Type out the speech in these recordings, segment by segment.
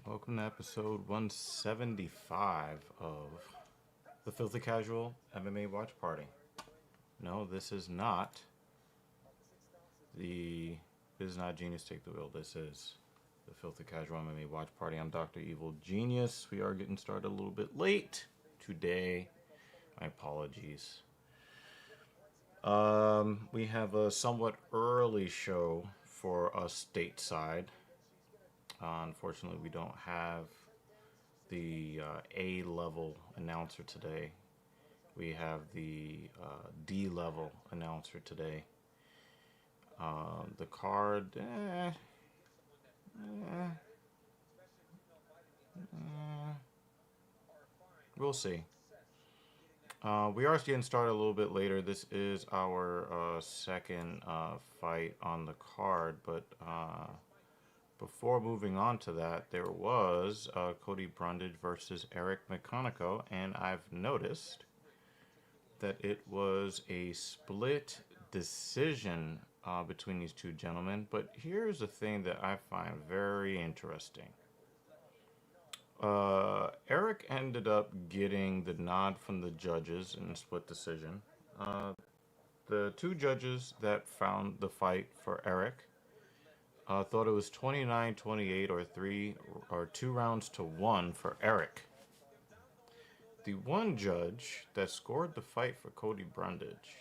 Welcome to episode 175 of the Filthy Casual MMA Watch Party. No, this is not Genius Take the Wheel. This is the Filthy Casual MMA Watch Party. I'm Dr. Evil Genius. We are getting started a little bit late today. My apologies. We have a somewhat early show for us stateside. Unfortunately, we don't have the A-level announcer today. We have the D-level announcer today. The card, we'll see. We are getting started a little bit later. This is our second fight on the card, but before moving on to that, there was Cody Brundage versus Eric McConaughey, and I've noticed that it was a split decision between these two gentlemen. But here's the thing that I find very interesting. Eric ended up getting the nod from the judges in a split decision. The two judges that found the fight for Eric thought it was 29-28 or 2 rounds to 1 for Eric. The one judge that scored the fight for Cody Brundage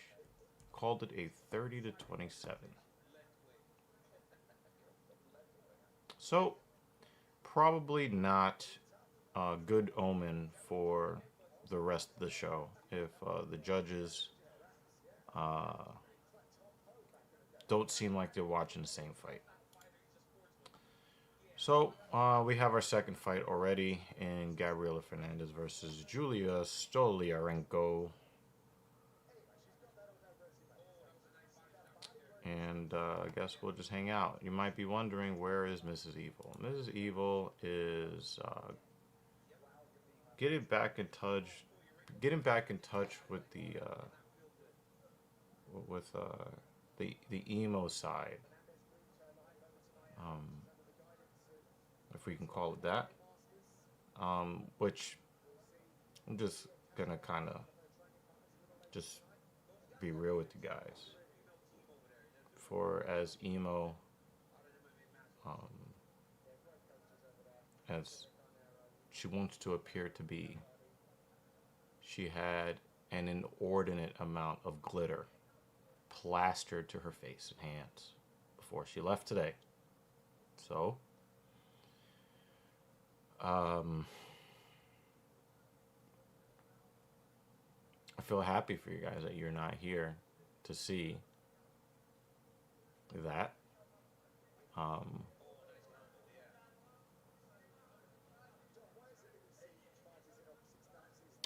called it a 30-27. So, probably not a good omen for the rest of the show if the judges don't seem like they're watching the same fight. So, we have our second fight already in Gabriela Fernandez versus Julia Stoliarenko. And I guess we'll just hang out. You might be wondering, where is Mrs. Evil? Mrs. Evil is getting back in touch with the emo side. If we can call it that, which I'm just gonna kind of just be real with you guys. For as emo as she wants to appear to be, she had an inordinate amount of glitter plastered to her face and hands before she left today. So I feel happy for you guys that you're not here to see that.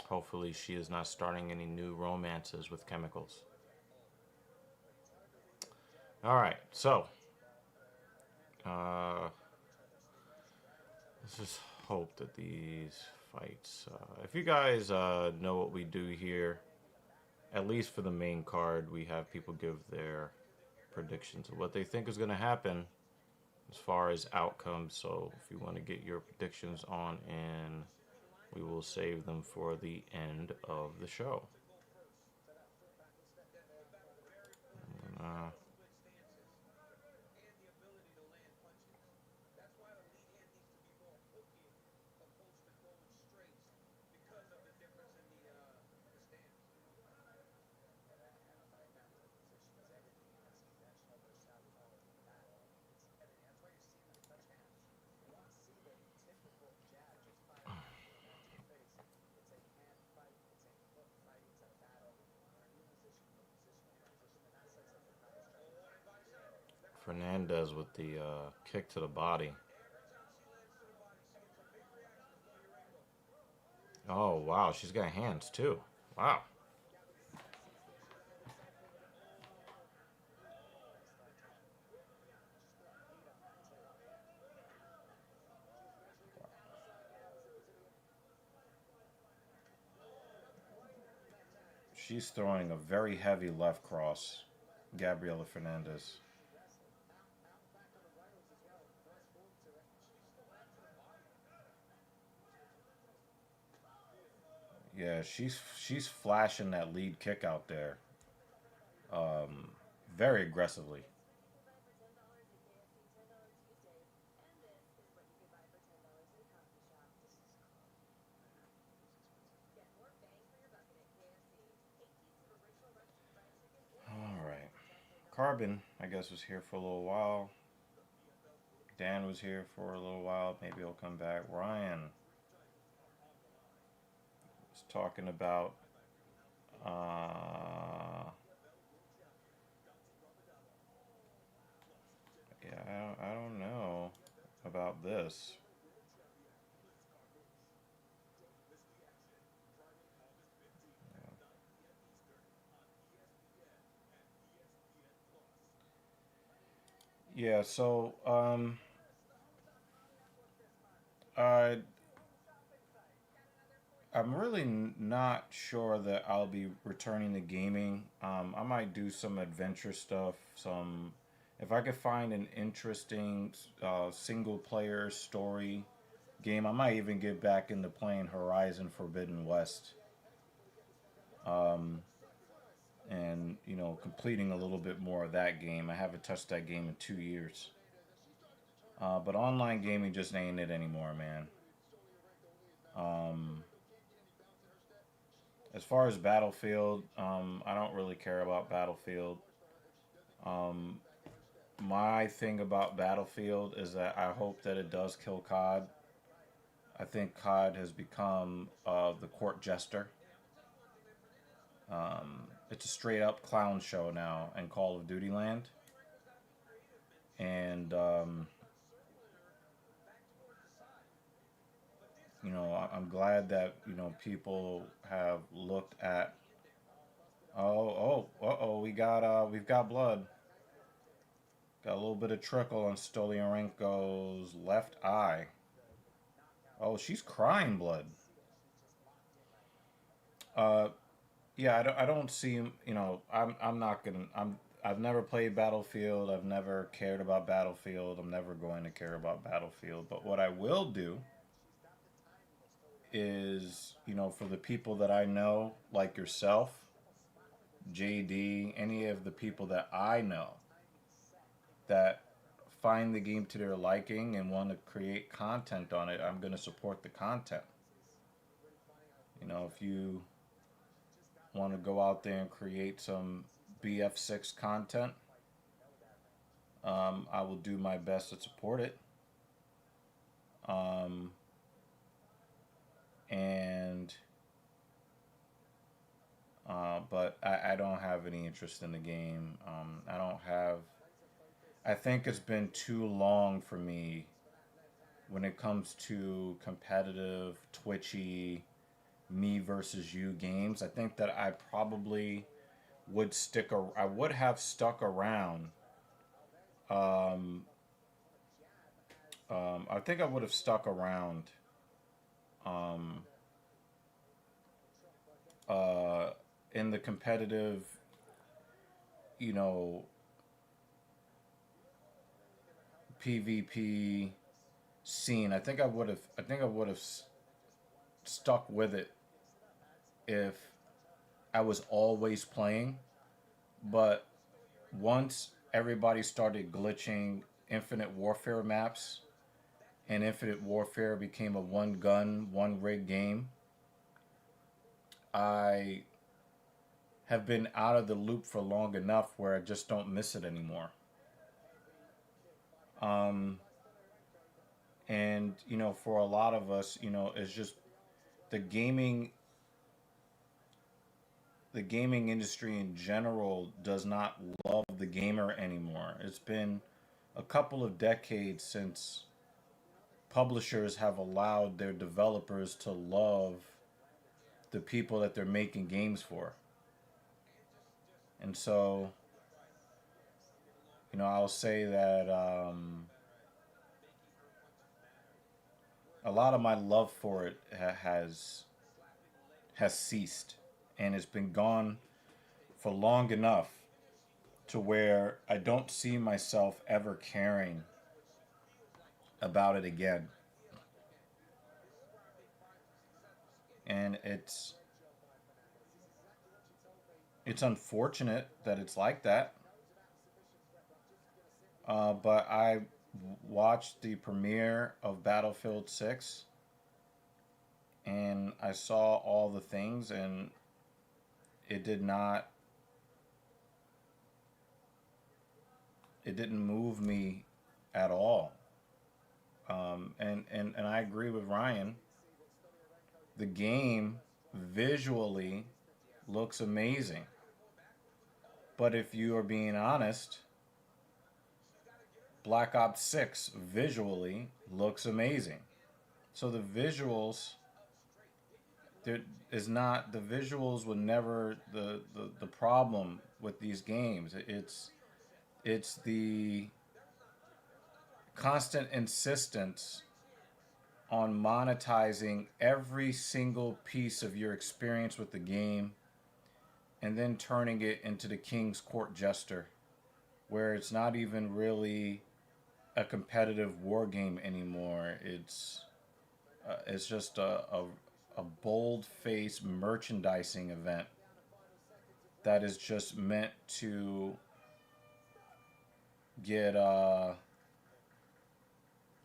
Hopefully she is not starting any new romances with chemicals. Alright, so let's just hope that these fights, if you guys know what we do here, at least for the main card, we have people give their predictions of what they think is going to happen as far as outcomes. So if you want to get your predictions on in, we will save them for the end of the show. And, Fernandez with the kick to the body. Oh, wow. She's got hands, too. Wow. She's throwing a very heavy left cross, Gabriela Fernandez. Yeah, she's flashing that lead kick out there, um, very aggressively. All right, Carbon, I guess, was here for a little while. Dan was here for a little while. Maybe he'll come back. Ryan was talking about. Uh, yeah, I don't know about this. Yeah, so I I'm really not sure that I'll be returning to gaming. I might do some adventure stuff. Some, if I could find an interesting single player story game, I might even get back into playing Horizon Forbidden West. Um, and completing a little bit more of that game. I haven't touched that game in 2 years. But online gaming just ain't it anymore, man. Um, as far as Battlefield, I don't really care about Battlefield. Um, my thing about Battlefield is that I hope that it does kill COD. I think COD has become the court jester. It's a straight up clown show now in Call of Duty land. And, I'm glad that, people have looked at. We've got blood. Got a little bit of trickle on Stoliarenko's left eye. Oh, she's crying blood. Uh, yeah, I don't see. I'm not gonna. I've never played Battlefield. I've never cared about Battlefield. I'm never going to care about Battlefield. But what I will do is, for the people that I know, like yourself, JD, any of the people that I know that find the game to their liking and want to create content on it, I'm going to support the content. If you want to go out there and create some BF6 content, I will do my best to support it. Um, and but I don't have any interest in the game. I don't have. I think it's been too long for me when it comes to competitive, twitchy, me versus you games. I think that I probably I would have stuck around. Um, I think I would have stuck around. Um, uh, in the competitive, you know, PvP scene. I think I would have stuck with it if I was always playing. But once everybody started glitching Infinite Warfare maps, and Infinite Warfare became a one gun, one rig game, I have been out of the loop for long enough where I just don't miss it anymore. Um, and for a lot of us, it's just the gaming the gaming industry in general does not love the gamer anymore. It's been a couple of decades since publishers have allowed their developers to love the people that they're making games for. And so, I'll say that a lot of my love for it has ceased, and it's been gone for long enough to where I don't see myself ever caring about it again. And It's unfortunate that it's like that. But I watched the premiere of Battlefield 6 and I saw all the things, and it did not, it didn't move me at all. And I agree with Ryan. The game visually looks amazing. But if you are being honest, Black Ops 6 visually looks amazing. So the visuals, there is not, the visuals were never the problem with these games. It's the constant insistence on monetizing every single piece of your experience with the game and then turning it into the king's court jester, where it's not even really a competitive war game anymore. It's just a bold faced merchandising event that is just meant to get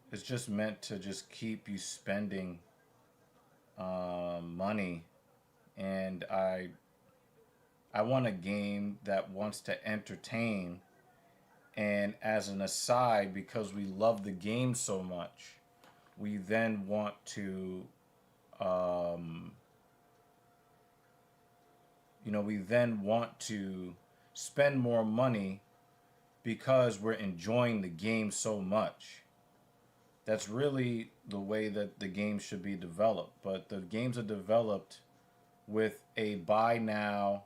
it's just meant to just keep you spending money. And I want a game that wants to entertain. And as an aside, because we love the game so much, we then want to, um, we then want to spend more money because we're enjoying the game so much. That's really the way that the game should be developed. But the games are developed with a buy now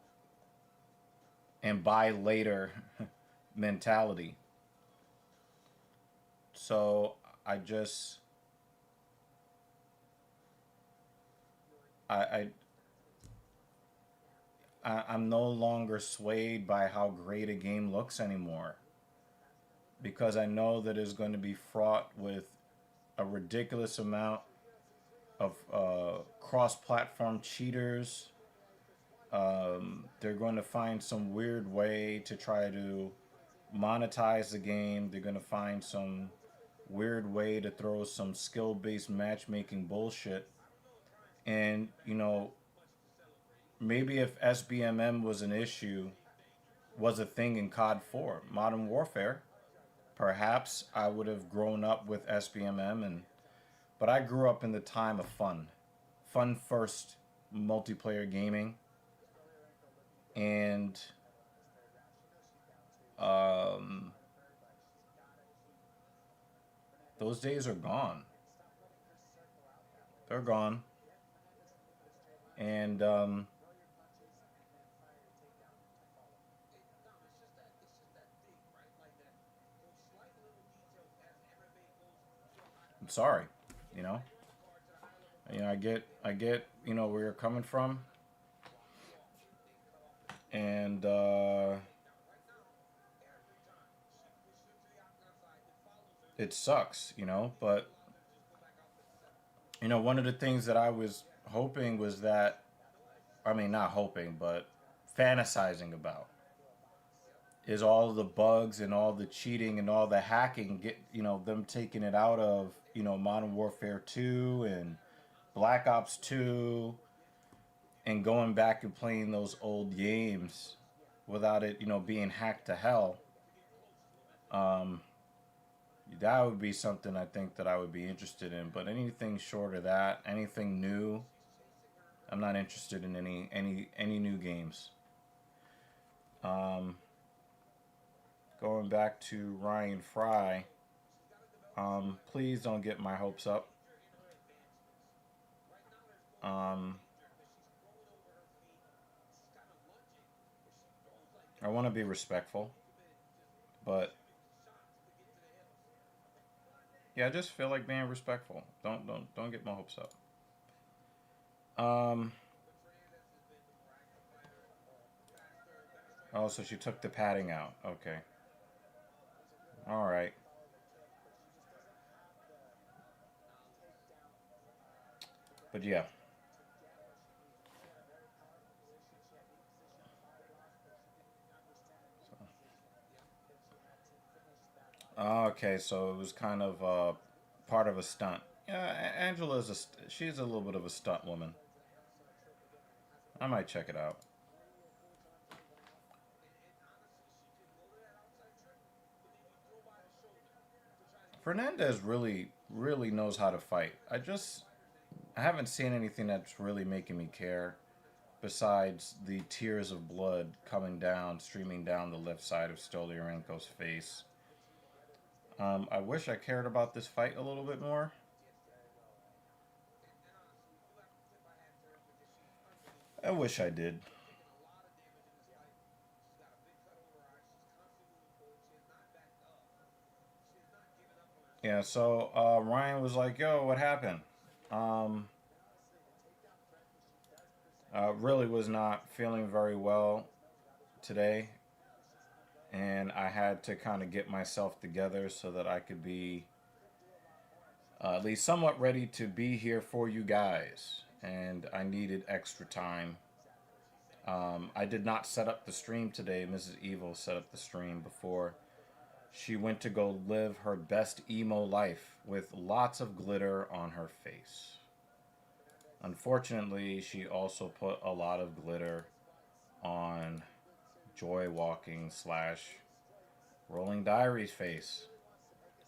and buy later mentality. So I just I, I'm no longer swayed by how great a game looks anymore, because I know that it's going to be fraught with a ridiculous amount of cross-platform cheaters. They're going to find some weird way to try to monetize the game. They're going to find some weird way to throw some skill-based matchmaking bullshit. And, maybe if SBMM was an issue, was a thing in COD 4, Modern Warfare, perhaps I would have grown up with SBMM. But I grew up in the time of fun first multiplayer gaming. And um, those days are gone. They're gone. And I'm sorry, you know. I get, where you're coming from, and it sucks, But one of the things that I was hoping was that, I mean, not hoping, but fantasizing about, is all the bugs and all the cheating and all the hacking, get them taking it out of Modern Warfare 2 and Black Ops 2, and going back and playing those old games without it being hacked to hell. um that would be something I think that I would be interested in. But anything short of that, anything new, I'm not interested in any new games. um Going back to Ryan Fry, please don't get my hopes up. um I want to be respectful, but yeah, I just feel like being respectful. Don't get my hopes up. um oh, so she took the padding out. Okay. All right. But yeah. Okay, so it was kind of part of a stunt. Yeah, Angela's she's a little bit of a stunt woman. I might check it out. Fernandez really knows how to fight. I haven't seen anything that's really making me care besides the tears of blood coming down, streaming down the left side of Stolyarenko's face. I wish I cared about this fight a little bit more. I wish I did. Yeah, so Ryan was like, "Yo, what happened?" Um, really was not feeling very well today, and I had to kind of get myself together so that I could be at least somewhat ready to be here for you guys. And I needed extra time. I did not set up the stream today. Mrs. Evil set up the stream before she went to go live her best emo life with lots of glitter on her face. Unfortunately, she also put a lot of glitter on Joy Walking slash Rolling Diaries face.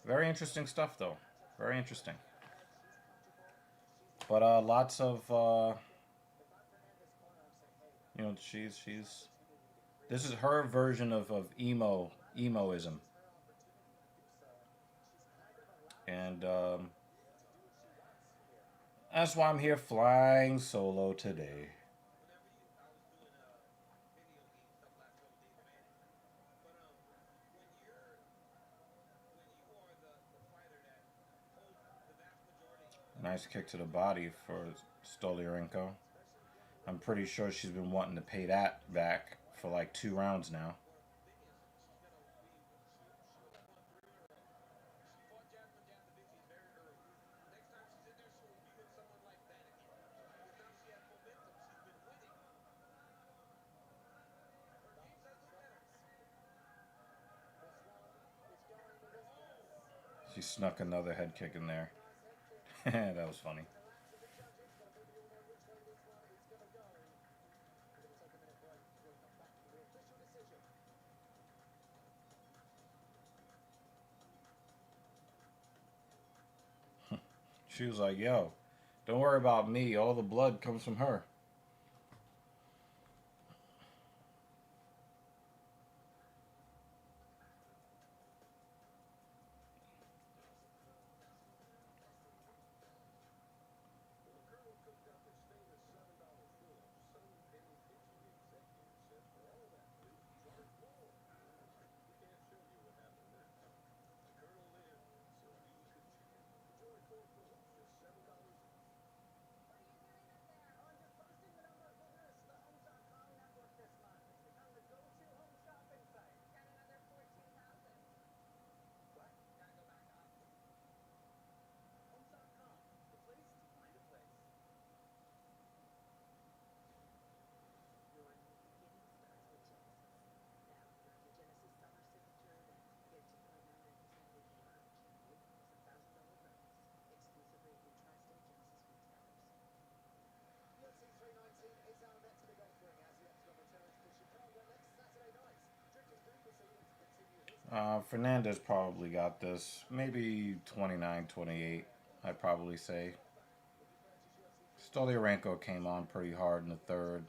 Very interesting stuff, though. Very interesting. But lots of she's this is her version of emoism, and that's why I'm here flying solo today. Nice kick to the body for Stolyarenko. I'm pretty sure she's been wanting to pay that back for like 2 rounds now. She snuck another head kick in there. That was funny. She was like, "Yo, don't worry about me. All the blood comes from her." Fernandez probably got this. Maybe 29-28, I'd probably say. Stolyarenko came on pretty hard in the third.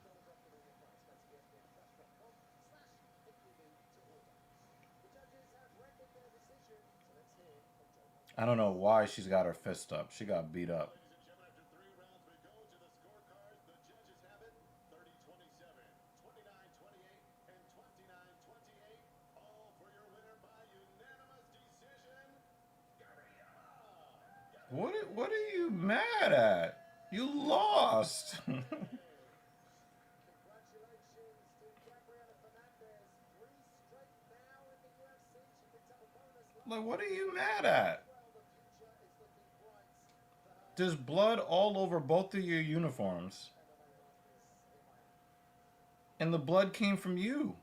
I don't know why she's got her fist up. She got beat up. What are you mad at? You lost. Like, what are you mad at? There's blood all over both of your uniforms. And the blood came from you.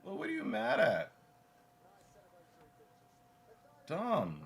Well, what are you mad at? dumb.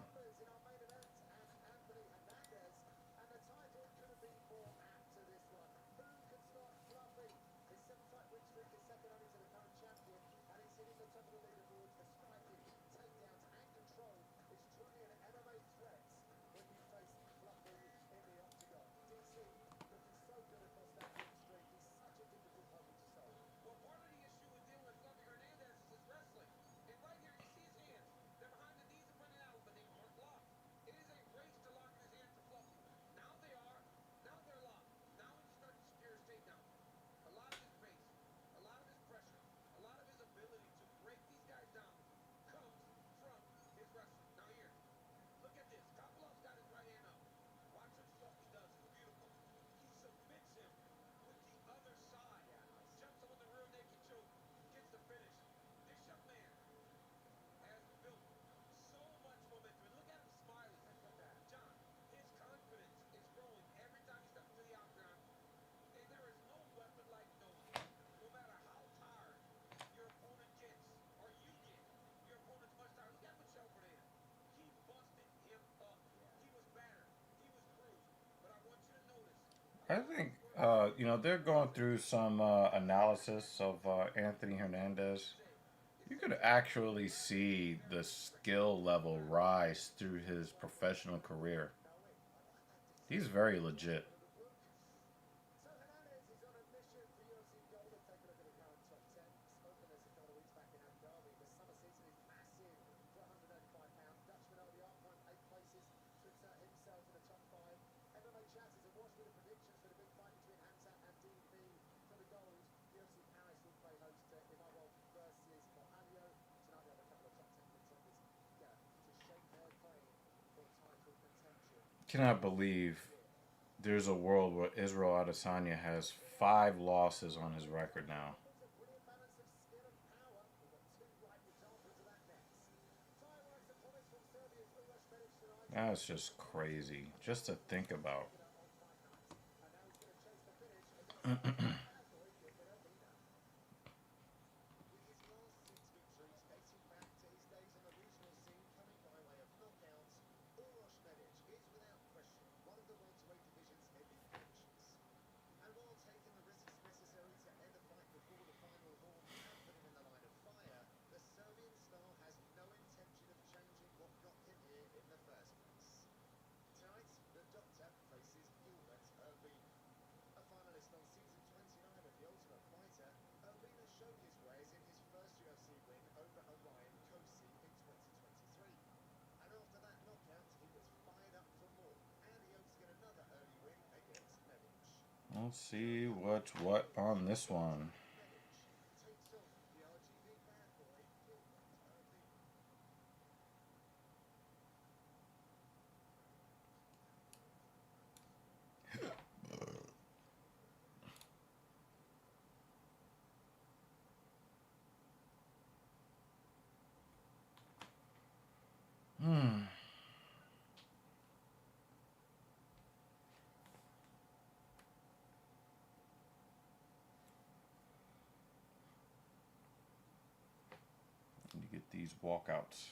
I think they're going through some analysis of Anthony Hernandez. You could actually see the skill level rise through his professional career. He's very legit. Cannot believe there's a world where Israel Adesanya has 5 losses on his record now. That's just crazy, just to think about. Let's see what's what on this one. Hmm. You get these walkouts.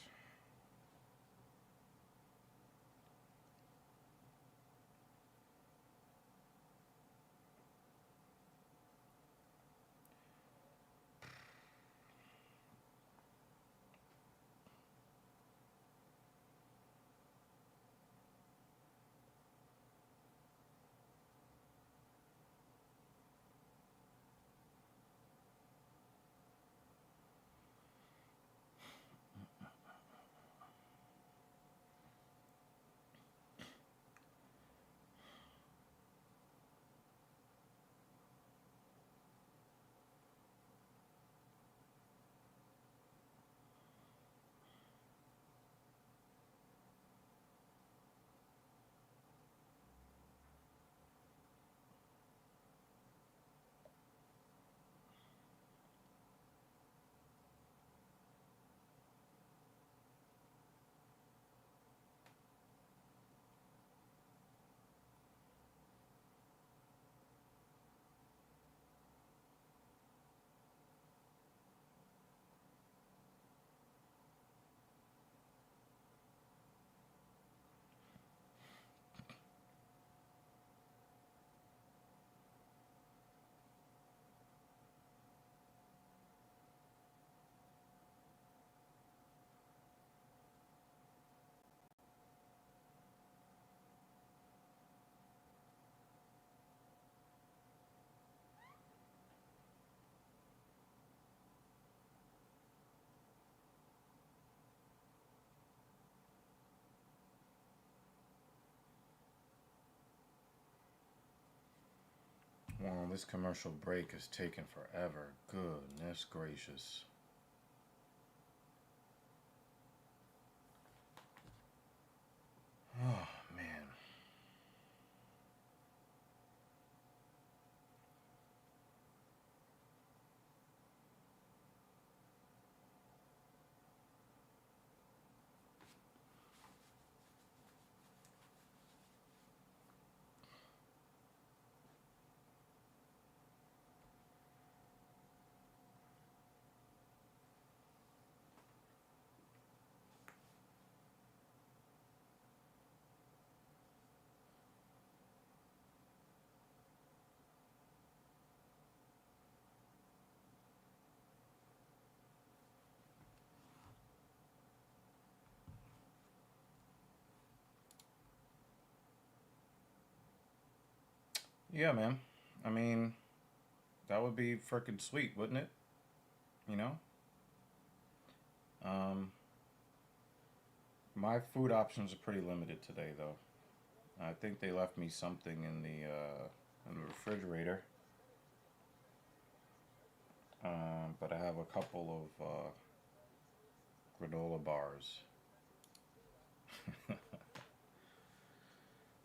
This commercial break is taking forever. Goodness gracious. Oh, man. Yeah, man. I mean, that would be freaking sweet, wouldn't it? You know? Um, my food options are pretty limited today, though. I think they left me something in the refrigerator. But I have a couple of granola bars.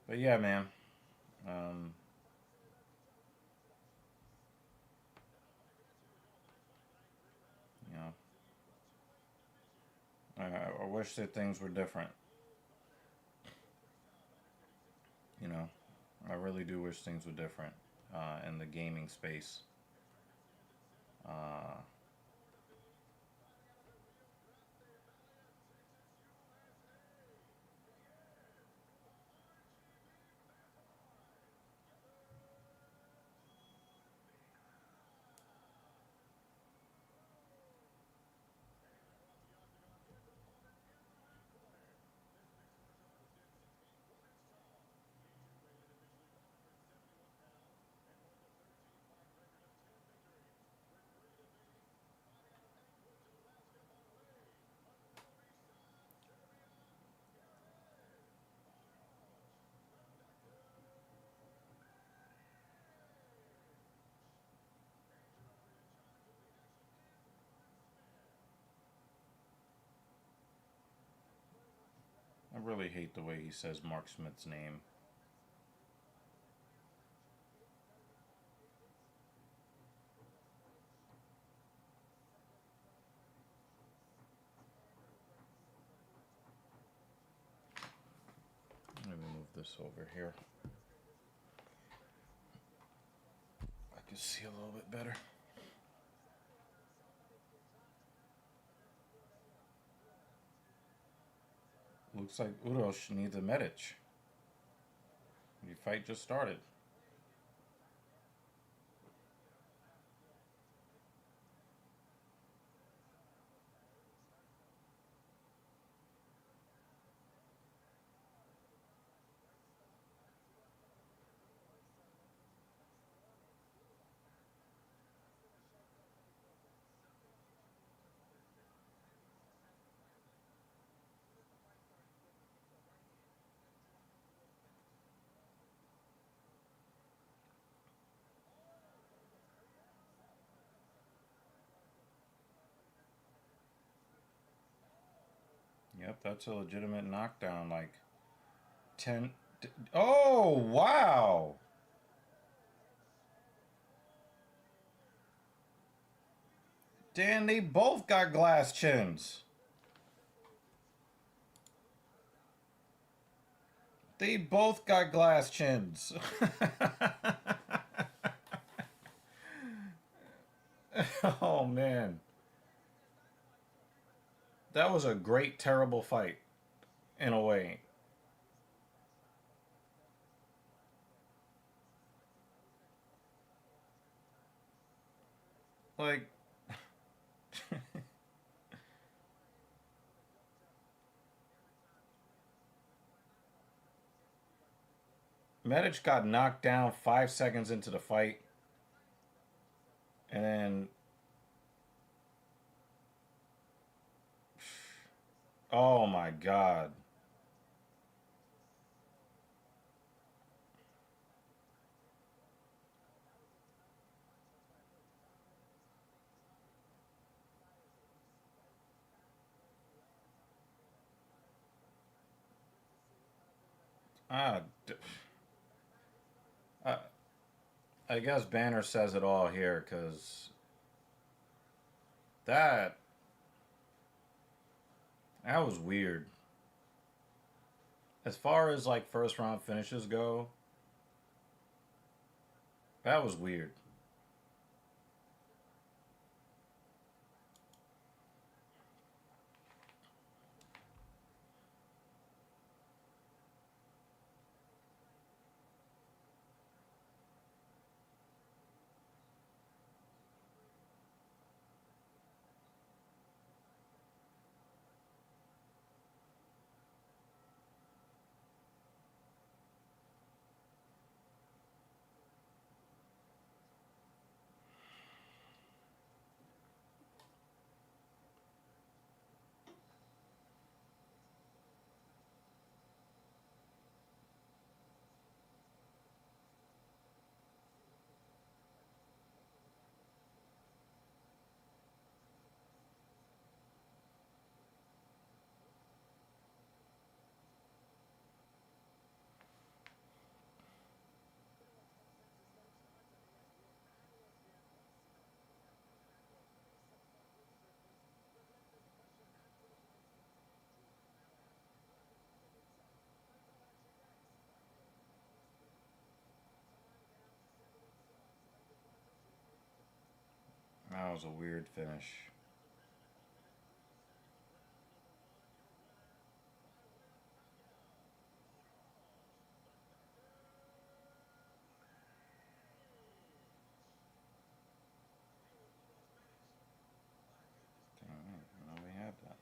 But yeah, man. Um, you know, I wish that things were different. You know, I really do wish things were different in the gaming space. Uh, I really hate the way he says Mark Smith's name. Let me move this over here. I can see a little bit better. Looks like Uros needs a Medic. The fight just started. Yep, that's a legitimate knockdown. Like 10. Oh, wow. Dan, they both got glass chins. They both got glass chins. Oh, man. That was a great, terrible fight, in a way. Like, Medic got knocked down 5 seconds into the fight, and then, oh my god. Ah, I, I guess Banner says it all here because that that was weird. As far as like first round finishes go, that was weird. That was a weird finish. Damn it, now we have that.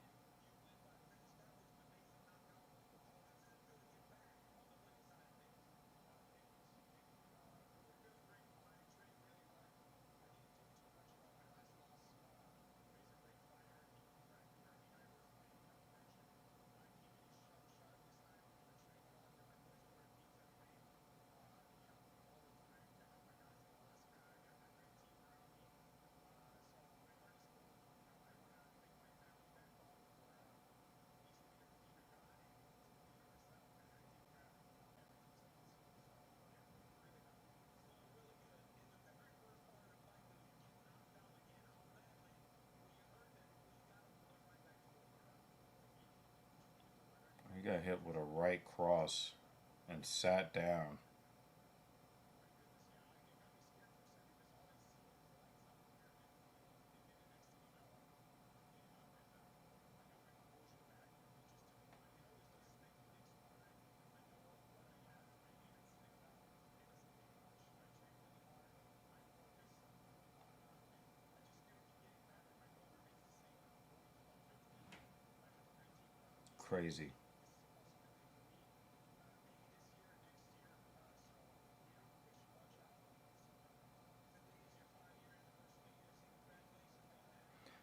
He got hit with a right cross and sat down. Crazy.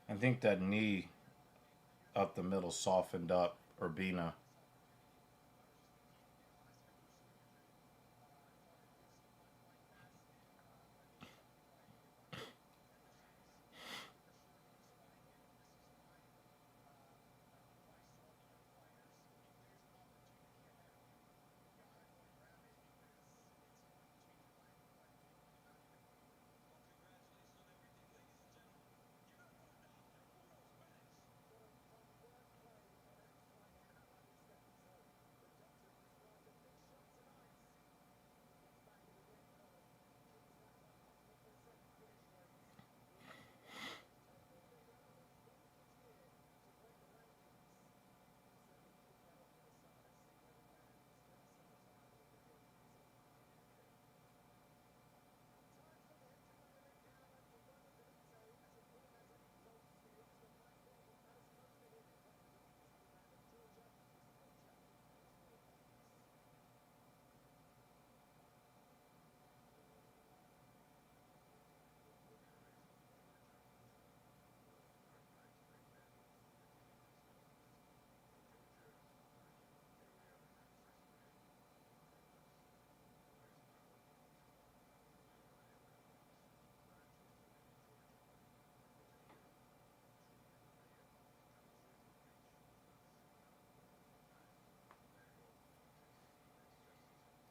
I think that knee up the middle softened up Urbina.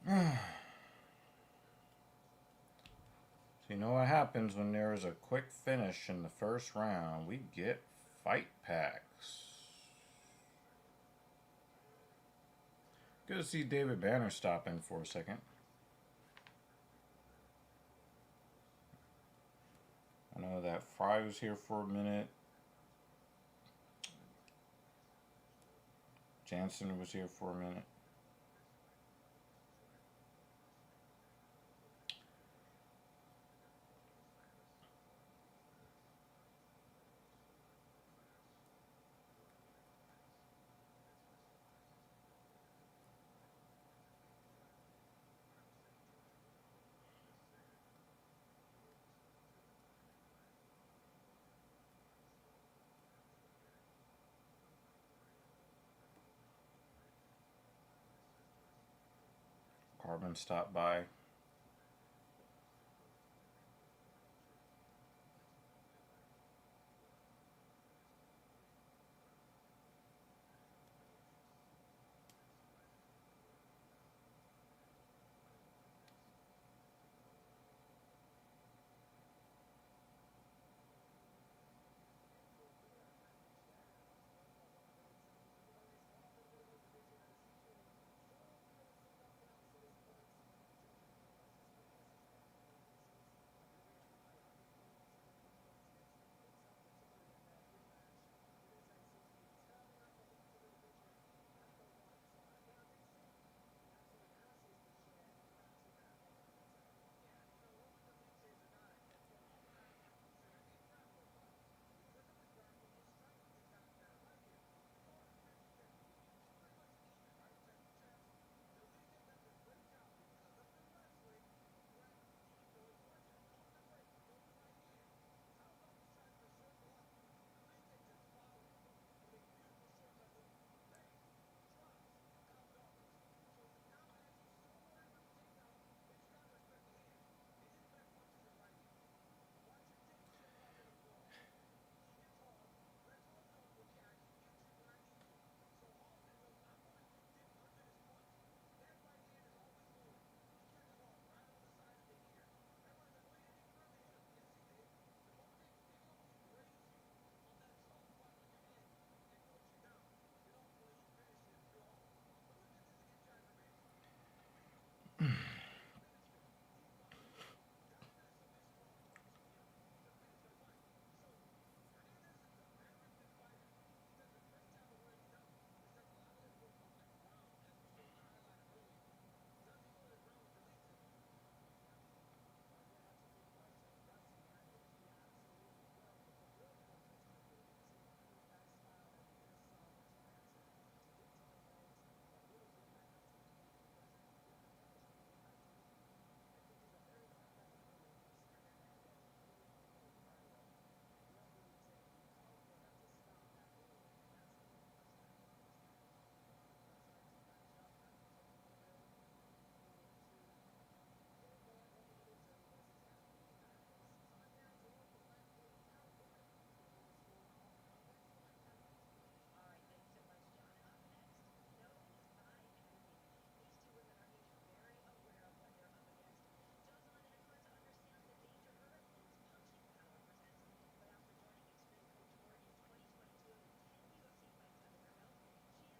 So you know what happens when there is a quick finish in the first round? We get fight packs. Good to see David Banner stop in for a second. I know that Fry was here for a minute. Jansen was here for a minute. Carbon stopped by.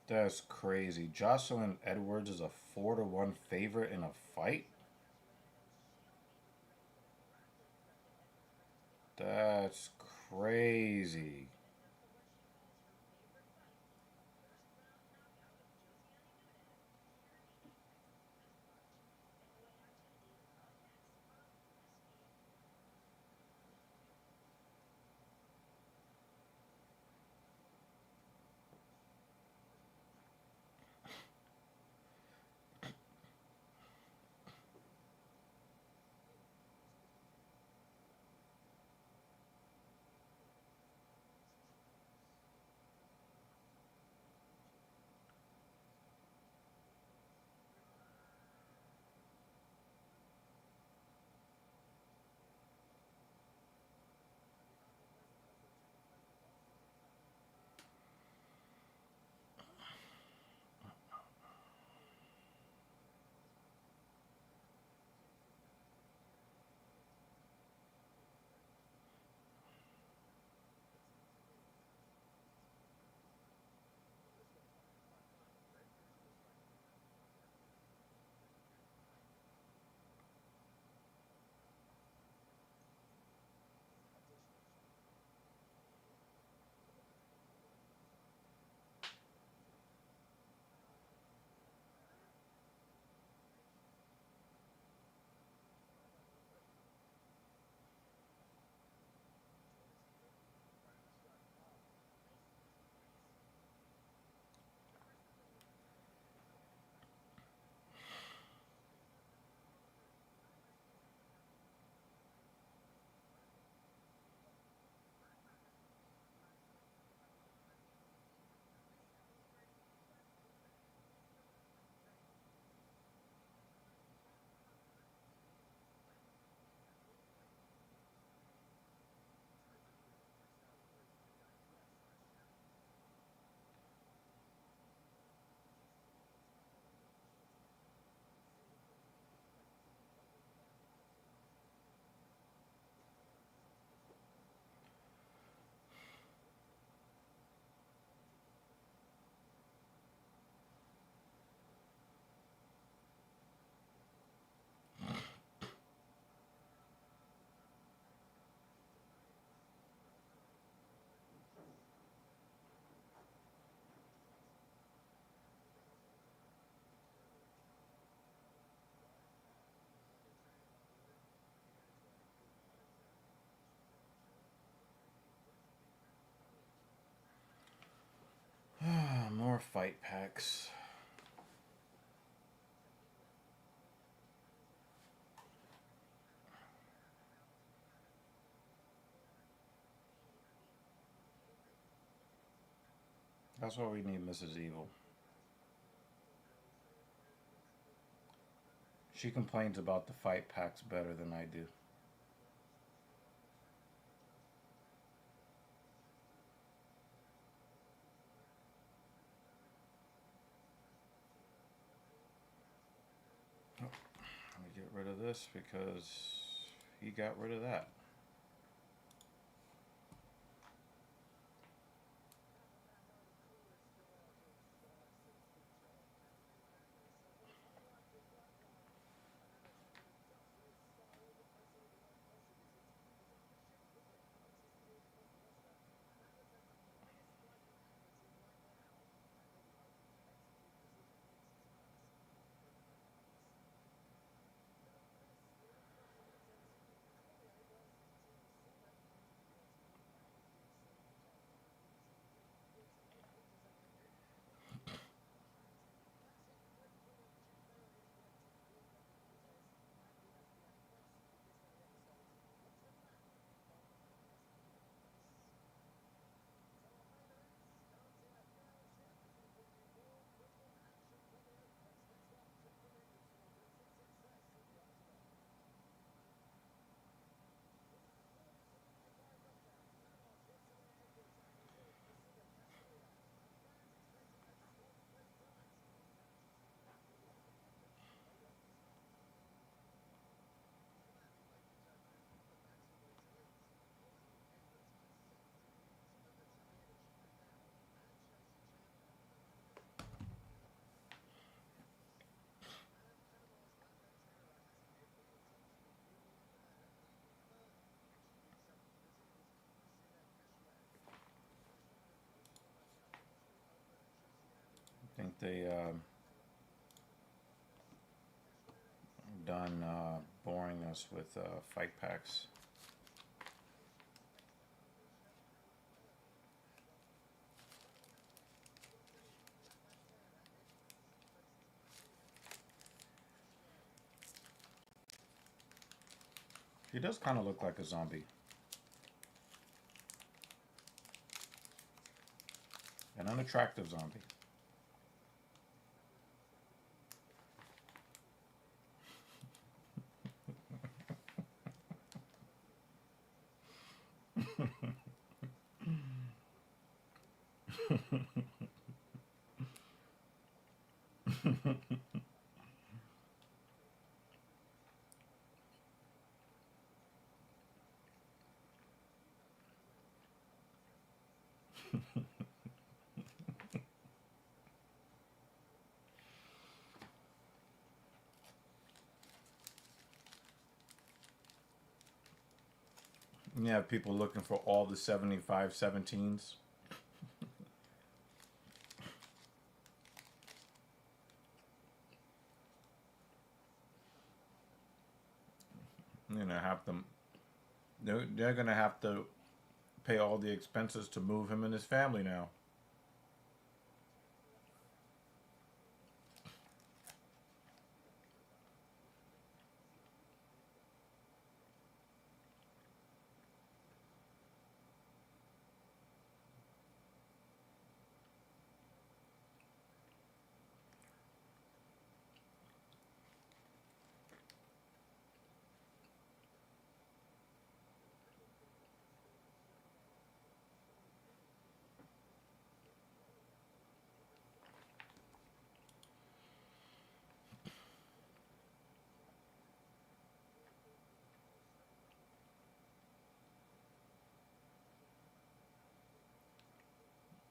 That's crazy. Jocelyn Edwards is a 4-1 favorite in a fight? That's crazy. fight packs. That's why we need Mrs. Evil. She complains about the fight packs better than I do. Oh, let me get rid of this because he got rid of that. I think they done boring us with fight packs. He does kind of look like a zombie. An unattractive zombie. You have people looking for all the 75 17s. You know, have them. They're gonna have to pay all the expenses to move him and his family now.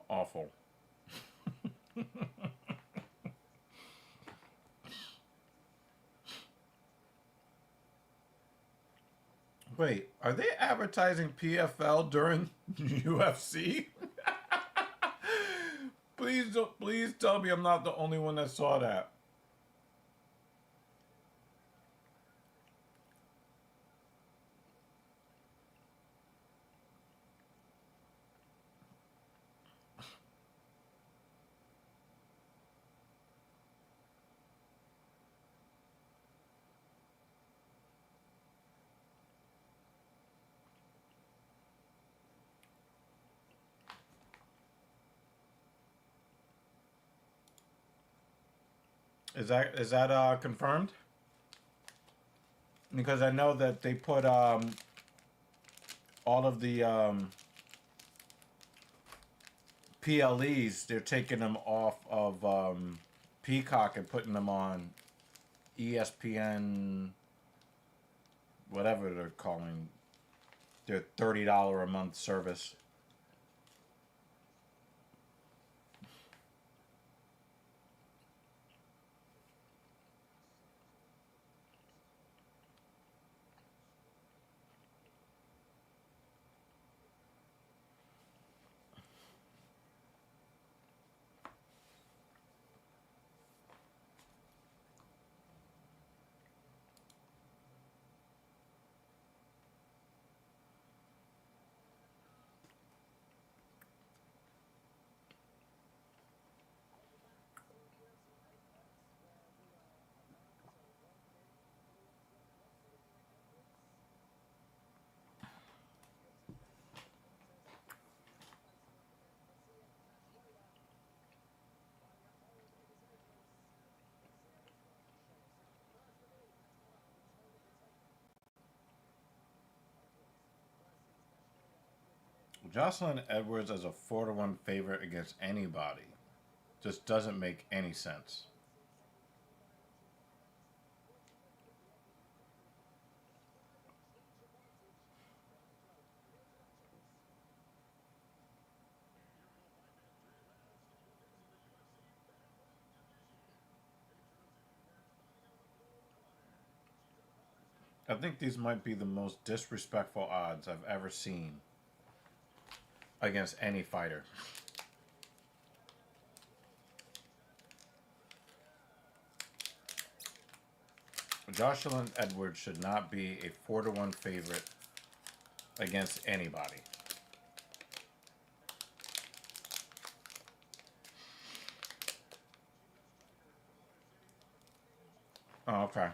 Awful. Wait, are they advertising PFL during UFC? Please tell me I'm not the only one that saw that. Is that confirmed? Because I know that they put all of the PLEs. They're taking them off of Peacock and putting them on ESPN, whatever they're calling their $30 a month service. Jocelyn Edwards as a 4-1 favorite against anybody just doesn't make any sense. I think these might be the most disrespectful odds I've ever seen against any fighter. Jocelyn Edwards should not be a 4-1 favorite against anybody. Oh, okay.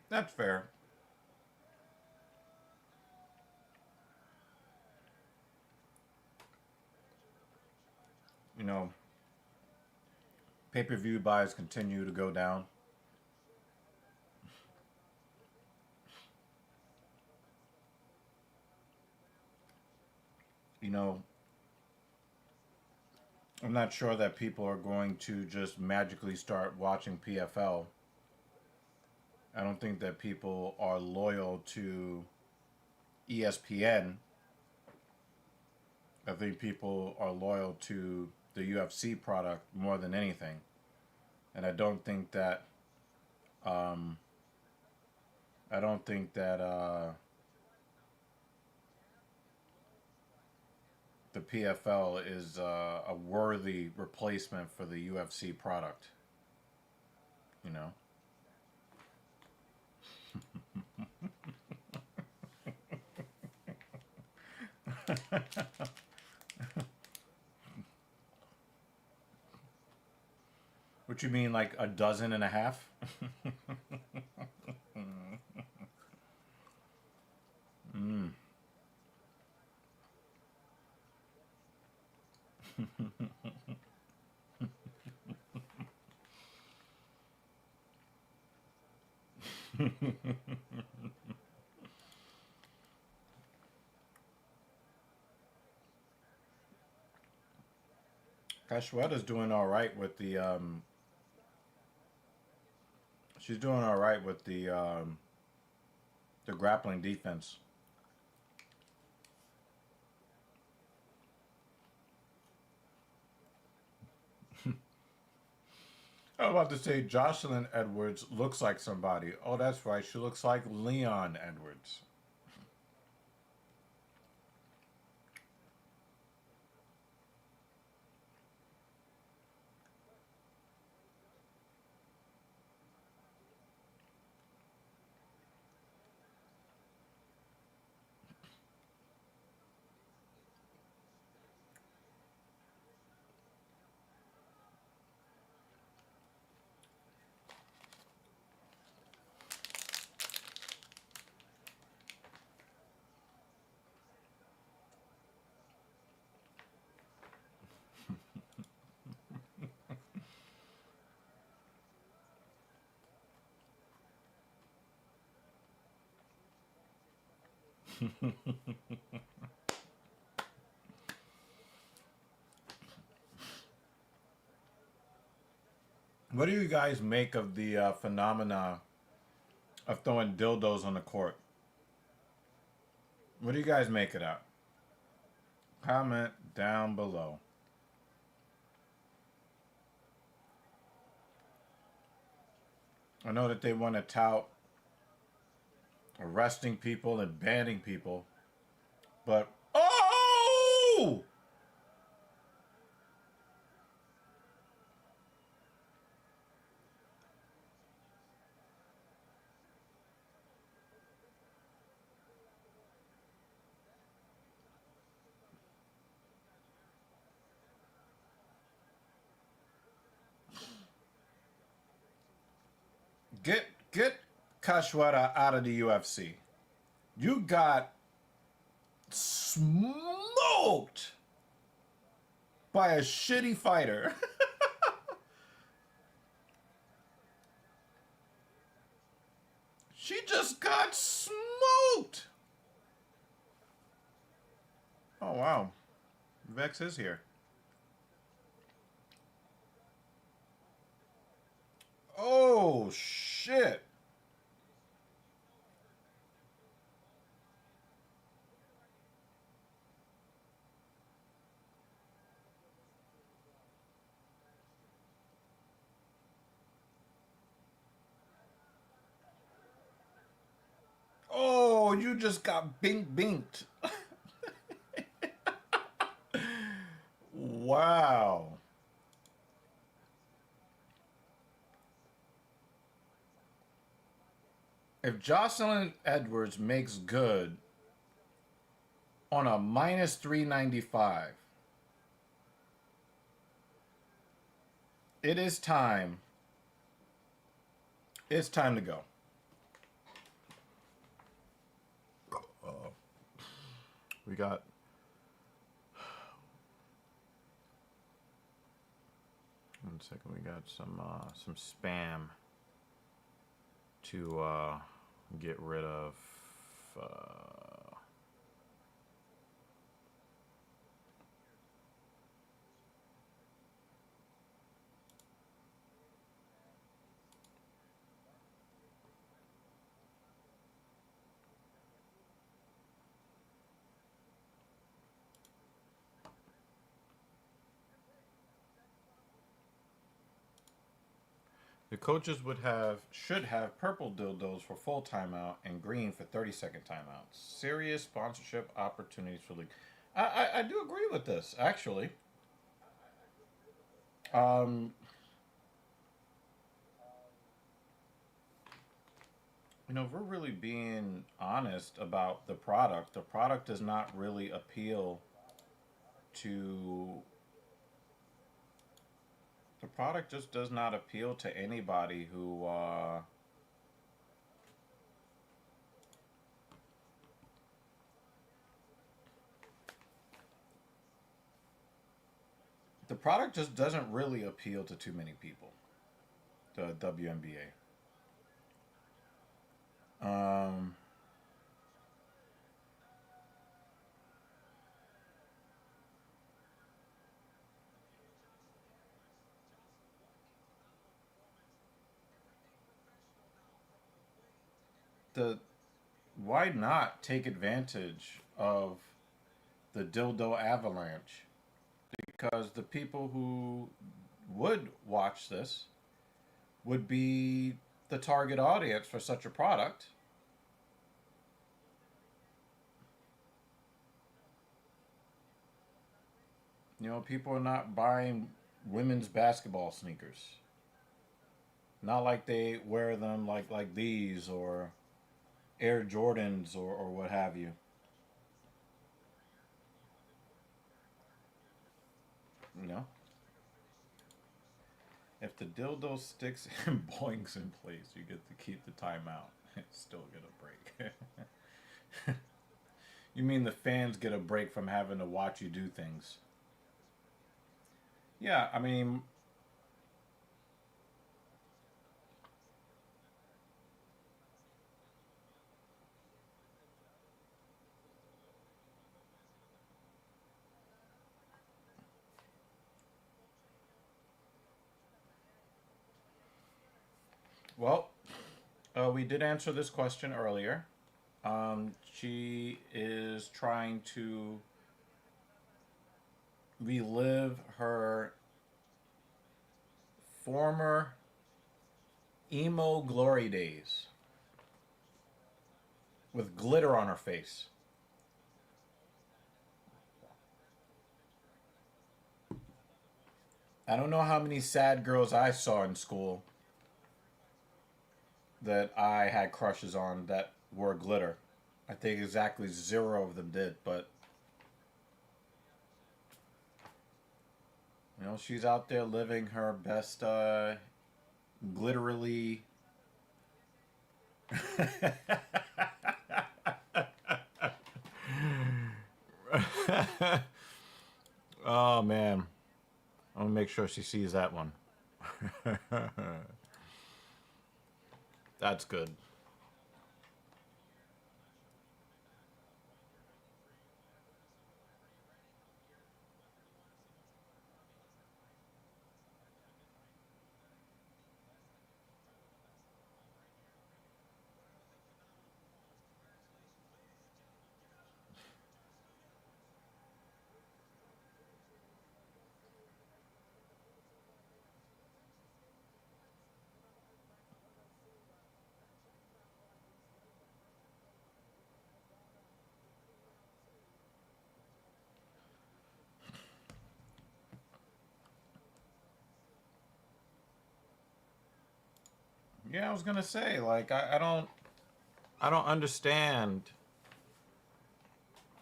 That's fair. You know, pay-per-view buys continue to go down. You know, I'm not sure that people are going to just magically start watching PFL. I don't think that people are loyal to ESPN. I think people are loyal to the UFC product more than anything. And um, I don't think that the PFL is a worthy replacement for the UFC product. You know. What you mean, like a dozen and a half? Mm. Kashweta's doing all right with the. She's doing all right with the grappling defense. I was about to say Jocelyn Edwards looks like somebody. Oh, that's right. She looks like Leon Edwards. What do you guys make of the phenomena of throwing dildos on the court? What do you guys make of that? Comment down below. I know that they want to tout arresting people and banning people, but oh! Get Kashwara out of the UFC. You got smoked by a shitty fighter. She just got smoked. Oh wow. Vex is here. Oh shit. Oh, you just got binked. Wow. If Jocelyn Edwards makes good on a minus 395, it is time. It's time to go. We got 1 second. We got some spam to get rid of. The coaches should have purple dildos for full timeout and green for 30-second timeouts. Serious sponsorship opportunities for league. I do agree with this, actually. Um, if we're really being honest about the product does not really appeal to. The product just does not appeal to anybody who. The product just doesn't really appeal to too many people. The WNBA. Um, the why not take advantage of the dildo avalanche? Because the people who would watch this would be the target audience for such a product. People are not buying women's basketball sneakers. Not like they wear them like these or Air Jordans or what have you. You know, if the dildo sticks and boings in place, you get to keep the timeout and still get a break. You mean the fans get a break from having to watch you do things? Yeah, I mean, Well, we did answer this question earlier. She is trying to relive her former emo glory days with glitter on her face. I don't know how many sad girls I saw in school that I had crushes on that wore glitter. I think exactly zero of them did, but you know, she's out there living her best glitterily. Oh man, I'm gonna make sure she sees that one. That's good. Yeah, I was gonna say, like, I don't understand.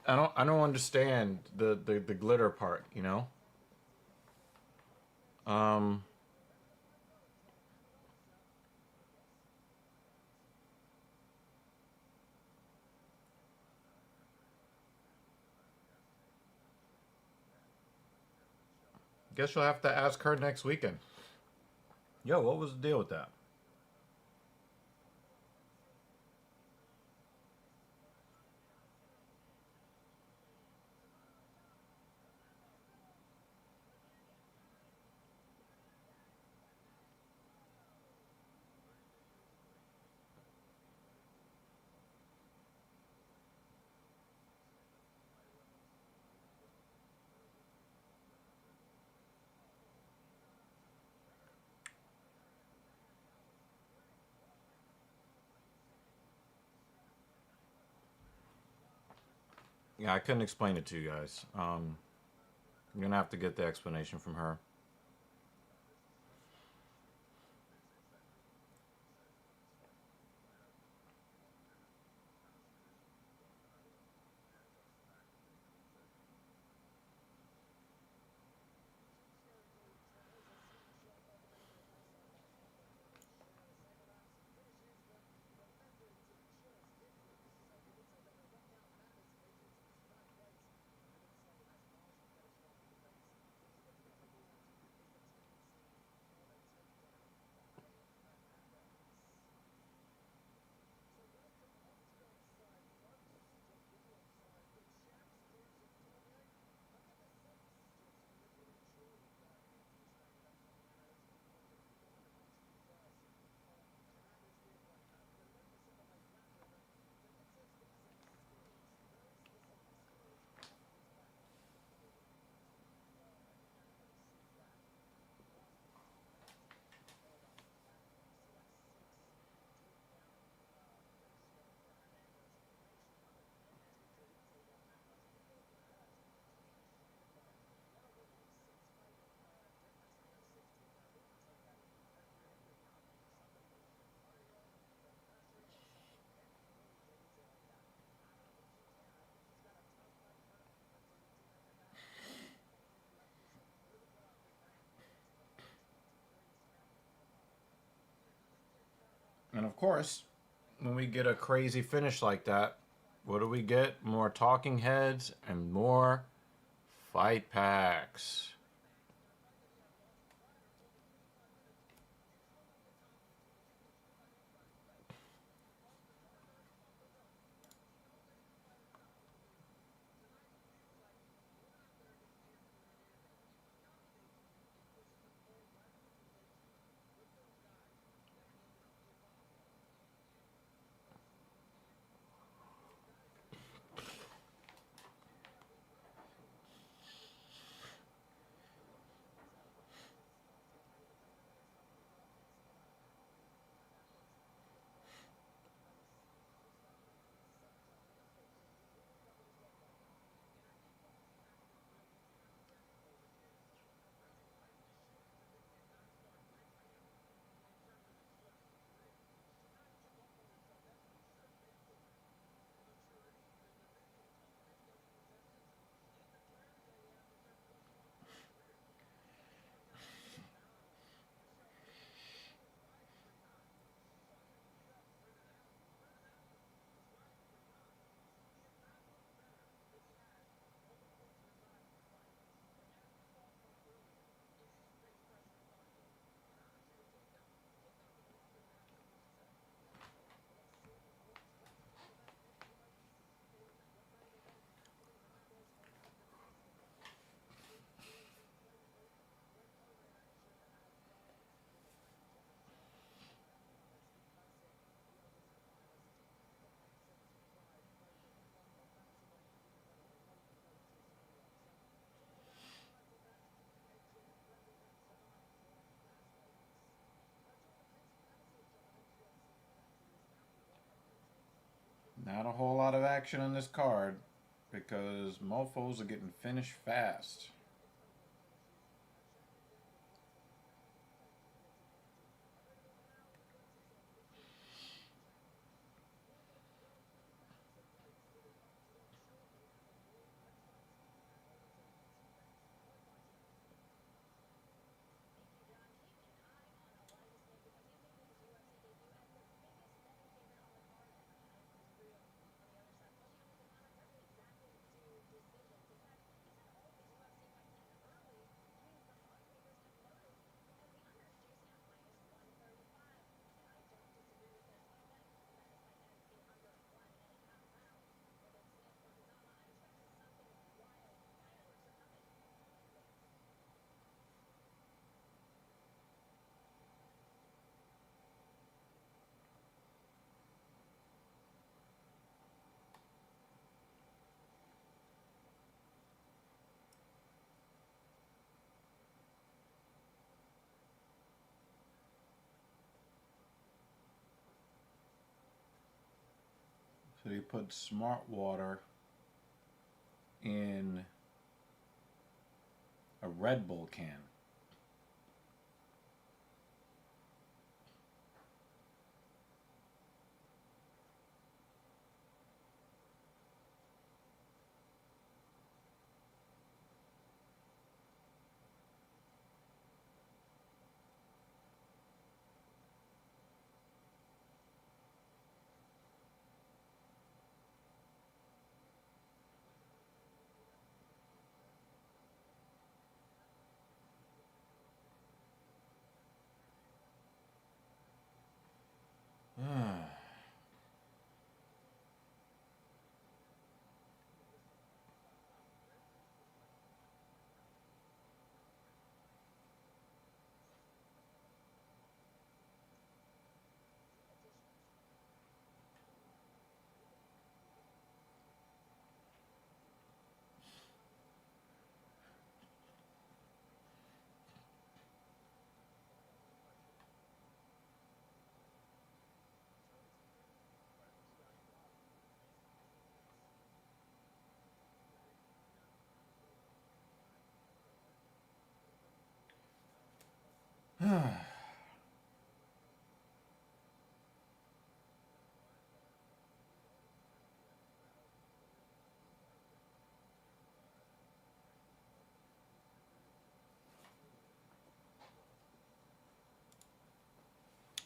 I don't understand the glitter part. You know. Um, Guess you'll have to ask her next weekend. Yo, what was the deal with that? Yeah, I couldn't explain it to you guys. I'm gonna have to get the explanation from her. And of course, when we get a crazy finish like that, what do we get? More talking heads and more fight packs. action on this card because mofos are getting finished fast. So you put smart water in a Red Bull can.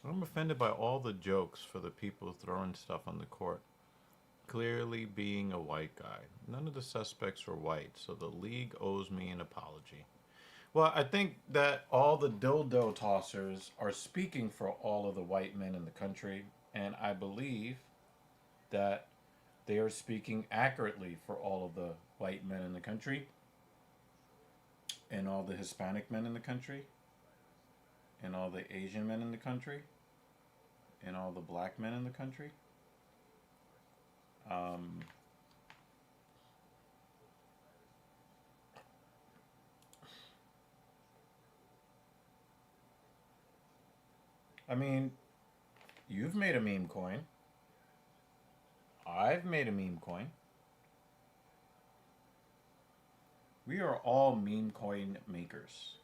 I'm offended by all the jokes for the people throwing stuff on the court. Clearly being a white guy. None of the suspects were white, so the league owes me an apology. Well, I think that all the dildo tossers are speaking for all of the white men in the country, and I believe that they are speaking accurately for all of the white men in the country, and all the Hispanic men in the country, and all the Asian men in the country, and all the black men in the country. Um, I mean, you've made a meme coin. I've made a meme coin. We are all meme coin makers.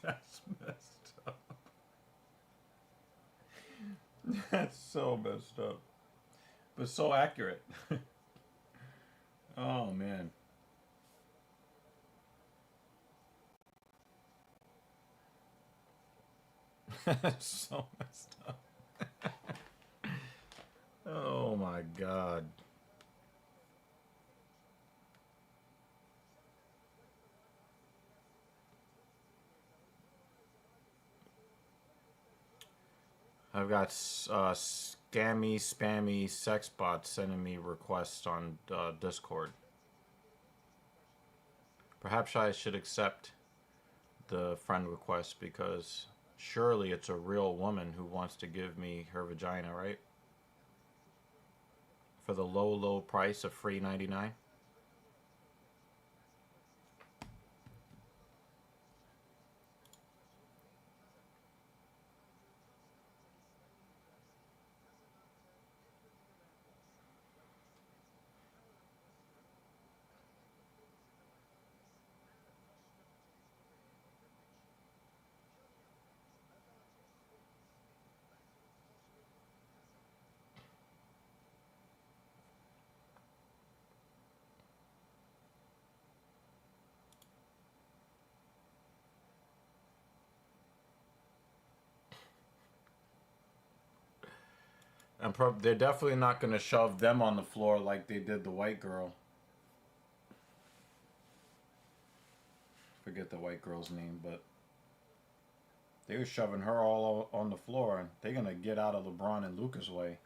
That's messed up. That's so messed up. But so accurate. Oh man. That's so messed up. Oh my god. I've got scammy, spammy sex bots sending me requests on Discord. Perhaps I should accept the friend request because surely it's a real woman who wants to give me her vagina, right? for the low, low price of free 99. And they're definitely not going to shove them on the floor like they did the white girl. Forget the white girl's name, but they were shoving her all on the floor, and they're going to get out of LeBron and Luka's way.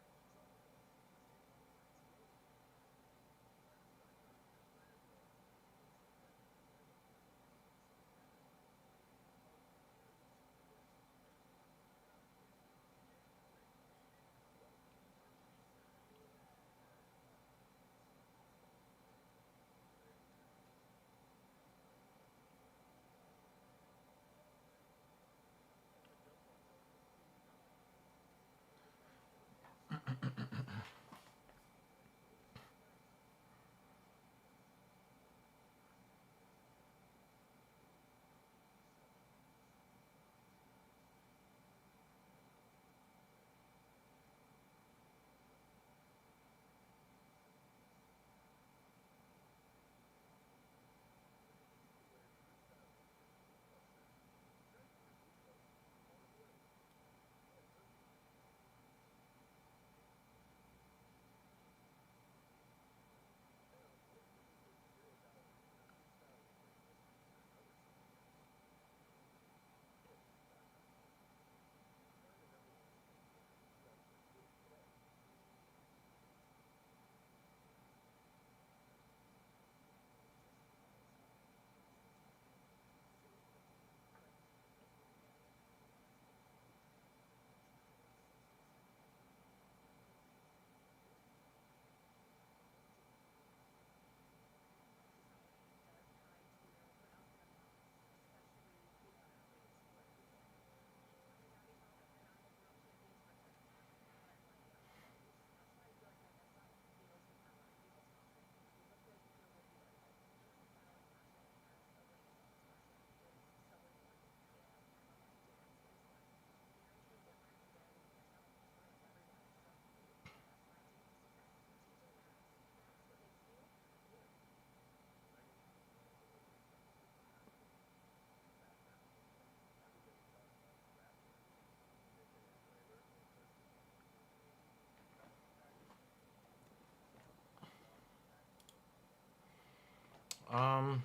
Um,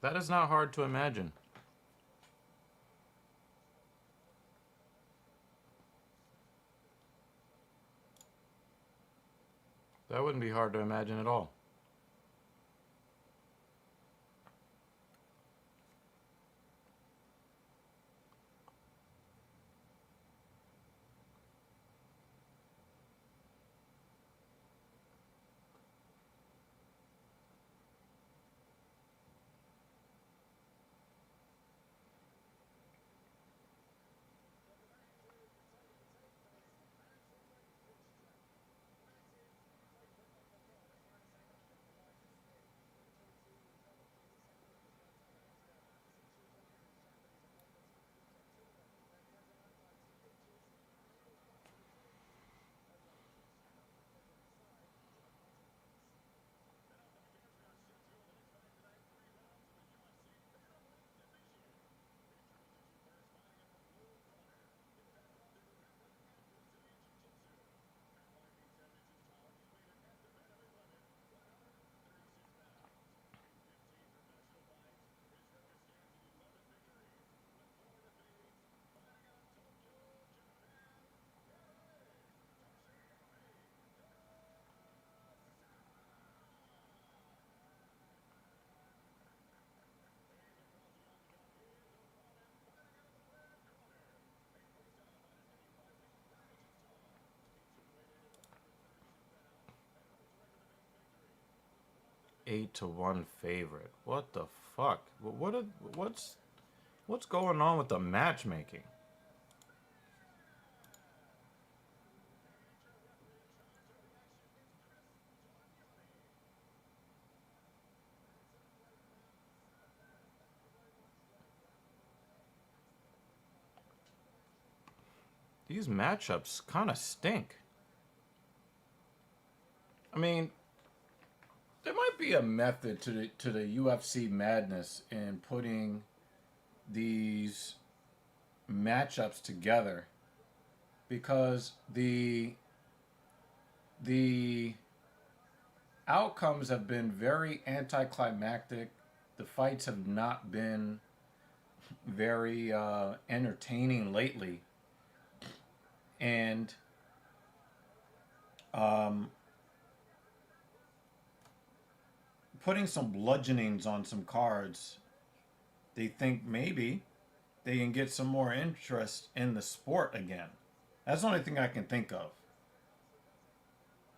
that is not hard to imagine. That wouldn't be hard to imagine at all. 8-1 favorite. What the fuck? What's going on with the matchmaking? These matchups kind of stink. I mean, there might be a method to the UFC madness in putting these matchups together, because the outcomes have been very anticlimactic. The fights have not been very entertaining lately, and um, putting some bludgeonings on some cards, they think maybe they can get some more interest in the sport again. That's the only thing I can think of.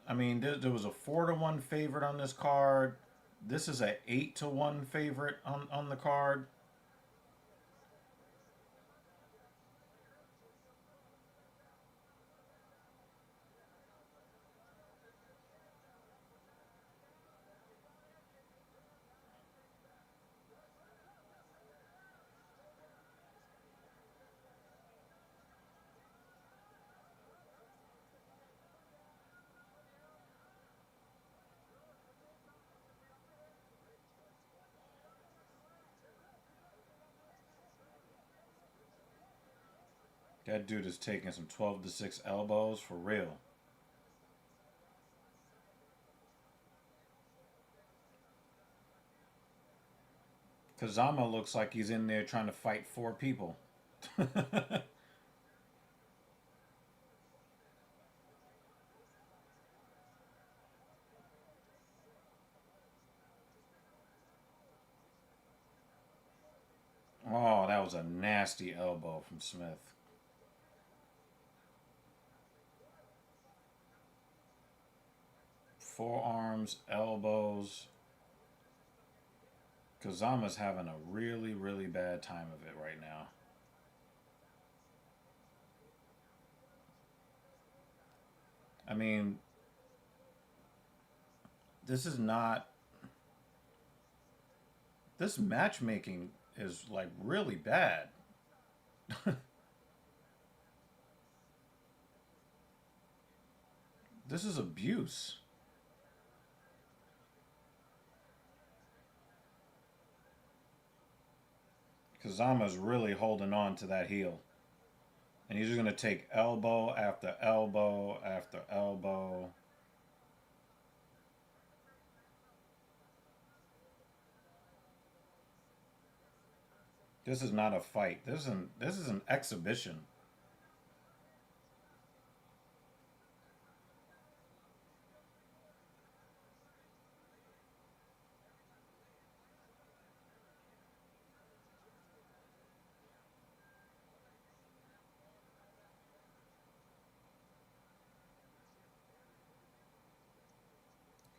I mean, there was a 4-1 favorite on this card. This is a 8-1 favorite on the card. That dude is taking some 12-6 elbows for real. Kazama looks like he's in there trying to fight 4 people. Oh, that was a nasty elbow from Smith. Forearms, elbows. Kazama's having a really, really bad time of it right now. I mean, this is not. This matchmaking is like really bad. This is abuse. Kazama's really holding on to that heel. And he's just going to take elbow after elbow after elbow. This is not a fight. This is an exhibition.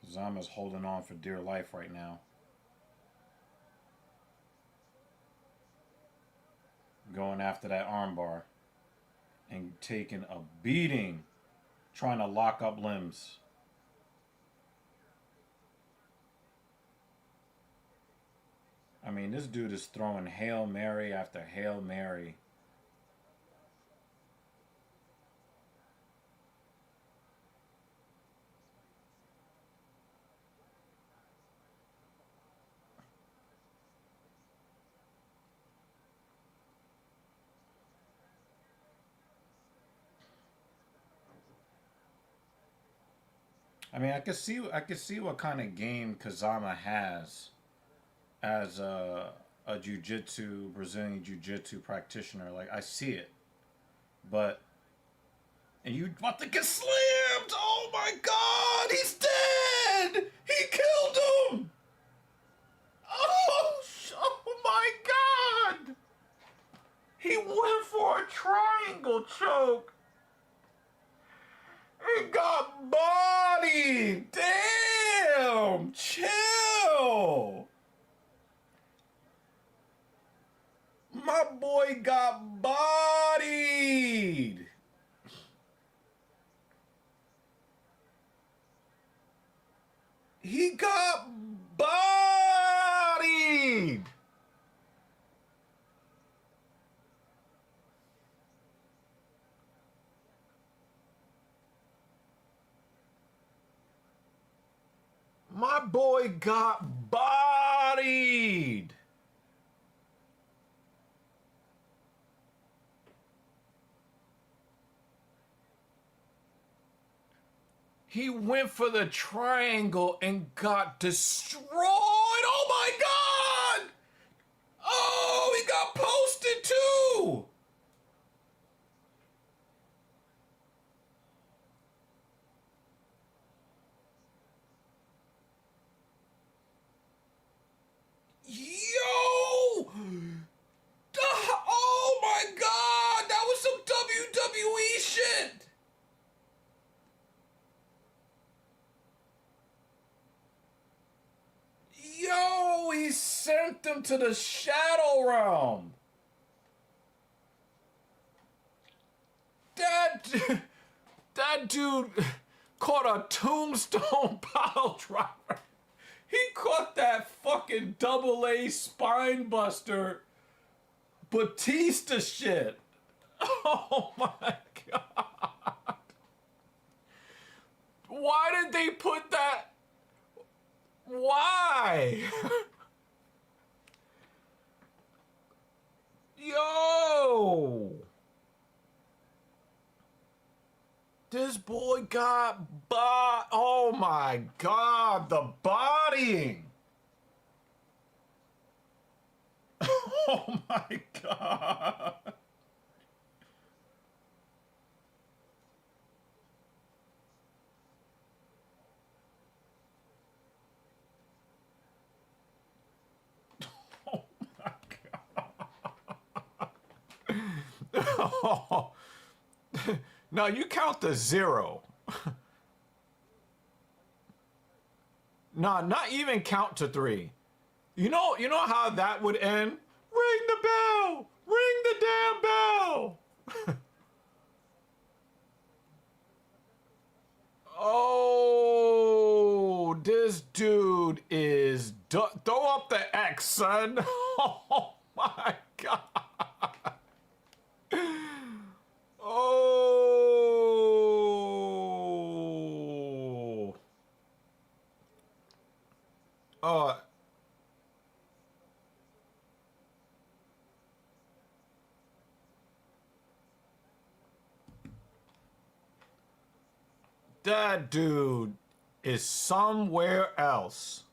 Kazama's holding on for dear life right now. Going after that armbar and taking a beating, trying to lock up limbs. I mean, this dude is throwing Hail Mary after Hail Mary. I mean, I could see what kind of game Kazama has as a jiu-jitsu, Brazilian jiu-jitsu practitioner. Like, I see it. But, and you about to get slammed! Oh my god, he's dead! He killed him! Oh my god! He went for a triangle choke! It got bodied! Damn! Chill! boy got bodied. He got bodied. My boy got bodied. He went for the triangle and got destroyed. Oh my God! Oh, he got posted too. Yo! Oh my God! That was some WWE shit! Yo! He sent them to the Shadow Realm! That dude caught a tombstone pile driver. He caught that fucking double-A spine buster Batista shit. Oh my God. Why did they put that? Why? Yo. This boy got oh my God, the bodying. Oh my God. Oh my God. Now you count the zero. Nah, not even count to three. You know how that would end? Ring the bell! Ring the damn bell! Oh, this dude is throw up the X, son. Oh my God. Oh. Oh. That dude is somewhere else.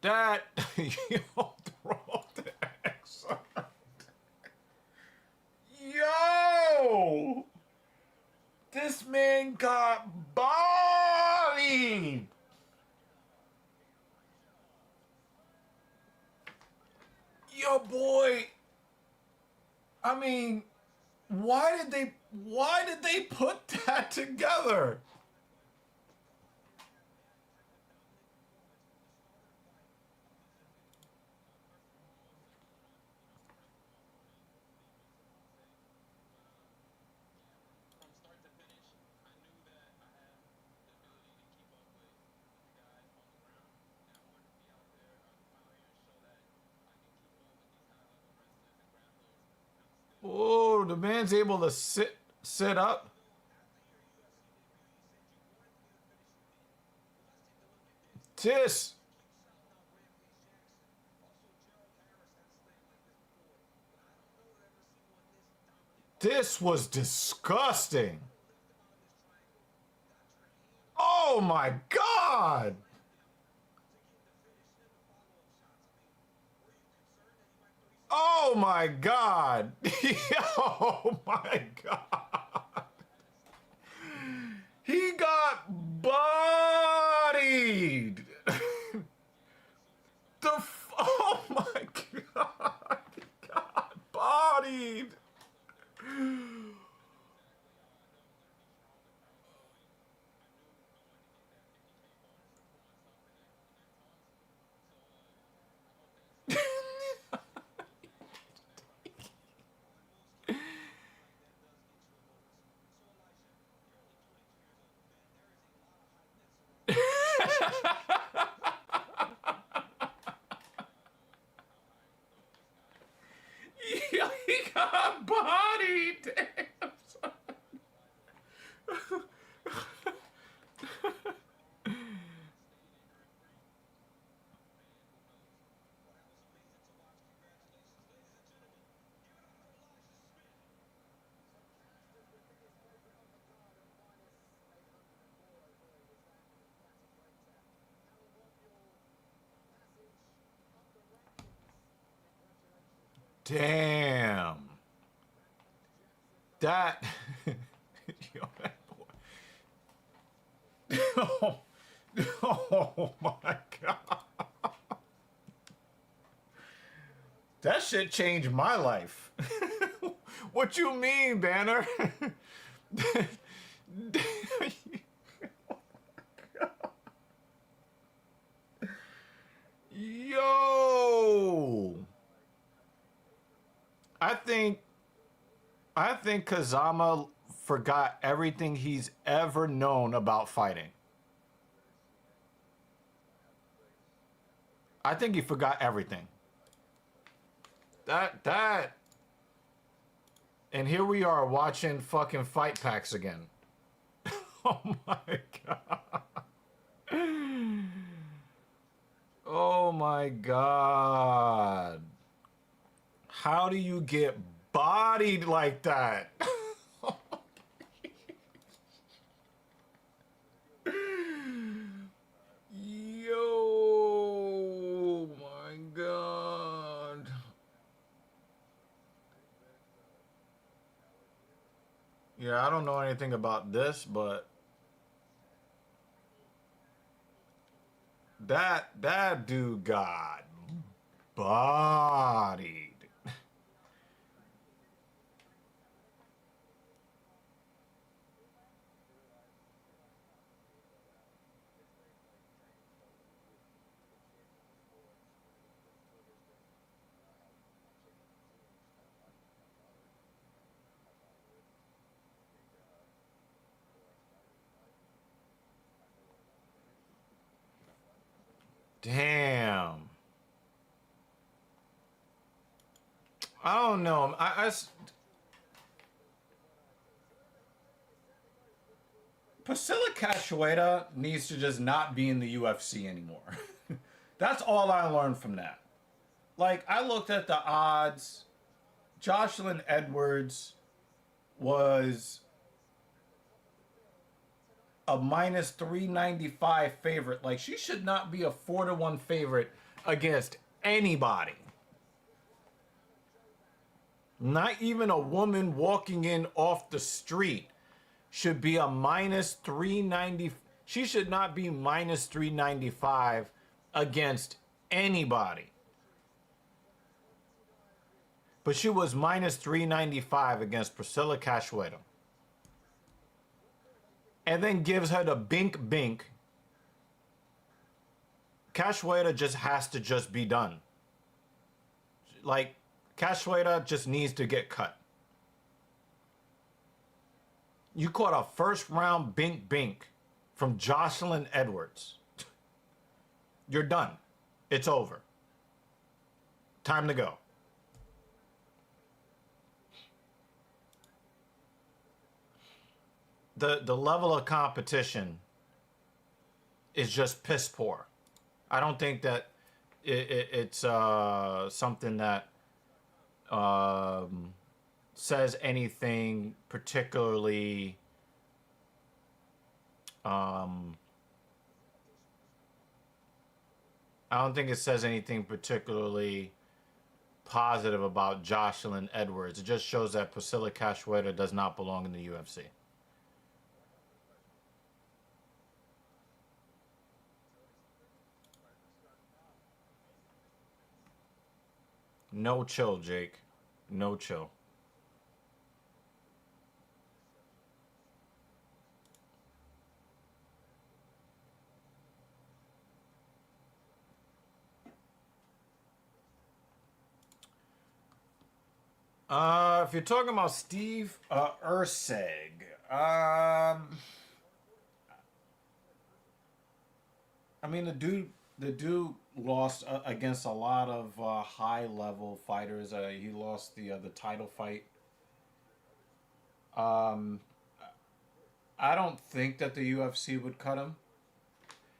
That yo, throw the X. Yo, this man got bodied. Yo, boy. I mean, why did they put that together? Oh, the man's able to sit up. This this was disgusting. Oh my God. Oh my God. Oh my God. He got bodied. Oh my God. He got bodied. Yeah, he got bodied. Damn. Damn. That. Yo, that boy. Oh, oh my god. That shit changed my life. What you mean, Banner? Yo. I think Kazama forgot everything he's ever known about fighting. I think he forgot everything. That and here we are watching fucking fight packs again. Oh my god. Oh my god. How do you get bodied like that? Yo, my god. Yeah, I don't know anything about this, but that dude got bodied. Damn. I don't know. Priscilla Cachoeira needs to just not be in the UFC anymore. That's all I learned from that. Like, I looked at the odds. Jocelyn Edwards was a minus 395 favorite. Like, she should not be a 4-1 favorite against anybody. Not even a woman walking in off the street should be a minus 390. She should not be minus 395 against anybody. But she was minus 395 against Priscilla Cachoeira. And then gives her the bink bink. Cachoeira just has to just be done. Like, Cachoeira just needs to get cut. You caught a first round bink bink from Jocelyn Edwards. You're done. It's over. Time to go. The level of competition is just piss poor. I don't think that it's something that says anything particularly I don't think it says anything particularly positive about Jocelyn Edwards. It just shows that Priscilla Cachoeira does not belong in the UFC. No chill, Jake. No chill. If you're talking about Steve Urseg, I mean, the dude lost against a lot of high level fighters. He lost the title fight. Um, I don't think that the UFC would cut him.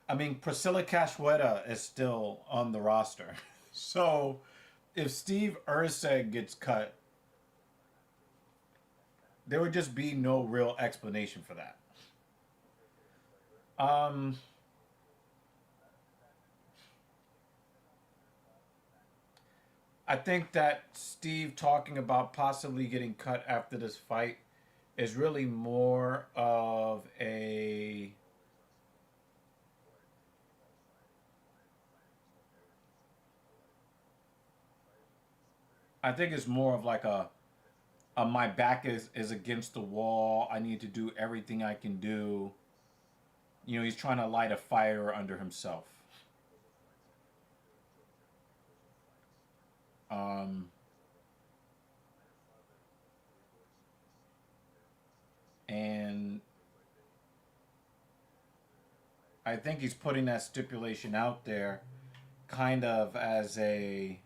I mean, Priscilla Cachoeira is still on the roster, so if Steve Erceg gets cut, there would just be no real explanation for that. Um, I think that Steve talking about possibly getting cut after this fight is really more of a. I think it's more of like a my back is against the wall. I need to do everything I can do. You know, he's trying to light a fire under himself. Um, and I think he's putting that stipulation out there kind of as a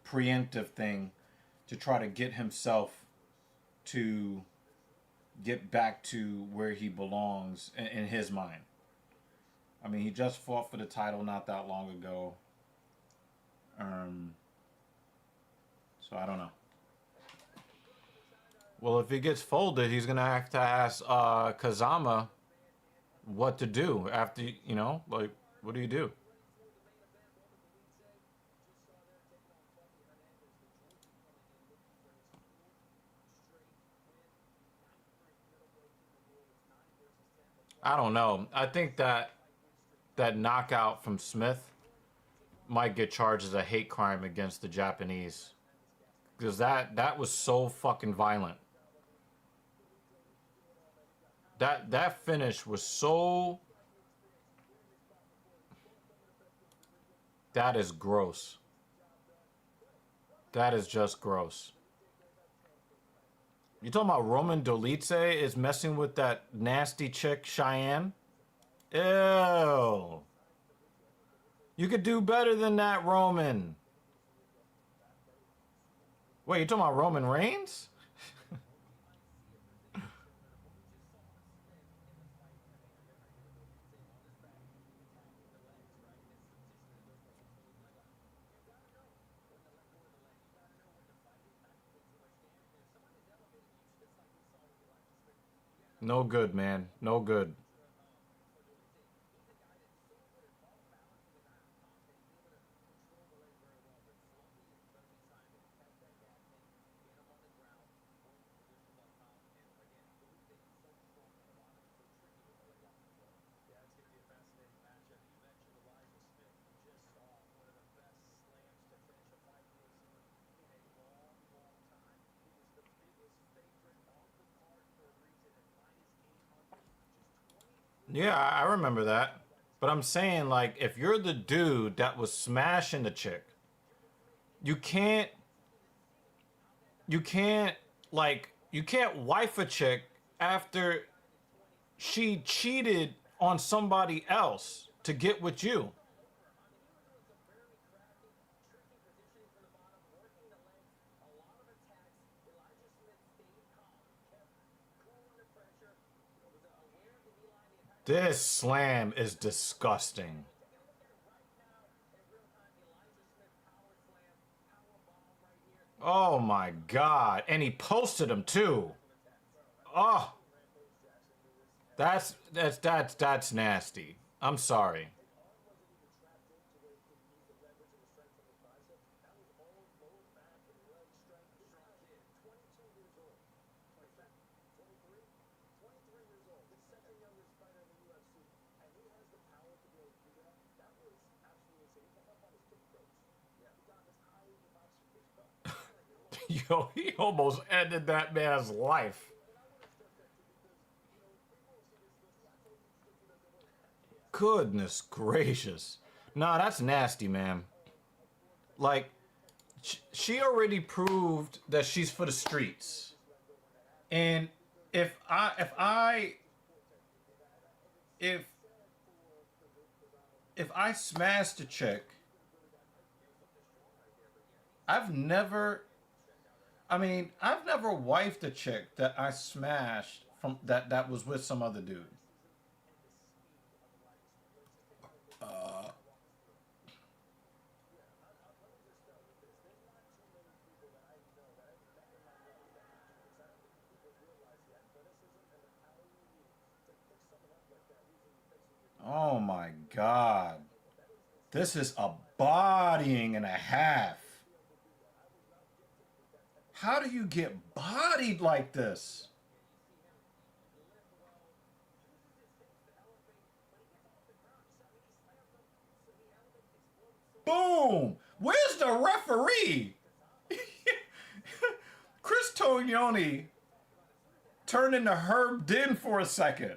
preemptive thing to try to get himself to get back to where he belongs in his mind. I mean, he just fought for the title not that long ago. Um, so I don't know. Well, if he gets folded, he's gonna have to ask Kazama what to do after, like, what do you do? I don't know. I think that knockout from Smith might get charged as a hate crime against the Japanese because that was so fucking violent. That finish was so. That is gross. That is just gross. You talking about Roman Dolidze is messing with that nasty chick Cheyenne? Ew. You could do better than that, Roman. Wait, you talking about Roman Reigns? No good, man. No good. Yeah, I remember that. But I'm saying, like, if you're the dude that was smashing the chick, you can't, you can't, you can't wife a chick after she cheated on somebody else to get with you. This slam is disgusting. Oh my god. And he posted him too. Oh, that's nasty. I'm sorry. Yo, he almost ended that man's life. Goodness gracious. Nah, that's nasty, man. Like, she already proved that she's for the streets. And if if I smashed a chick, I've never. I mean, I've never wifed a chick that I smashed from that was with some other dude. Uh, oh my god. This is a bodying and a half. How do you get bodied like this? Boom! Where's the referee? Chris Tognoni turned into Herb Din for a second.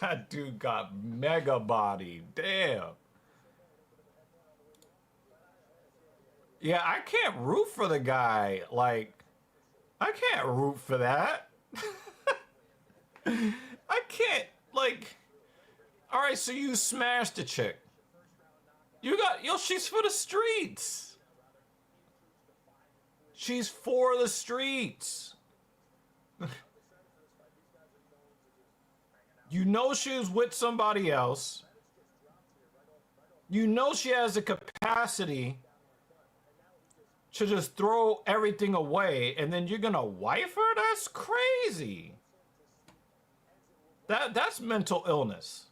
That dude got mega body. Damn. Yeah, I can't root for the guy. Like, I can't root for that. I can't, like, all right, so you smashed a chick. You got, yo, she's for the streets. She's for the streets. You know she was with somebody else. You know she has the capacity to just throw everything away, and then you're gonna wife her? That's crazy. That's mental illness.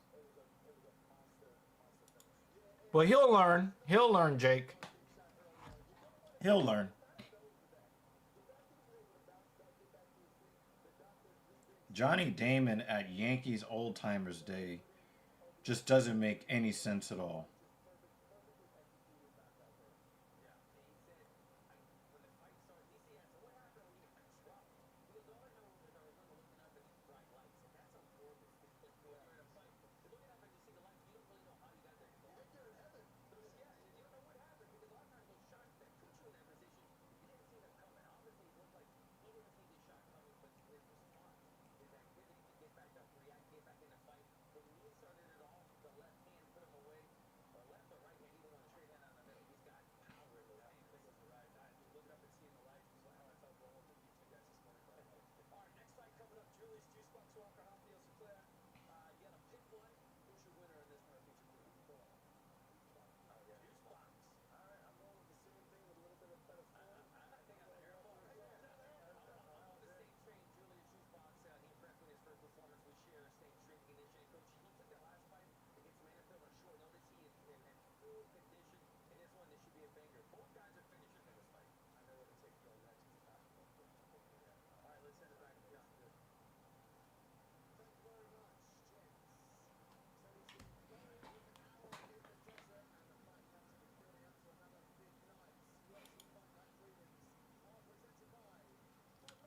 But he'll learn. He'll learn, Jake. He'll learn. Johnny Damon at Yankees Old Timers Day just doesn't make any sense at all.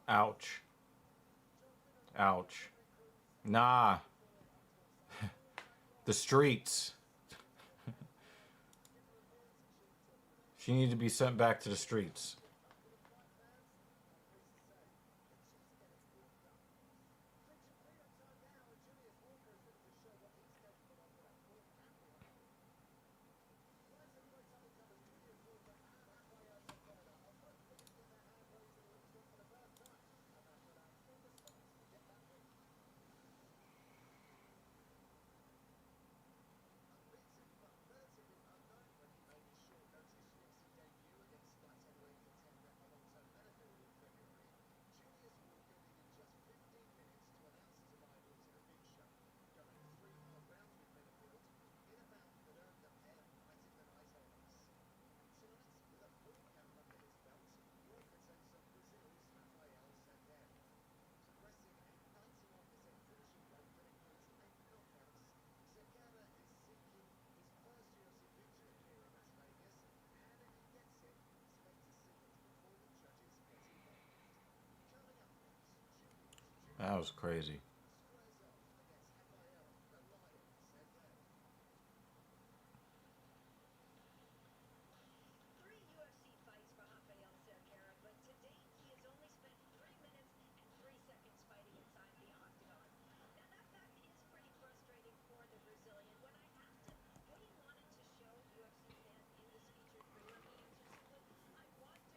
Ouch. Ouch. Nah. The streets. She needs to be sent back to the streets. That was crazy.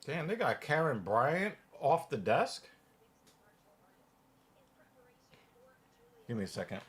Damn, they got Karen Bryant off the desk? Give me a second.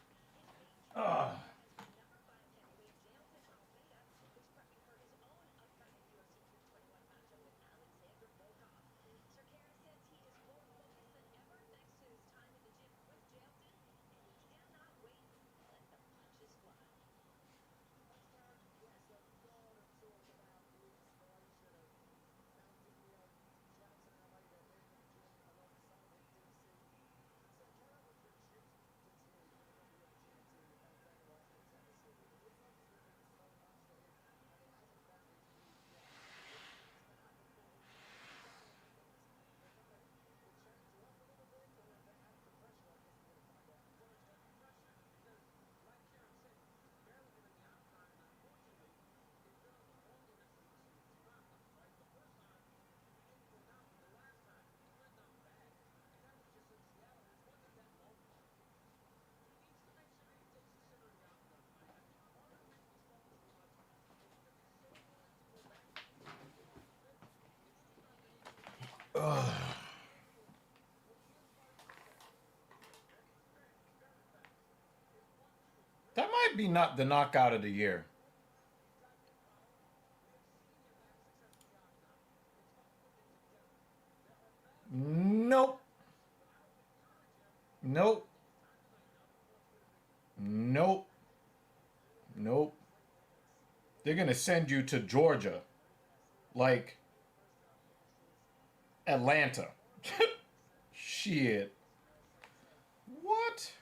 Ugh. That might be not the knockout of the year. Nope. Nope. Nope. Nope. They're gonna send you to Georgia, like Atlanta. Shit. What?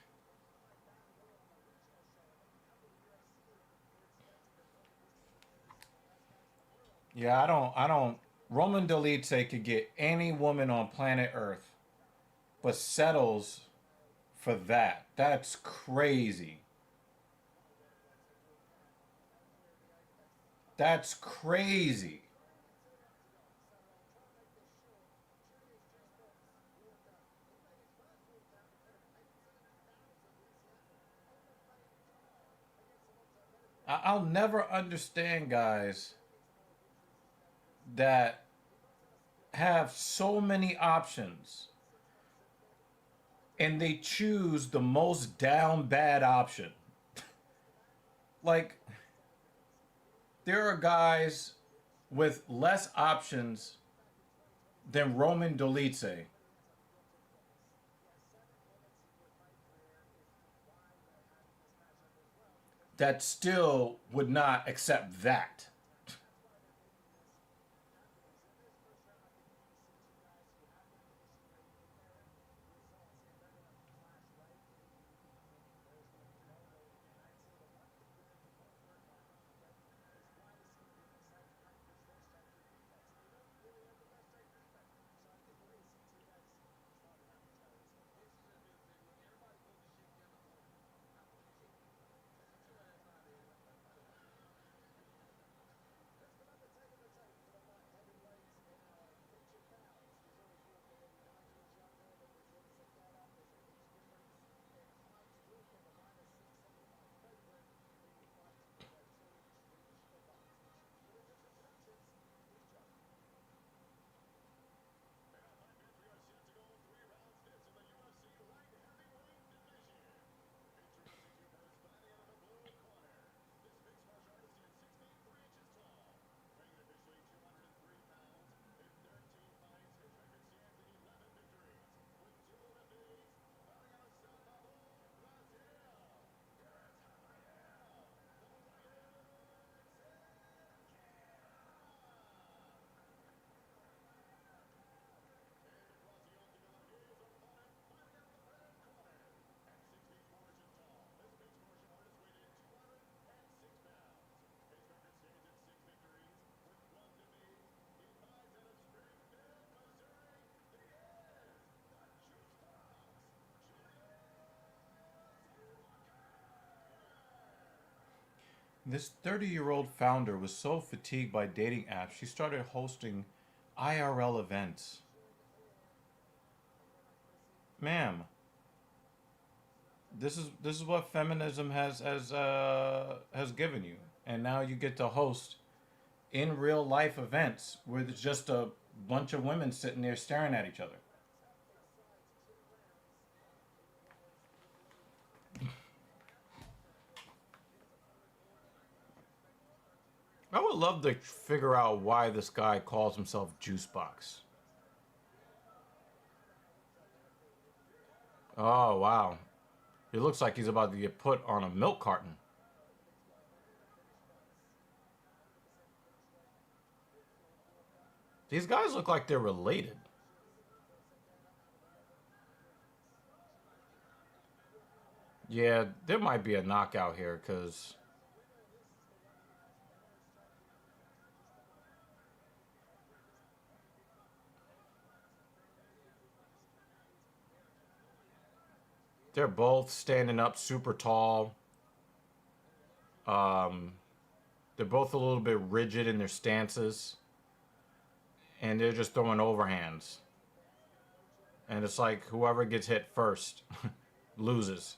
Yeah, I don't. Roman Dolidze could get any woman on planet Earth, but settles for that. That's crazy. That's crazy. I'll never understand guys that have so many options and they choose the most down bad option. Like, there are guys with less options than Roman Dolidze that still would not accept that. This 30-year-old founder was so fatigued by dating apps, she started hosting IRL events. Ma'am, this is what feminism has given you, and now you get to host in real life events where there's just a bunch of women sitting there staring at each other. I would love to figure out why this guy calls himself Juicebox. Oh wow, he looks like he's about to get put on a milk carton. These guys look like they're related. Yeah, there might be a knockout here because they're both standing up super tall. Um, they're both a little bit rigid in their stances, and they're just throwing overhands. And it's like whoever gets hit first loses.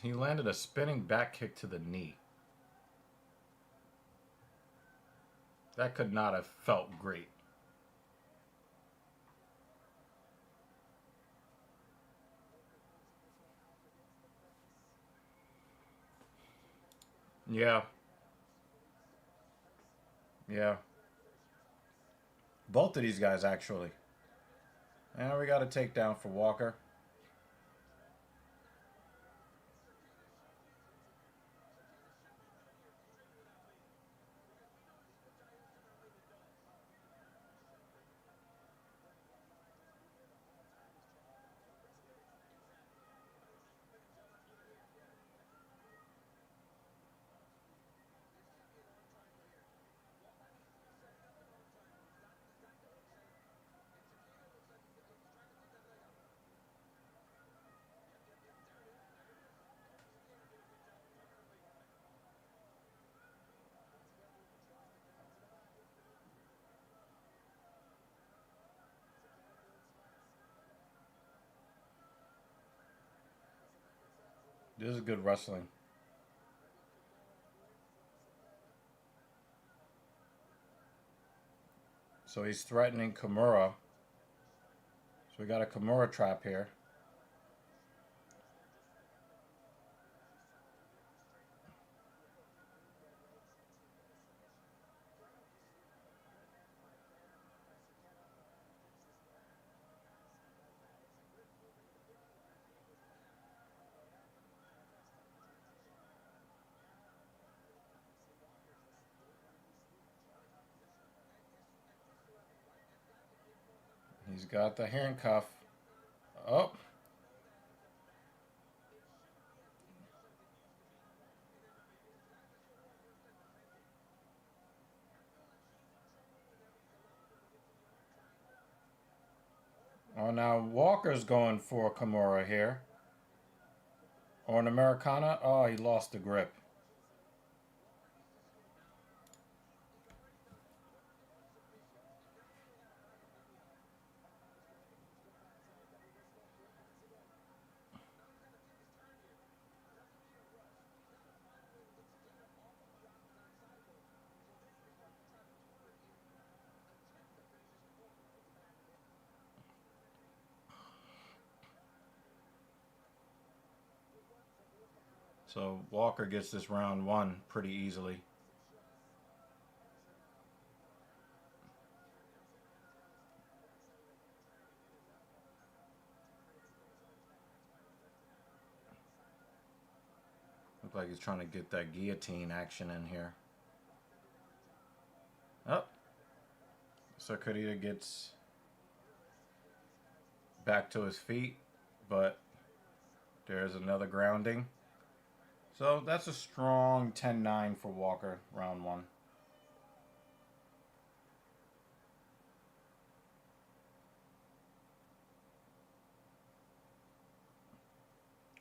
He landed a spinning back kick to the knee. That could not have felt great. Yeah, yeah. Both of these guys, actually. And we got a takedown for Walker. This is good wrestling. So he's threatening Kimura. So we got a Kimura trap here. He's got the handcuff. Oh, oh now Walker's going for Kimura here. Or an Americana. Oh, he lost the grip. So Walker gets this round one pretty easily. Look like he's trying to get that guillotine action in here. Oh. Sarkadia gets back to his feet, but there's another grounding. So that's a strong 10-9 for Walker, round one.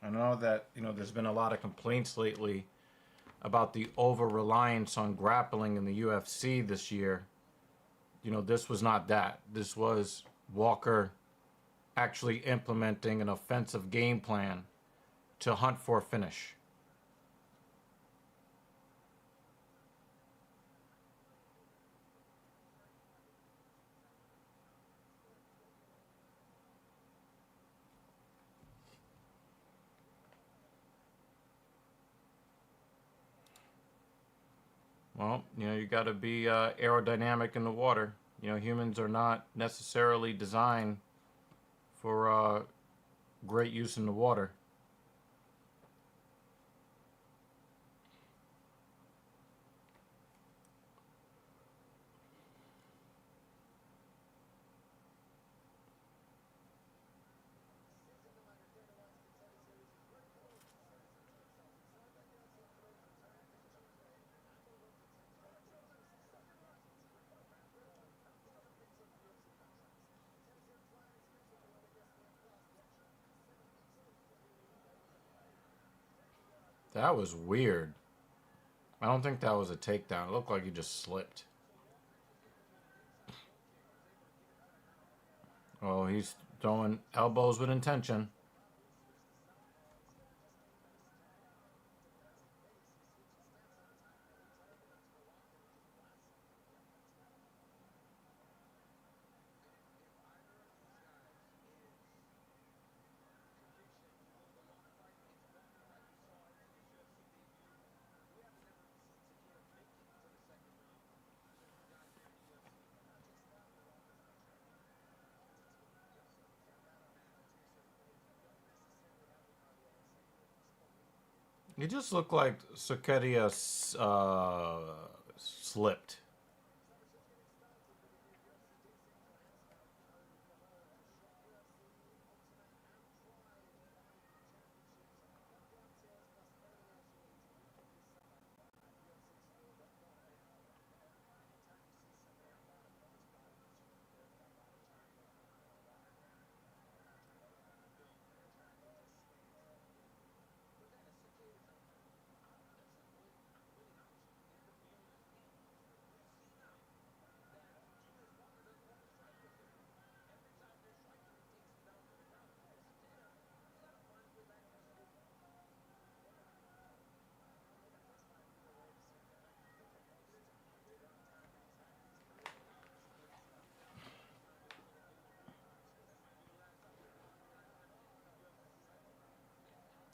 I know that, there's been a lot of complaints lately about the over-reliance on grappling in the UFC this year. This was not that. This was Walker actually implementing an offensive game plan to hunt for a finish. Well, you got to be aerodynamic in the water. Humans are not necessarily designed for great use in the water. That was weird. I don't think that was a takedown. It looked like he just slipped. Oh, he's throwing elbows with intention. It just looked like Sarkadia slipped.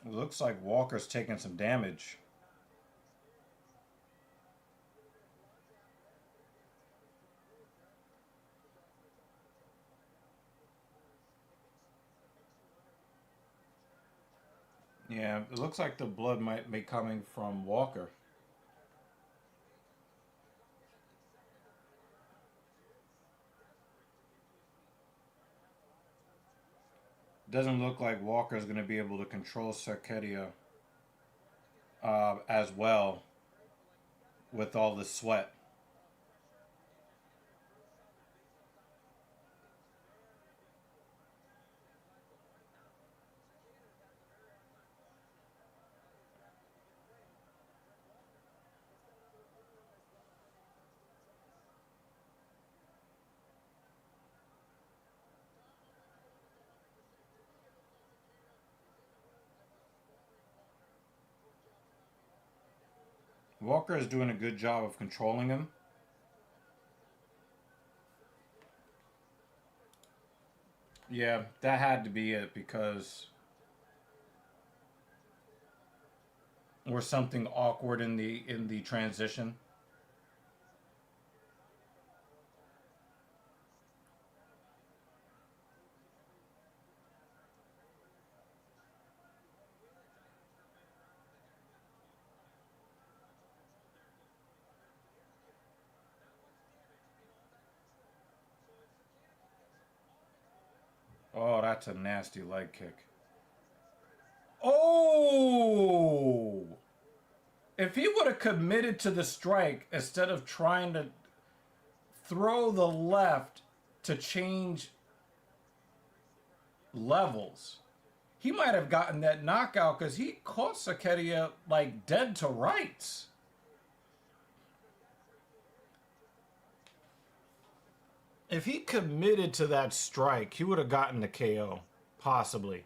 It looks like Walker's taking some damage. Yeah, it looks like the blood might be coming from Walker. Doesn't look like Walker's going to be able to control Sarkadia as well with all the sweat. Walker is doing a good job of controlling him. Yeah, that had to be it because or something awkward in the transition. That's a nasty leg kick. Oh! If he would have committed to the strike instead of trying to throw the left to change levels, he might have gotten that knockout because he caught Sakedia like dead to rights. If he committed to that strike, he would have gotten the KO, possibly.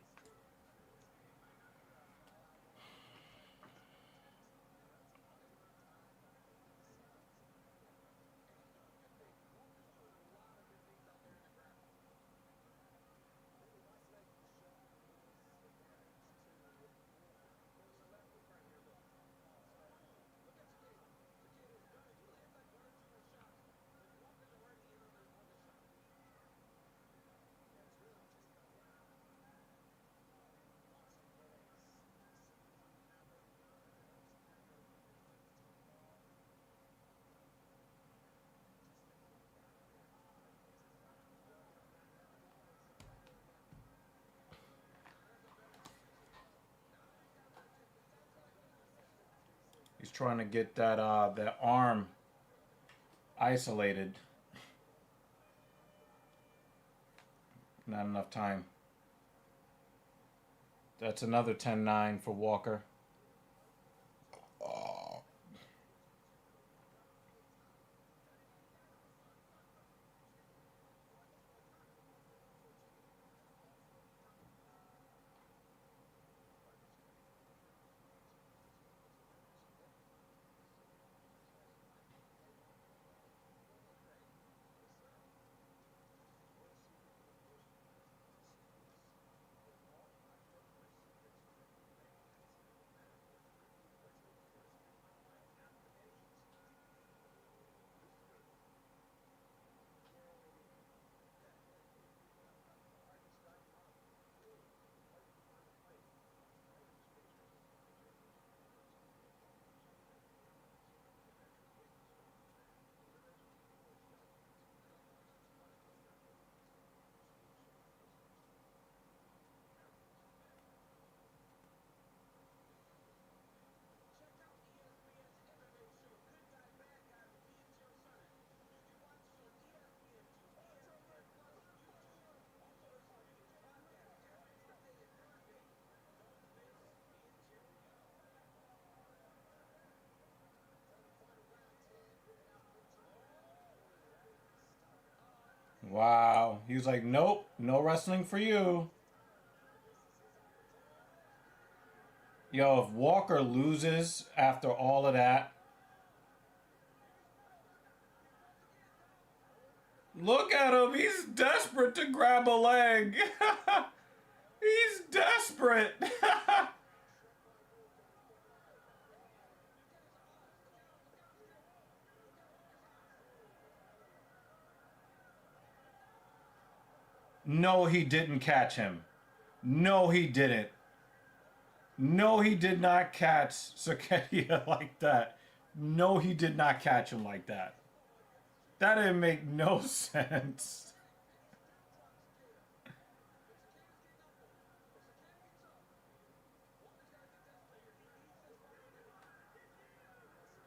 He's trying to get that arm isolated. Not enough time. That's another 10-9 for Walker. Oh. Wow. He was like, nope, no wrestling for you. Yo, if Walker loses after all of that, look at him. He's desperate to grab a leg. He's desperate. No, he didn't catch him. No, he didn't. No, he did not catch Sakedia like that. No, he did not catch him like that. That didn't make no sense.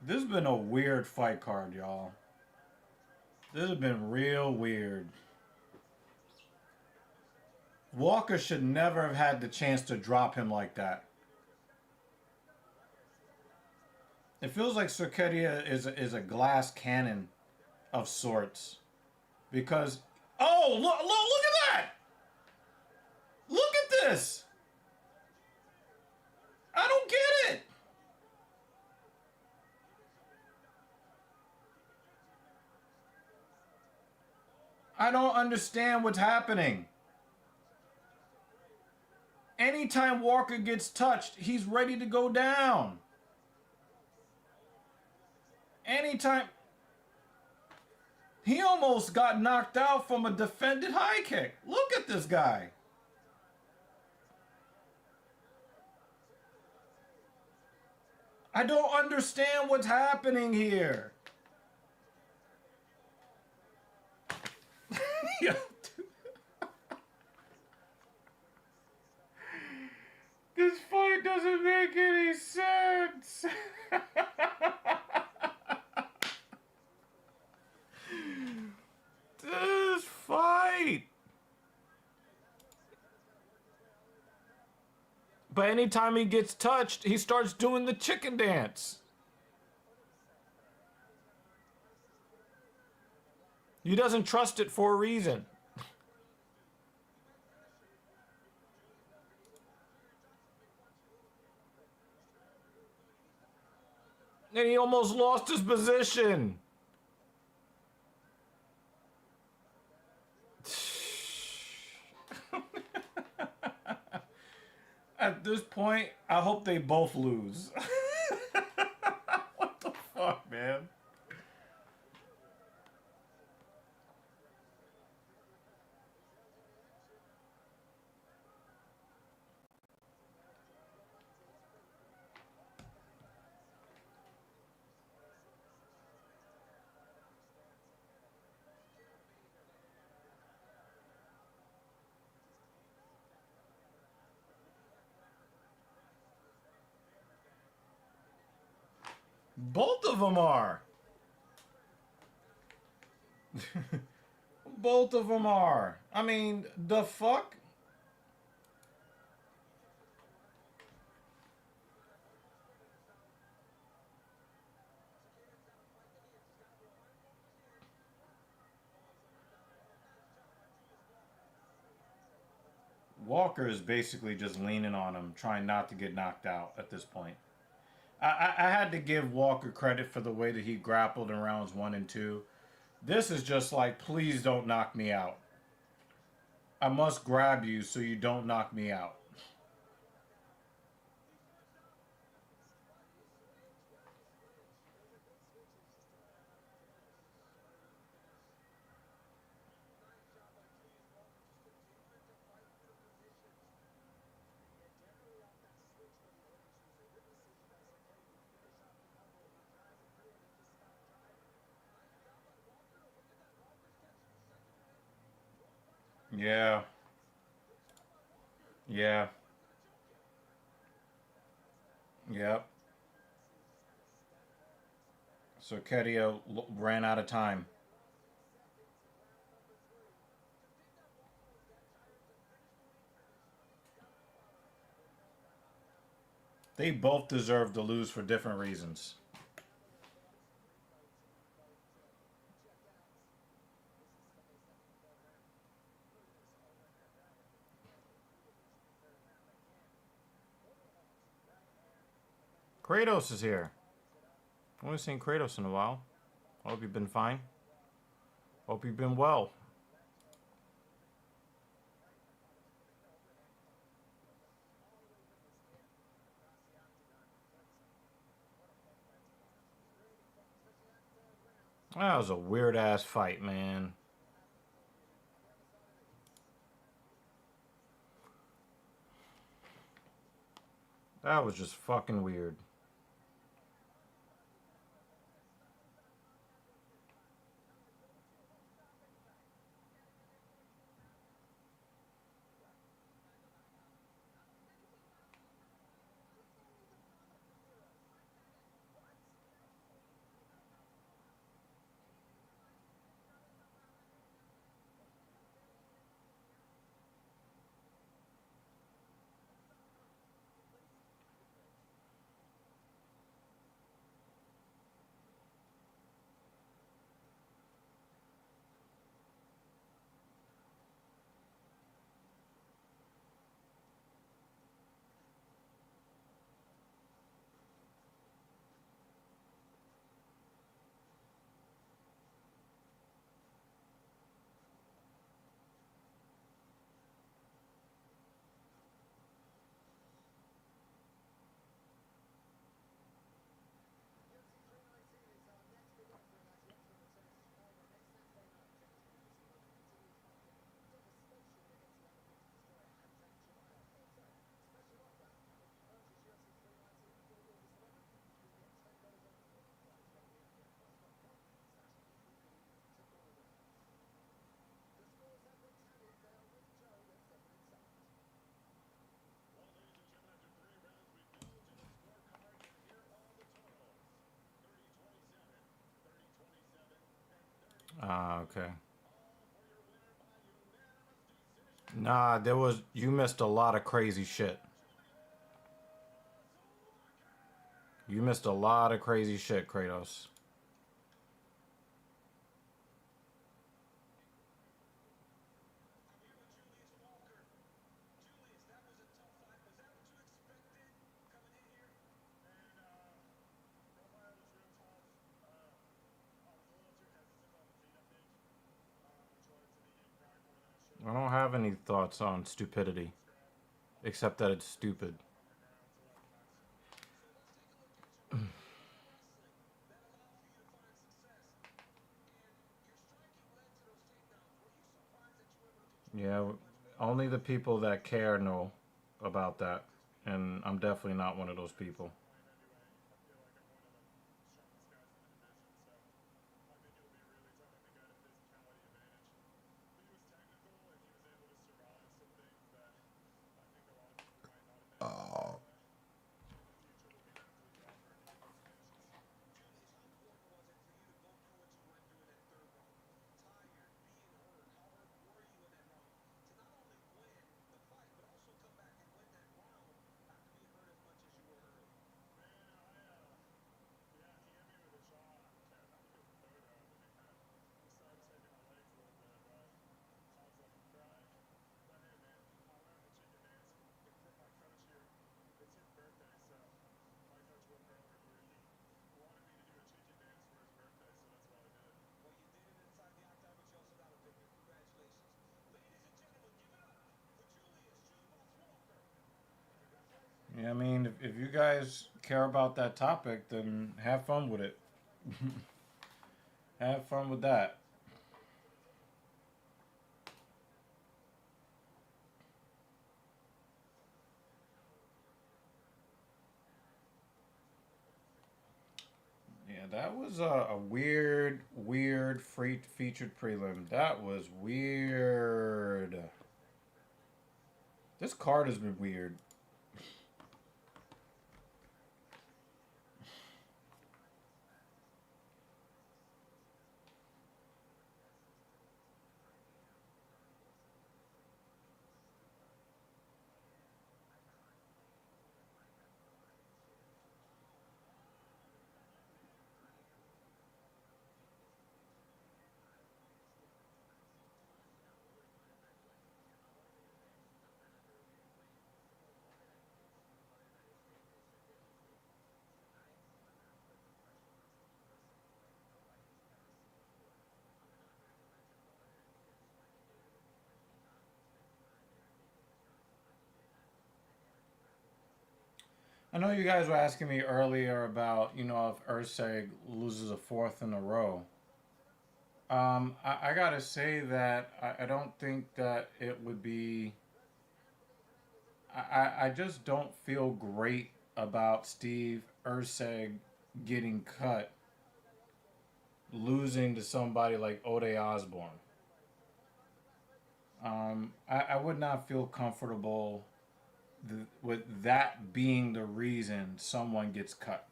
This has been a weird fight card, y'all. This has been real weird. Walker should never have had the chance to drop him like that. It feels like Sakedia is a glass cannon of sorts. Because, oh, look at that! Look at this! I don't get it! I don't understand what's happening. Anytime Walker gets touched, he's ready to go down. Anytime. He almost got knocked out from a defended high kick. Look at this guy. I don't understand what's happening here. It doesn't make any sense. This fight. But anytime he gets touched, he starts doing the chicken dance. He doesn't trust it for a reason. And he almost lost his position. At this point, I hope they both lose. What the fuck, man? Both of them are. Both of them are. I mean, the fuck? Walker is basically just leaning on him, trying not to get knocked out at this point. I had to give Walker credit for the way that he grappled in rounds 1 and 2. This is just like, please don't knock me out. I must grab you so you don't knock me out. Yeah. Yeah. Yep. So Kedio ran out of time. They both deserve to lose for different reasons. Kratos is here. I haven't seen Kratos in a while. Hope you've been fine. Hope you've been well. That was a weird ass fight, man. That was just fucking weird. Ah, okay. Nah, you missed a lot of crazy shit. You missed a lot of crazy shit, Kratos. I don't have any thoughts on stupidity, except that it's stupid. Yeah, only the people that care know about that, and I'm definitely not one of those people. Yeah, I mean, if you guys care about that topic, then have fun with it. Have fun with that. Yeah, that was a weird, weird free featured prelim. That was weird. This card has been weird. I know you guys were asking me earlier about, if Urseg loses a fourth in a row. I gotta say that I don't think that it would be. I just don't feel great about Steve Urseg getting cut, losing to somebody like Ode Osborne. I would not feel comfortable with that being the reason someone gets cut.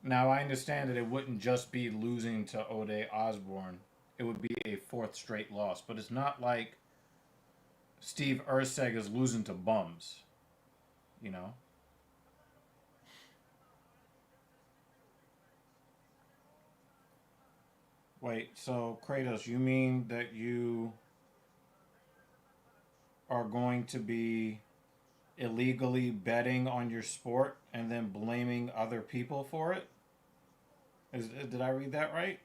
Now, I understand that it wouldn't just be losing to Ode Osborne, it would be a fourth straight loss, but it's not like Steve Urseg is losing to bums, you know? Wait, so Kratos, you mean that you are going to be illegally betting on your sport and then blaming other people for it? Did I read that right?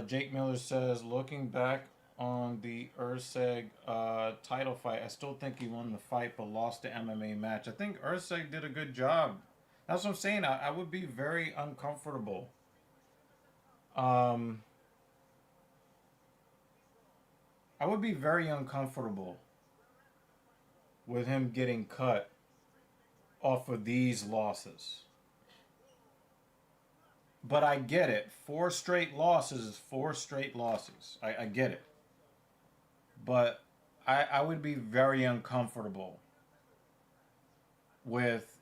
Jake Miller says, looking back on the Urseg title fight, I still think he won the fight but lost the MMA match. I think Urseg did a good job. That's what I'm saying. I would be very uncomfortable. Um, I would be very uncomfortable with him getting cut off of these losses. But I get it. Four straight losses is four straight losses. I get it. But I would be very uncomfortable with,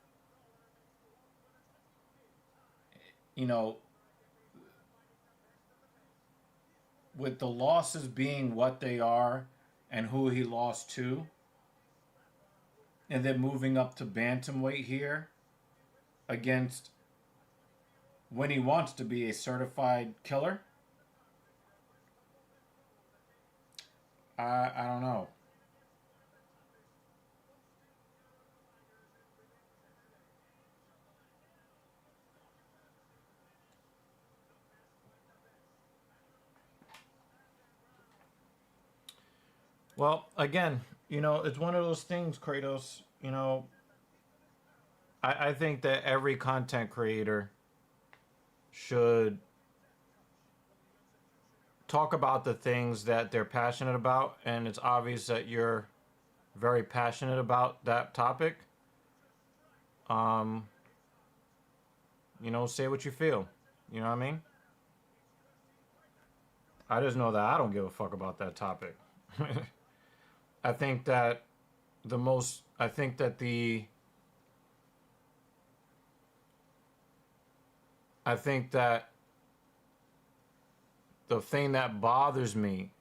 you know, with the losses being what they are and who he lost to, and then moving up to bantamweight here against when he wants to be a certified killer. I don't know. Well, again, it's one of those things, Kratos. I think that every content creator should talk about the things that they're passionate about, and it's obvious that you're very passionate about that topic. Um, say what you feel. You know what I mean? I just know that I don't give a fuck about that topic. I think that I think that I think that the thing that bothers me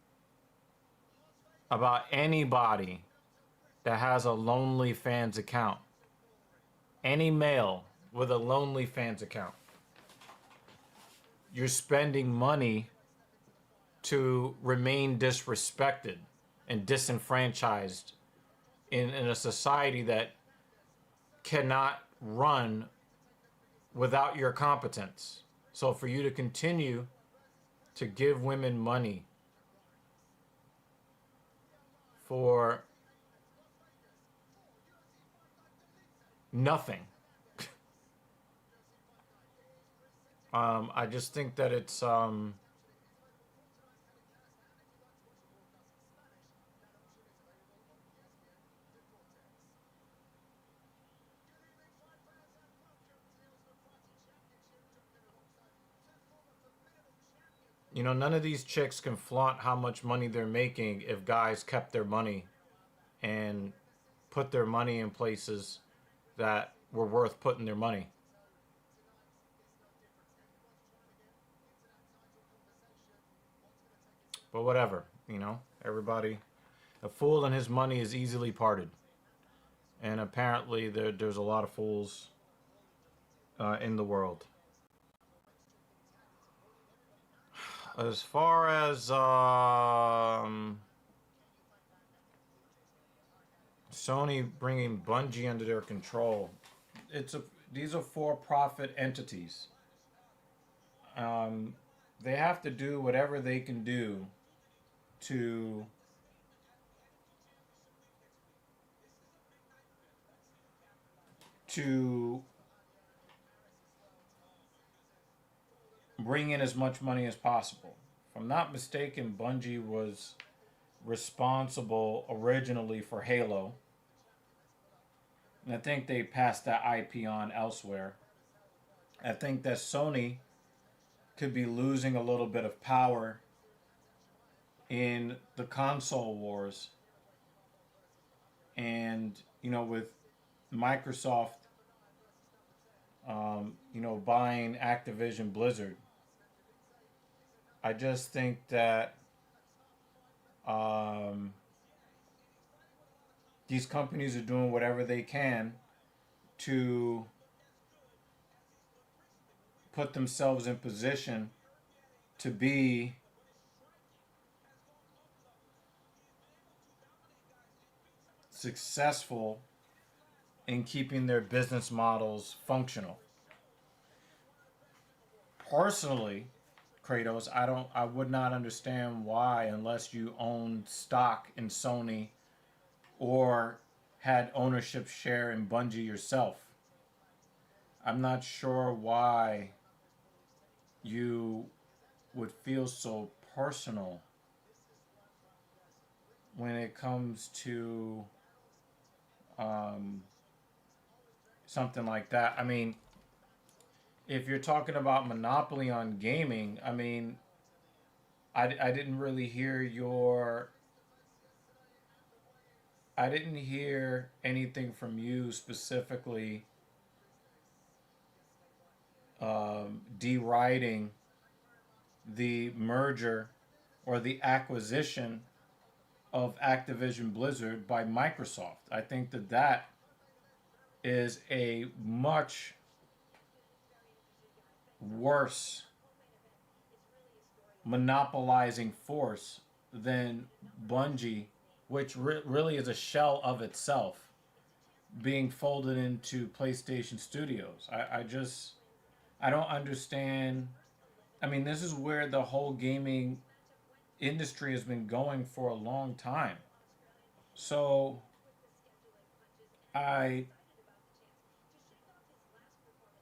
about anybody that has a Lonely Fans account, any male with a Lonely Fans account, you're spending money to remain disrespected and disenfranchised in a society that cannot run without your competence. So for you to continue to give women money for nothing, I just think that it's none of these chicks can flaunt how much money they're making if guys kept their money and put their money in places that were worth putting their money. But whatever, everybody, a fool and his money is easily parted. And apparently there's a lot of fools in the world. As far as Sony bringing Bungie under their control, these are for-profit entities. They have to do whatever they can do to to bring in as much money as possible. If I'm not mistaken, Bungie was responsible originally for Halo. And I think they passed that IP on elsewhere. I think that Sony could be losing a little bit of power in the console wars. And, with Microsoft, buying Activision Blizzard, I just think that these companies are doing whatever they can to put themselves in position to be successful in keeping their business models functional. Personally, Kratos, I would not understand why, unless you own stock in Sony or had ownership share in Bungie yourself. I'm not sure why you would feel so personal when it comes to something like that. I mean, if you're talking about monopoly on gaming, I mean, I didn't really hear your I didn't hear anything from you specifically deriding the merger or the acquisition of Activision Blizzard by Microsoft. I think that that is a much worse monopolizing force than Bungie, which really is a shell of itself, being folded into PlayStation Studios. I don't understand. I mean, this is where the whole gaming industry has been going for a long time. So I,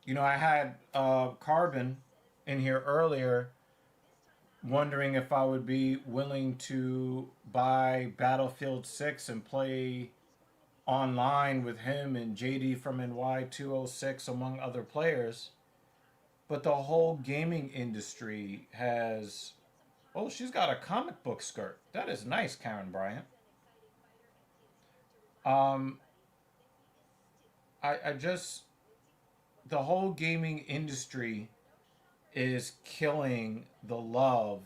I had Carbon in here earlier wondering if I would be willing to buy Battlefield 6 and play online with him and JD from NY206 among other players. But the whole gaming industry has. Oh, she's got a comic book skirt. That is nice, Karen Bryant. Um, I just. The whole gaming industry is killing the love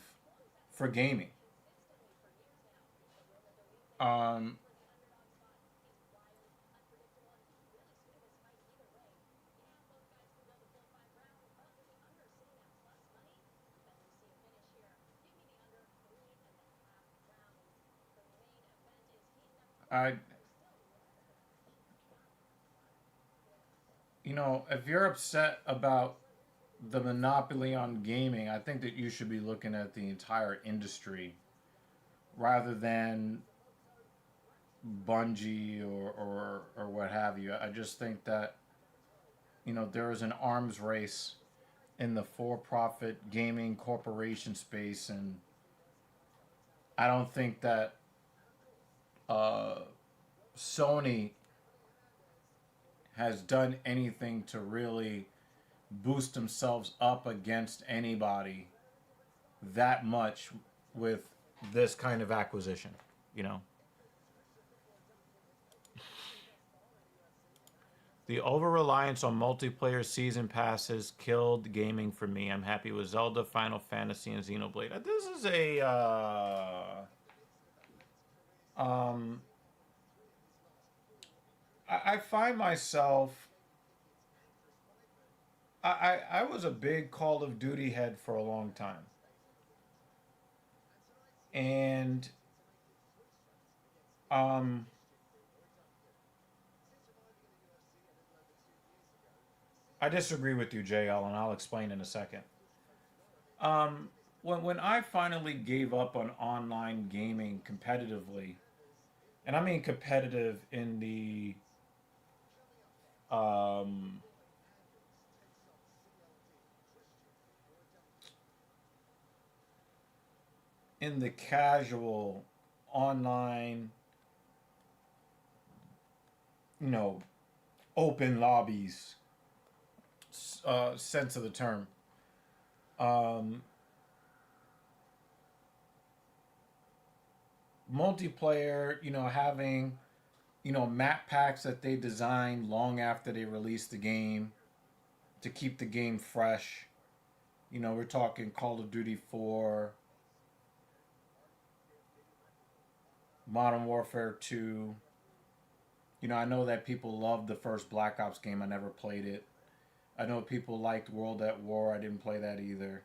for gaming. Um, I, if you're upset about the monopoly on gaming, I think that you should be looking at the entire industry rather than Bungie or what have you. I just think that, there is an arms race in the for profit gaming corporation space, and I don't think that uh, Sony has done anything to really boost themselves up against anybody that much with this kind of acquisition, you know? The over reliance on multiplayer season passes killed gaming for me. I'm happy with Zelda, Final Fantasy, and Xenoblade. This is a um I find myself I was a big Call of Duty head for a long time. And um I disagree with you, JL, and I'll explain in a second. When I finally gave up on online gaming competitively, and I mean competitive um, in the casual online, you know, open lobbies sense of the term. Um, Multiplayer, having map packs that they designed long after they released the game to keep the game fresh. We're talking Call of Duty 4, Modern Warfare 2. I know that people loved the first Black Ops game. I never played it. I know people liked World at War. I didn't play that either.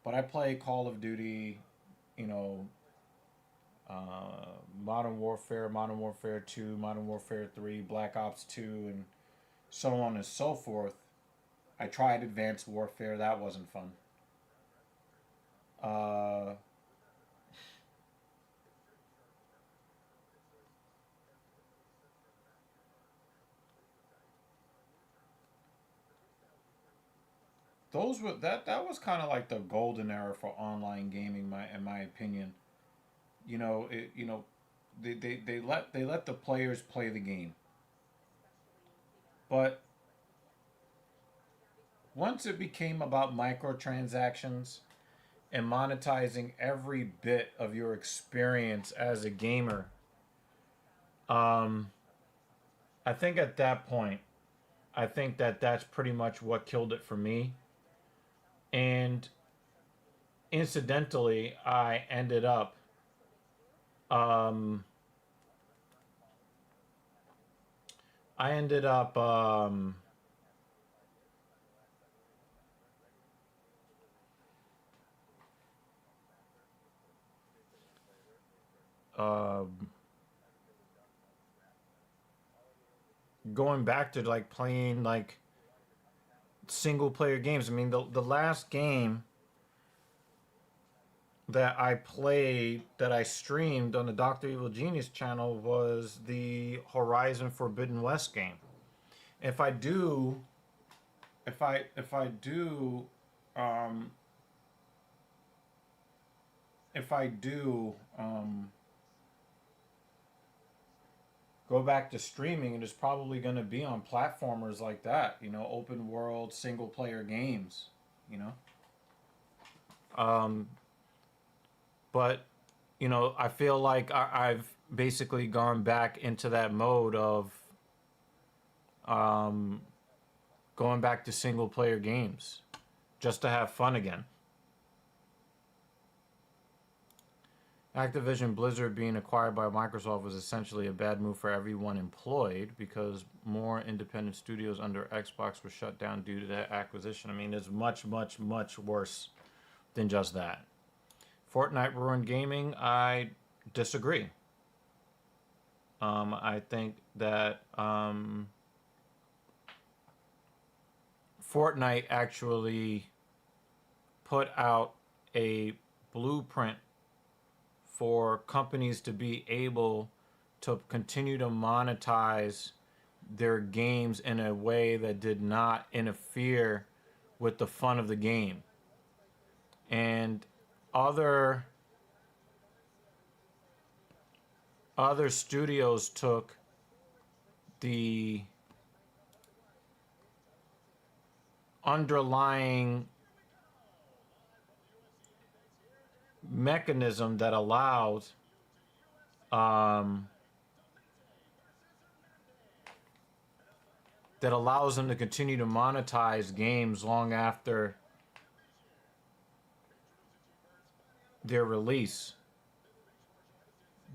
But I play Call of Duty, you know, Modern Warfare 2, Modern Warfare 3, Black Ops 2, and so on and so forth. I tried Advanced Warfare. That wasn't fun. Uh, those were that was kind of like the golden era for online gaming, in my opinion. It, they let the players play the game, but once it became about microtransactions and monetizing every bit of your experience as a gamer, Um, I think at that point, I think that that's pretty much what killed it for me. And incidentally, um, I ended up um, going back to like playing like single player games. I mean, the last game that I played that I streamed on the Doctor Evil Genius channel was the Horizon Forbidden West game. If I do, if I do, um, if I do go back to streaming, it's probably going to be on platformers like that. You know, open world single player games. You know, um, but you know, I feel like I've basically gone back into that mode of um, going back to single player games just to have fun again. Activision Blizzard being acquired by Microsoft was essentially a bad move for everyone employed because more independent studios under Xbox were shut down due to that acquisition. I mean, it's much, much, much worse than just that. Fortnite ruined gaming. I disagree. I think that Fortnite actually put out a blueprint for companies to be able to continue to monetize their games in a way that did not interfere with the fun of the game. And other other studios took the underlying mechanism that allows um, them to continue to monetize games long after their release.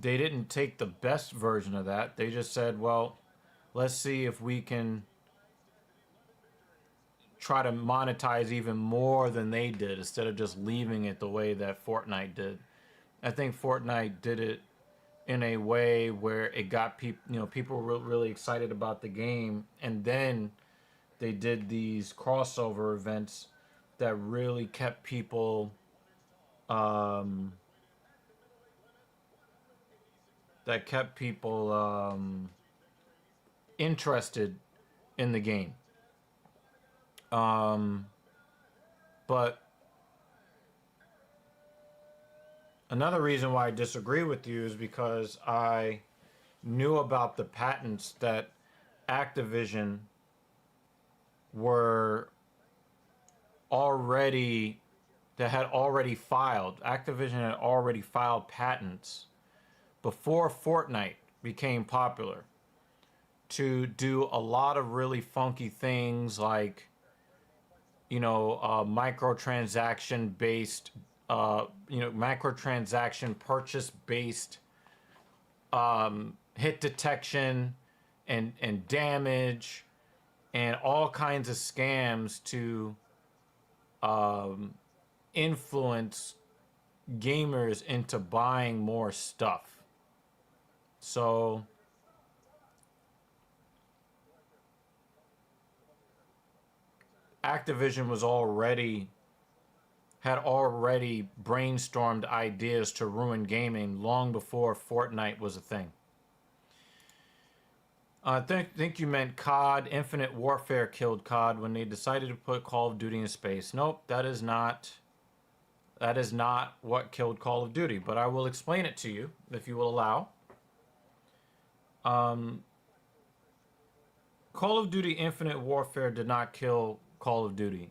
They didn't take the best version of that. They just said, well, let's see if we can try to monetize even more than they did instead of just leaving it the way that Fortnite did. I think Fortnite did it in a way where it got people, you know, people were really excited about the game, and then they did these crossover events that really kept people um, that kept people interested in the game. Um, but another reason why I disagree with you is because I knew about the patents that Activision were already that had already filed. Activision had already filed patents before Fortnite became popular to do a lot of really funky things like, you know, microtransaction based, microtransaction purchase based hit detection and damage and all kinds of scams to um, influence gamers into buying more stuff. So Activision had already brainstormed ideas to ruin gaming long before Fortnite was a thing. I think you meant COD. Infinite Warfare killed COD when they decided to put Call of Duty in space. Nope, that is not what killed Call of Duty. But I will explain it to you if you will allow. Um, Call of Duty Infinite Warfare did not kill Call of Duty.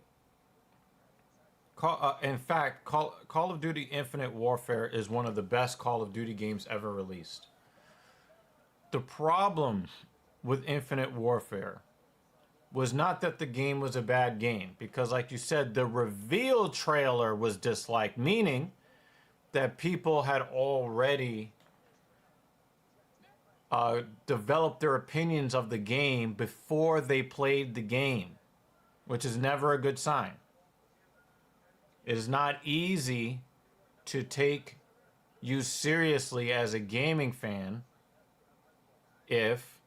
In fact, Call of Duty Infinite Warfare is one of the best Call of Duty games ever released. The problem with Infinite Warfare was not that the game was a bad game, because like you said, the reveal trailer was disliked, meaning that people had already developed their opinions of the game before they played the game, which is never a good sign. It is not easy to take you seriously as a gaming fan if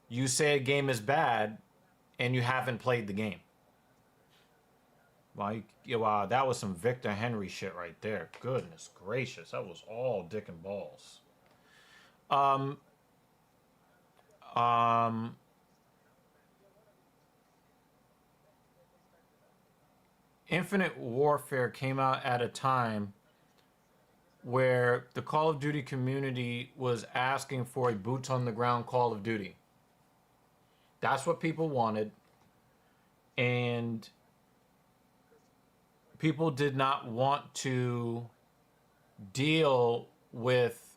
you say a game is bad and you haven't played the game. Wow, that was some Victor Henry shit right there. Goodness gracious, that was all dick and balls. Um, um, Infinite Warfare came out at a time where the Call of Duty community was asking for a boots on the ground Call of Duty. That's what people wanted. And people did not want to deal with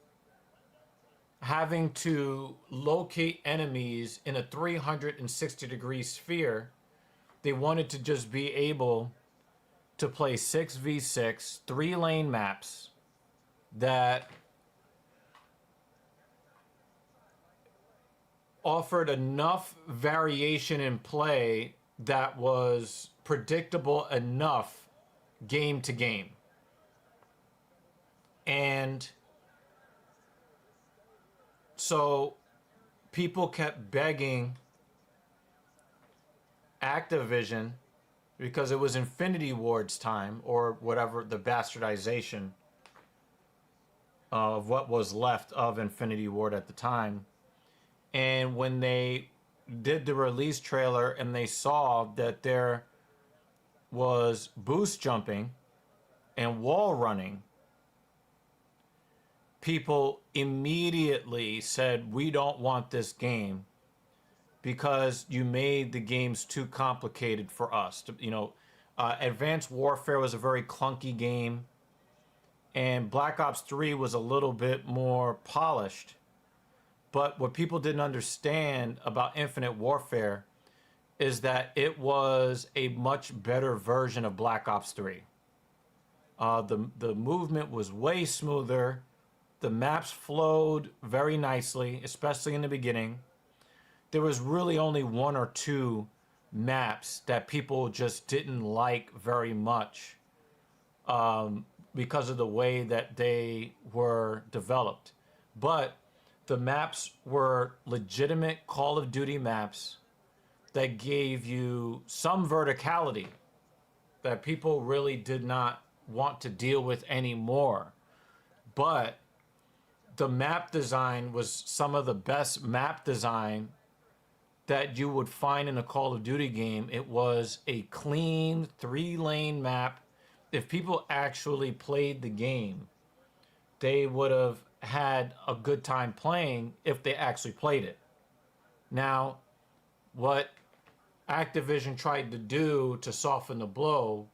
having to locate enemies in a 360-degree sphere. They wanted to just be able to play 6v6, 3-lane maps that offered enough variation in play that was predictable enough game to game. And so people kept begging Activision, because it was Infinity Ward's time, or whatever, the bastardization of what was left of Infinity Ward at the time. And when they did the release trailer and they saw that there was boost jumping and wall running, people immediately said, we don't want this game because you made the games too complicated for us. Advanced Warfare was a very clunky game, and Black Ops 3 was a little bit more polished. But what people didn't understand about Infinite Warfare is that it was a much better version of Black Ops 3. The movement was way smoother. The maps flowed very nicely, especially in the beginning. There was really only one or two maps that people just didn't like very much because of the way that they were developed. But the maps were legitimate Call of Duty maps that gave you some verticality that people really did not want to deal with anymore. But the map design was some of the best map design that you would find in a Call of Duty game. It was a clean 3-lane map. If people actually played the game, they would have had a good time playing if they actually played it. Now, what Activision tried to do to soften the blow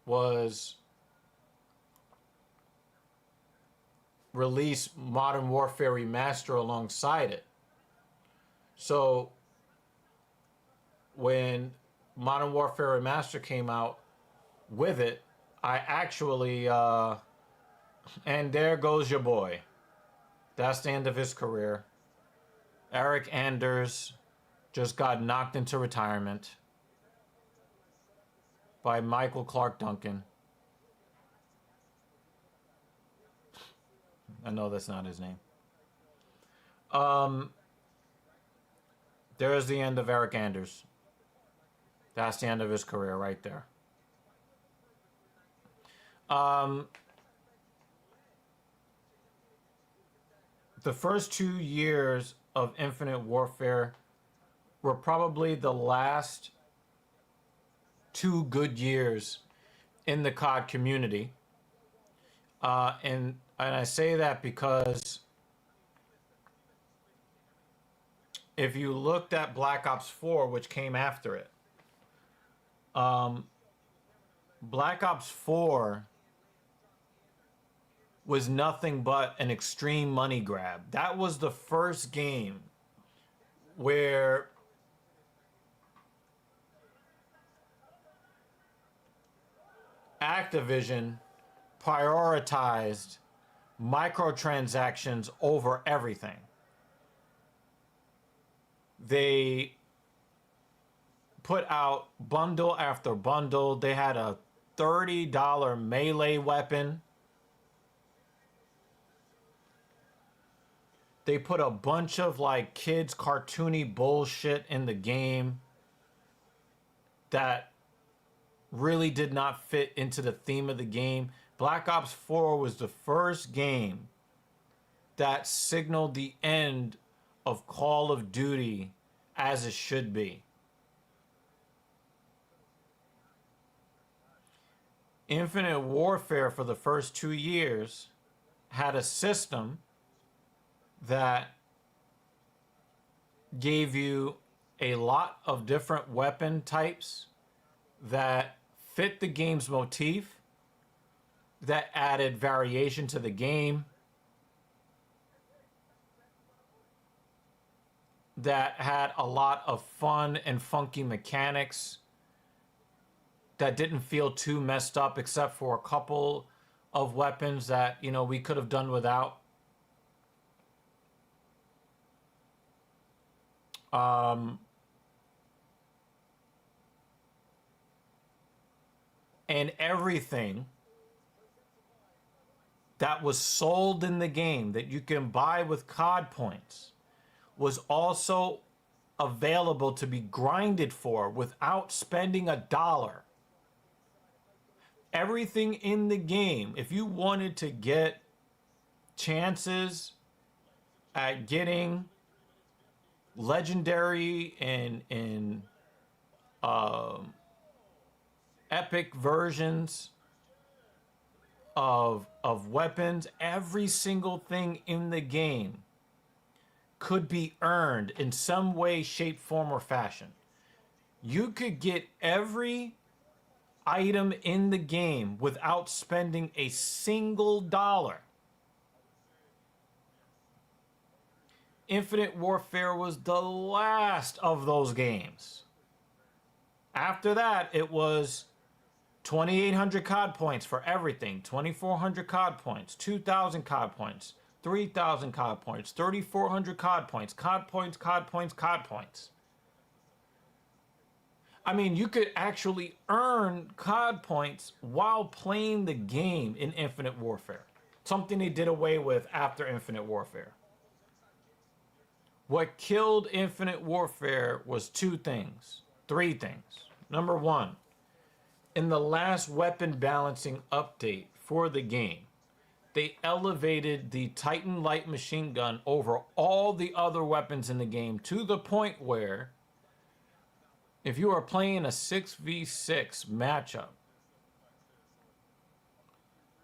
was release Modern Warfare Remaster alongside it. So when Modern Warfare Remaster came out with it, I actually, and there goes your boy. That's the end of his career. Eric Anders just got knocked into retirement by Michael Clark Duncan. I know that's not his name. There's the end of Eric Anders. That's the end of his career right there. The first 2 years of Infinite Warfare were probably the last 2 good years in the COD community. And I say that because if you looked at Black Ops 4, which came after it, Black Ops 4 was nothing but an extreme money grab. That was the first game where Activision prioritized microtransactions over everything. They put out bundle after bundle. They had a $30 melee weapon. They put a bunch of like kids cartoony bullshit in the game that really did not fit into the theme of the game. Black Ops 4 was the first game that signaled the end of Call of Duty as it should be. Infinite Warfare for the first 2 years had a system that gave you a lot of different weapon types that fit the game's motif, that added variation to the game, that had a lot of fun and funky mechanics that didn't feel too messed up, except for a couple of weapons that, you know, we could have done without. And everything that was sold in the game that you can buy with COD points was also available to be grinded for without spending $1. Everything in the game, if you wanted to get chances at getting legendary and epic versions of weapons, every single thing in the game could be earned in some way, shape, form, or fashion. You could get every item in the game without spending a single dollar. Infinite Warfare was the last of those games. After that, it was 2,800 COD points for everything, 2,400 COD points, 2,000 COD points, 3,000 COD points, 3,400 COD points, COD points, COD points, COD points. I mean, you could actually earn COD points while playing the game in Infinite Warfare. Something they did away with after Infinite Warfare. What killed Infinite Warfare was three things. Number one, in the last weapon balancing update for the game, they elevated the Titan light machine gun over all the other weapons in the game to the point where if you are playing a 6v6 matchup,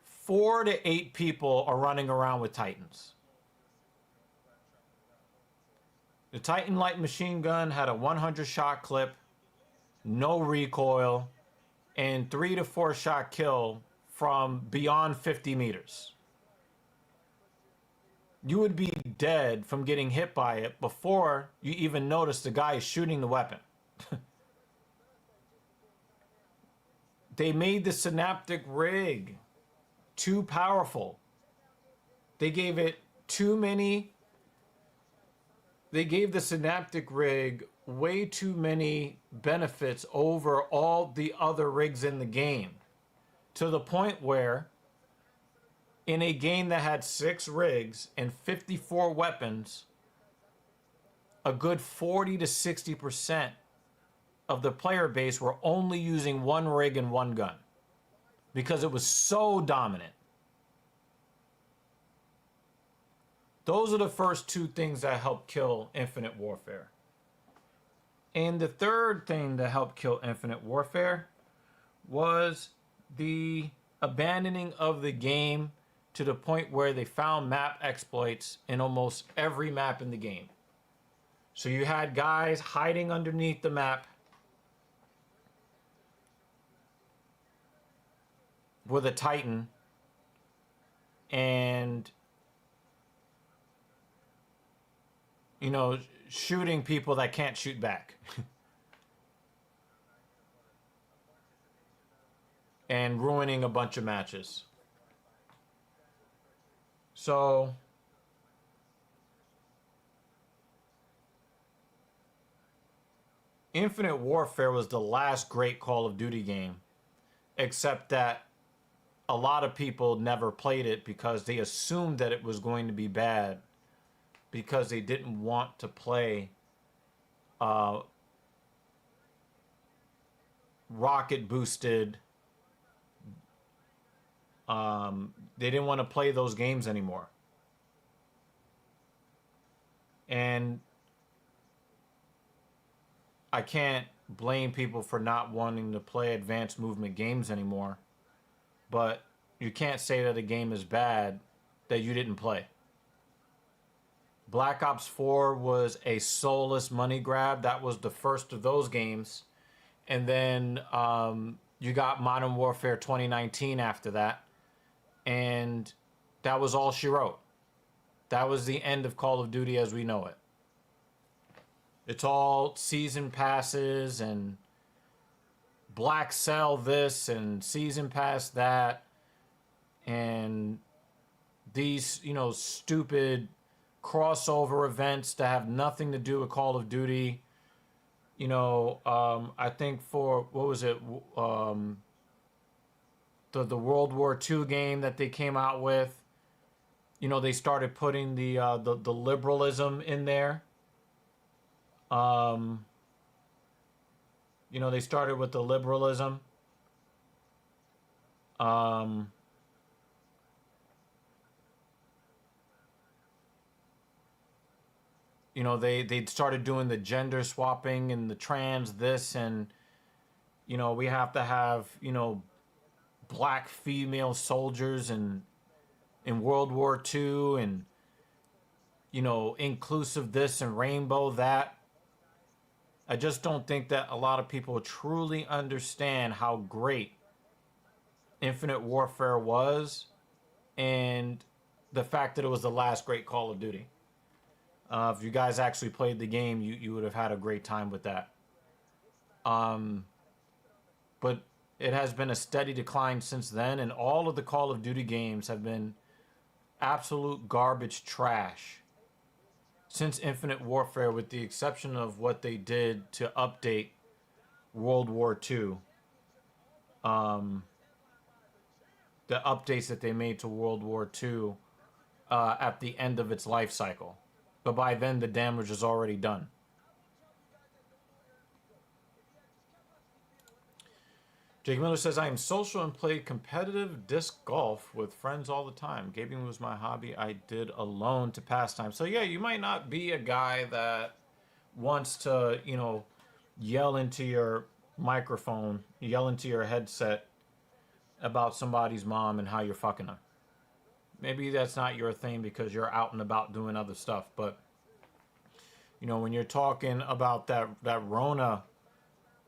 4 to 8 people are running around with Titans. The Titan light machine gun had a 100 shot clip, no recoil, and 3 to 4 shot kill from beyond 50 meters. You would be dead from getting hit by it before you even notice the guy is shooting the weapon. They made the synaptic rig too powerful. They gave it too many. They gave the synaptic rig way too many benefits over all the other rigs in the game, to the point where in a game that had 6 rigs and 54 weapons, a good 40 to 60% of the player base were only using 1 rig and 1 gun because it was so dominant. Those are the first 2 things that helped kill Infinite Warfare. And the third thing that helped kill Infinite Warfare was the abandoning of the game to the point where they found map exploits in almost every map in the game. So you had guys hiding underneath the map with a Titan and, you know, shooting people that can't shoot back. And ruining a bunch of matches. So, Infinite Warfare was the last great Call of Duty game, except that a lot of people never played it because they assumed that it was going to be bad because they didn't want to play uh, rocket boosted. They didn't want to play those games anymore. And I can't blame people for not wanting to play advanced movement games anymore, but you can't say that a game is bad that you didn't play. Black Ops 4 was a soulless money grab. That was the first of those games. And then you got Modern Warfare 2019 after that. And that was all she wrote. That was the end of Call of Duty as we know it. It's all season passes and Black Cell this and season pass that. And these, you know, stupid crossover events that have nothing to do with Call of Duty. You know, I think for, what was it? The World War II game that they came out with. You know, they started putting the liberalism in there. You know, they started with the liberalism. You know, they started doing the gender swapping and the trans this, and, you know, we have to have, you know, black female soldiers in World War II, and, you know, inclusive this and rainbow that. I just don't think that a lot of people truly understand how great Infinite Warfare was, and the fact that it was the last great Call of Duty. If you guys actually played the game, you would have had a great time with that. But it has been a steady decline since then, and all of the Call of Duty games have been absolute garbage trash since Infinite Warfare, with the exception of what they did to update World War II. The updates that they made to World War II at the end of its life cycle. But by then, the damage is already done. Jake Miller says, I am social and play competitive disc golf with friends all the time. Gaming was my hobby I did alone to pass time. So yeah, you might not be a guy that wants to, you know, yell into your microphone, yell into your headset about somebody's mom and how you're fucking her. Maybe that's not your thing because you're out and about doing other stuff. But, you know, when you're talking about that Rona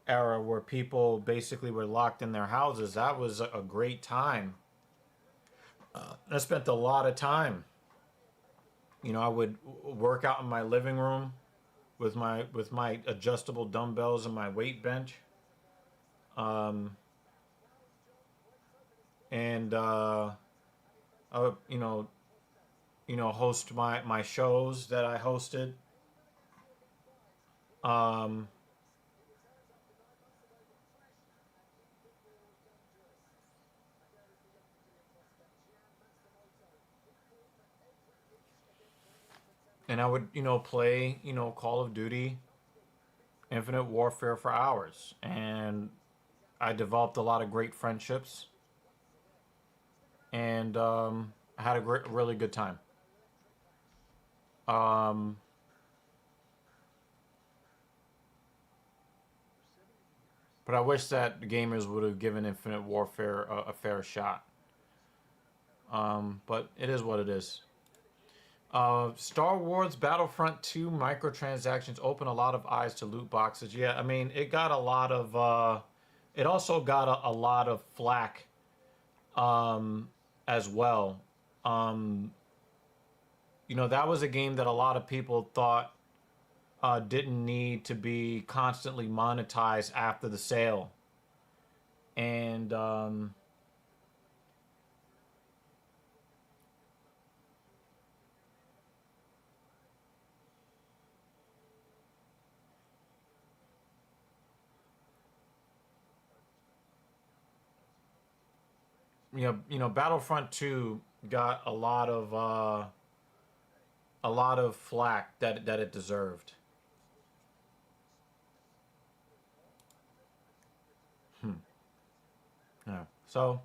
era where people basically were locked in their houses, that was a great time. I spent a lot of time. You know, I would work out in my living room with my adjustable dumbbells and my weight bench. And I would, host my shows that I hosted. And I would, play, Call of Duty, Infinite Warfare for hours. And I developed a lot of great friendships. And I had a really good time. But I wish that the gamers would have given Infinite Warfare a fair shot. But it is what it is. Star Wars Battlefront 2 microtransactions open a lot of eyes to loot boxes. Yeah, I mean, it got a lot of... it also got a lot of flack as well Um, that was a game that a lot of people thought didn't need to be constantly monetized after the sale. And Battlefront 2 got a lot of flack that it deserved. Hmm. Yeah. So,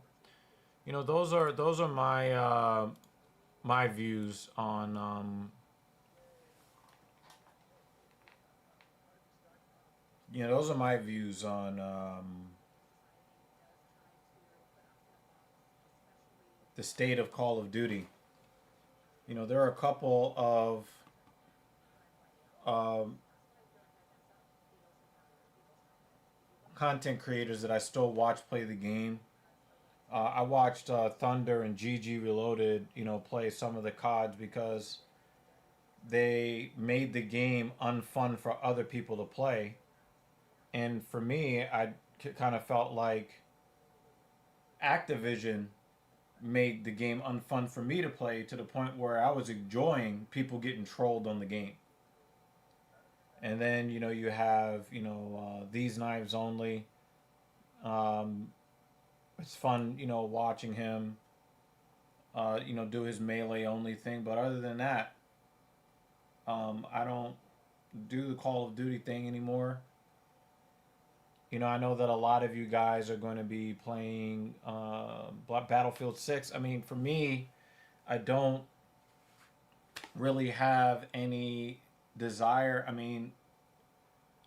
those are my views on those are my views on the state of Call of Duty. There are a couple of um, content creators that I still watch play the game. I watched Thunder and GG Reloaded, play some of the CODs because they made the game unfun for other people to play. And for me, I kind of felt like Activision made the game unfun for me to play to the point where I was enjoying people getting trolled on the game. And then you have these knives only. Um, it's fun watching him do his melee only thing. But other than that, I don't do the Call of Duty thing anymore. I know that a lot of you guys are going to be playing Battlefield 6. I mean, for me, I don't really have any desire. I mean,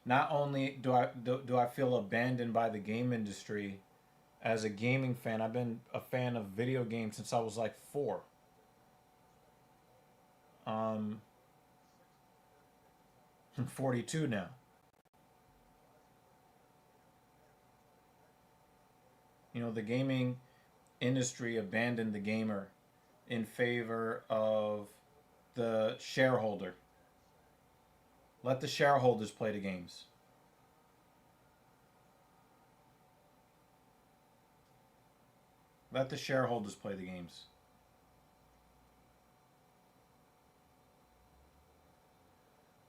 not only do I feel abandoned by the game industry as a gaming fan, I've been a fan of video games since I was like 4. Um, I'm 42 now. The gaming industry abandoned the gamer in favor of the shareholder. Let the shareholders play the games. Let the shareholders play the games.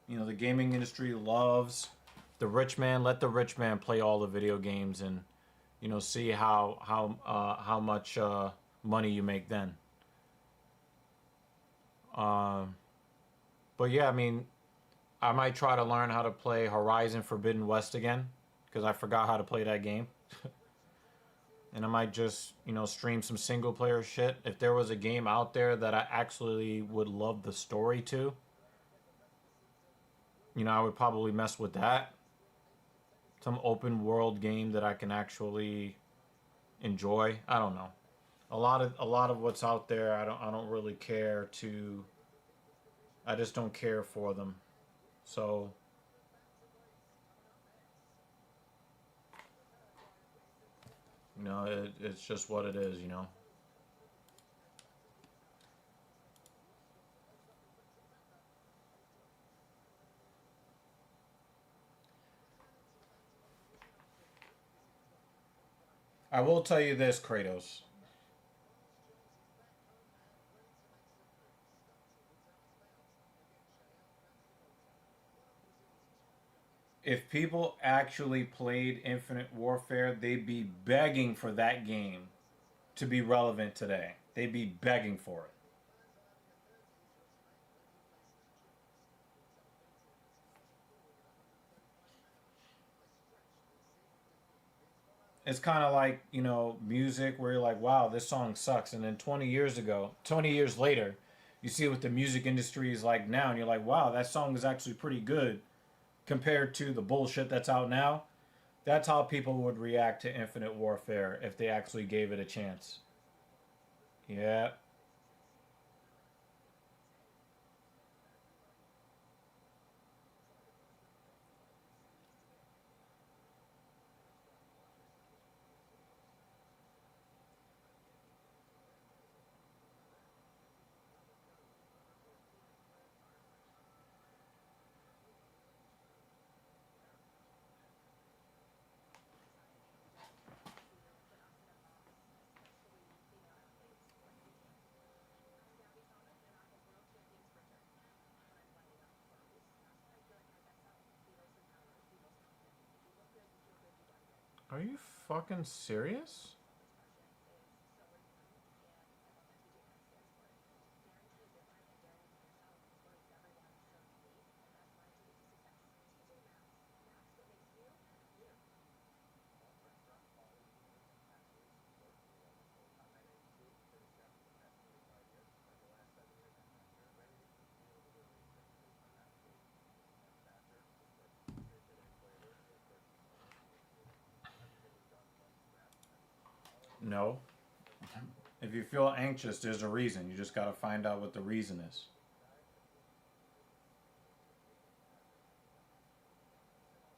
The gaming industry loves the rich man. Let the rich man play all the video games and see how much money you make then. Um, but yeah, I mean, I might try to learn how to play Horizon Forbidden West again because I forgot how to play that game. And I might just stream some single player shit. If there was a game out there that I actually would love the story to, I would probably mess with that. Some open world game that I can actually enjoy. I don't know. A lot of what's out there, I don't really care to. I just don't care for them. So it's just what it is. I will tell you this, Kratos. If people actually played Infinite Warfare, they'd be begging for that game to be relevant today. They'd be begging for it. It's kind of like, music where you're like, wow, this song sucks. And then 20 years later, you see what the music industry is like now. And you're like, wow, that song is actually pretty good compared to the bullshit that's out now. That's how people would react to Infinite Warfare if they actually gave it a chance. Yeah. Are you fucking serious? No. If you feel anxious, there's a reason. You just gotta find out what the reason is.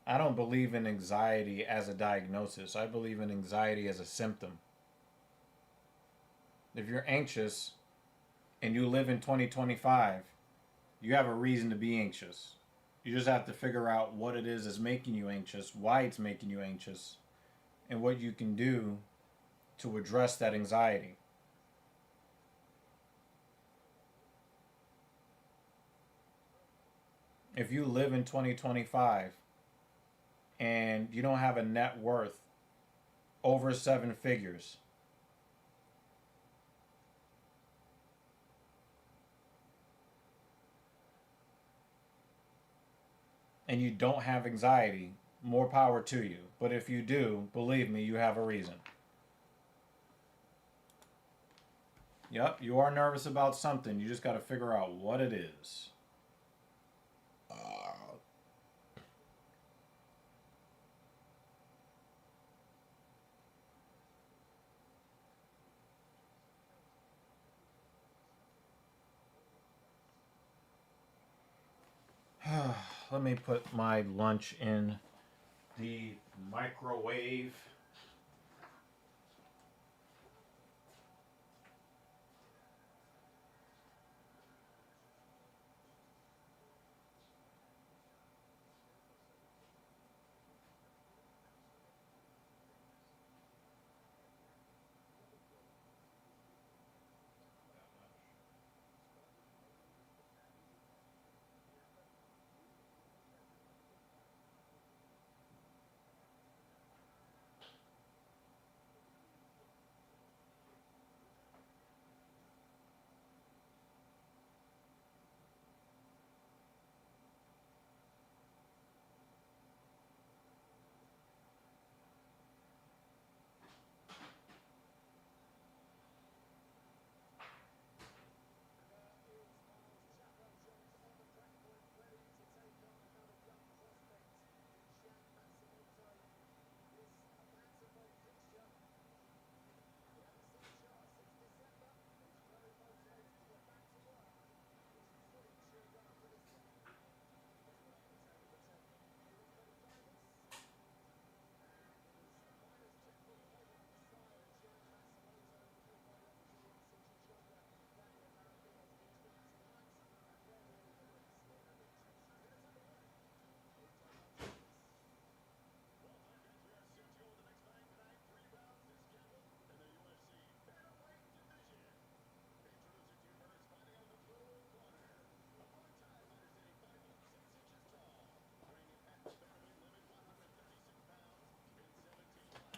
I don't believe in anxiety as a diagnosis. I believe in anxiety as a symptom. If you're anxious and you live in 2025, you have a reason to be anxious. You just have to figure out what it is that's making you anxious, why it's making you anxious, and what you can do to address that anxiety. If you live in 2025 and you don't have a net worth over 7 figures, and you don't have anxiety, more power to you. But if you do, believe me, you have a reason. Yep, you are nervous about something. You just got to figure out what it is. Let me put my lunch in the microwave.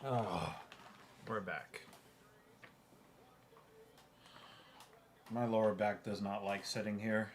Oh, we're back. My lower back does not like sitting here.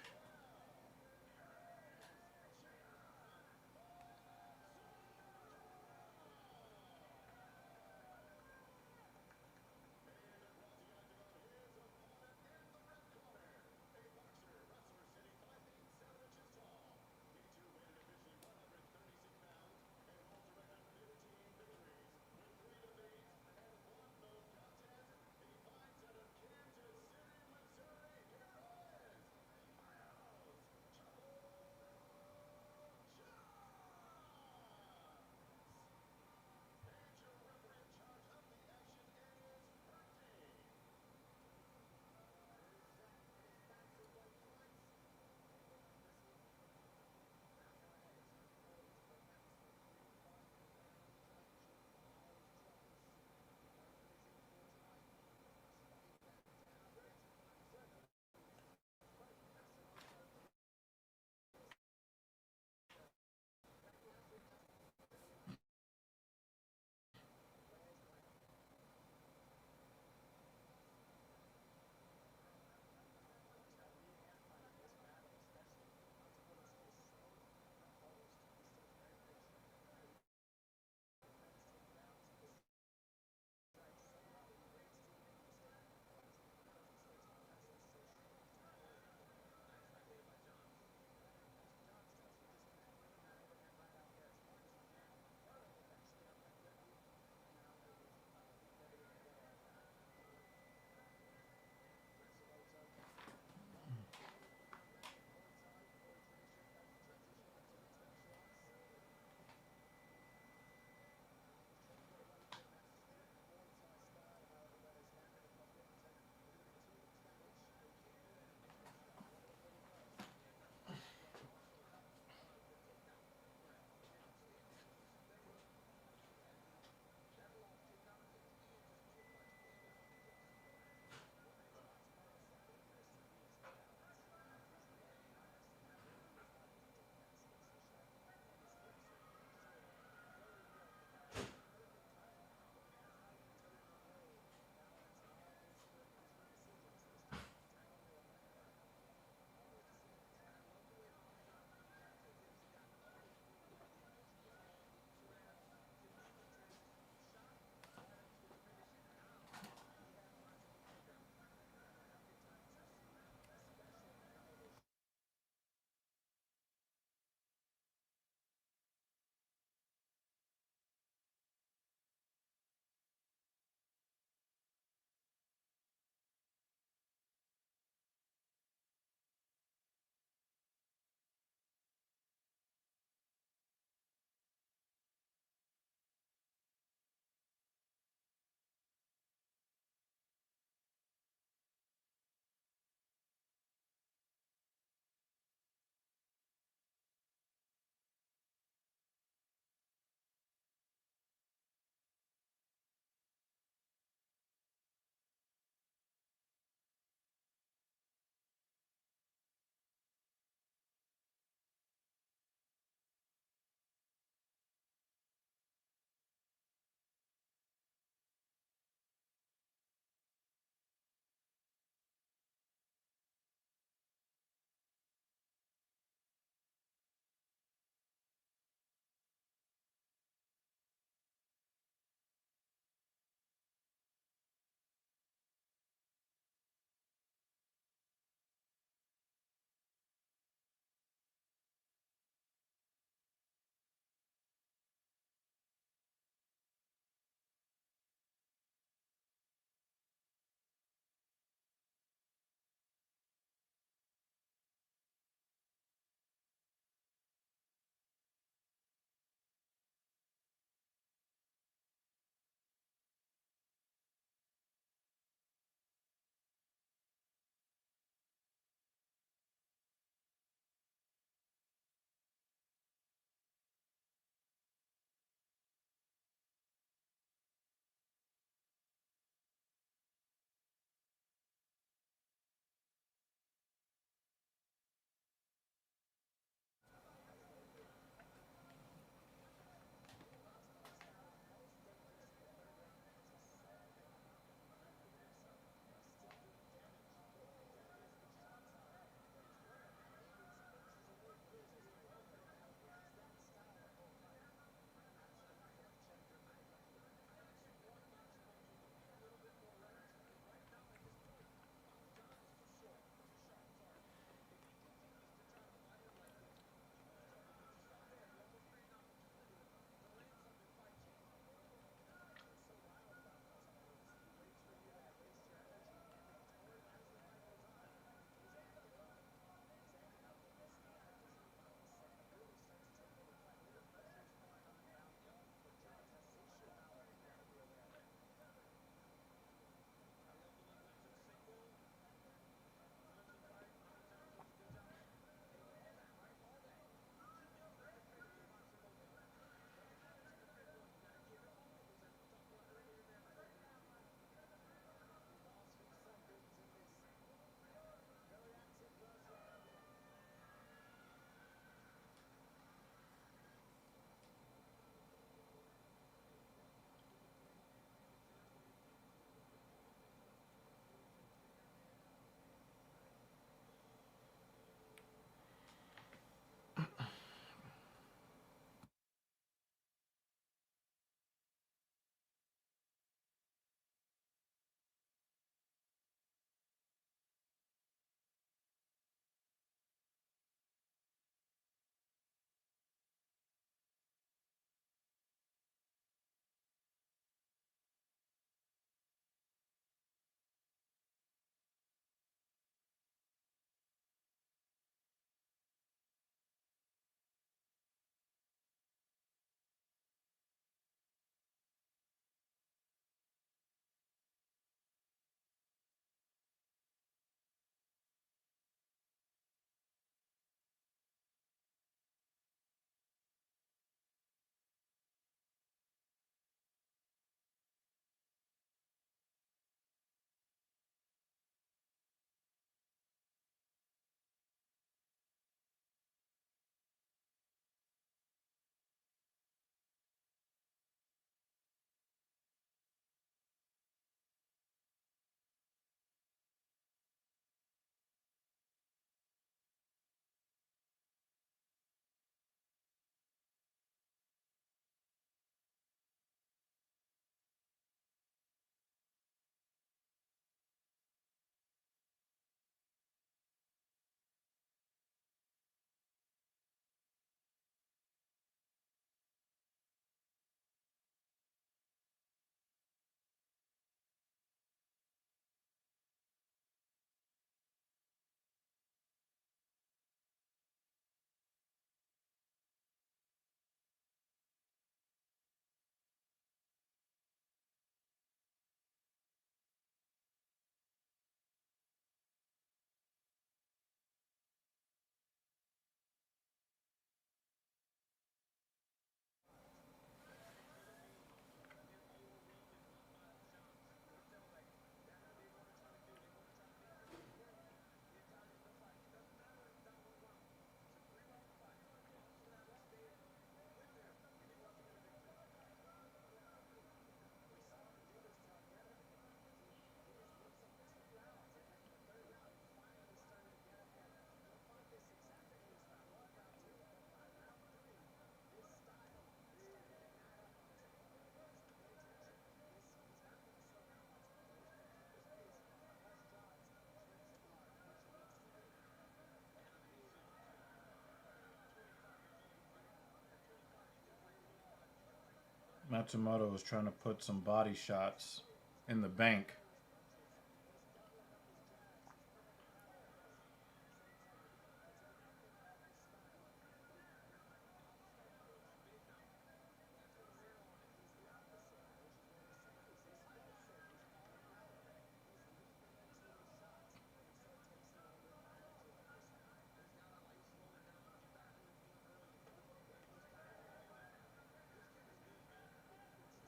Matsumoto was trying to put some body shots in the bank.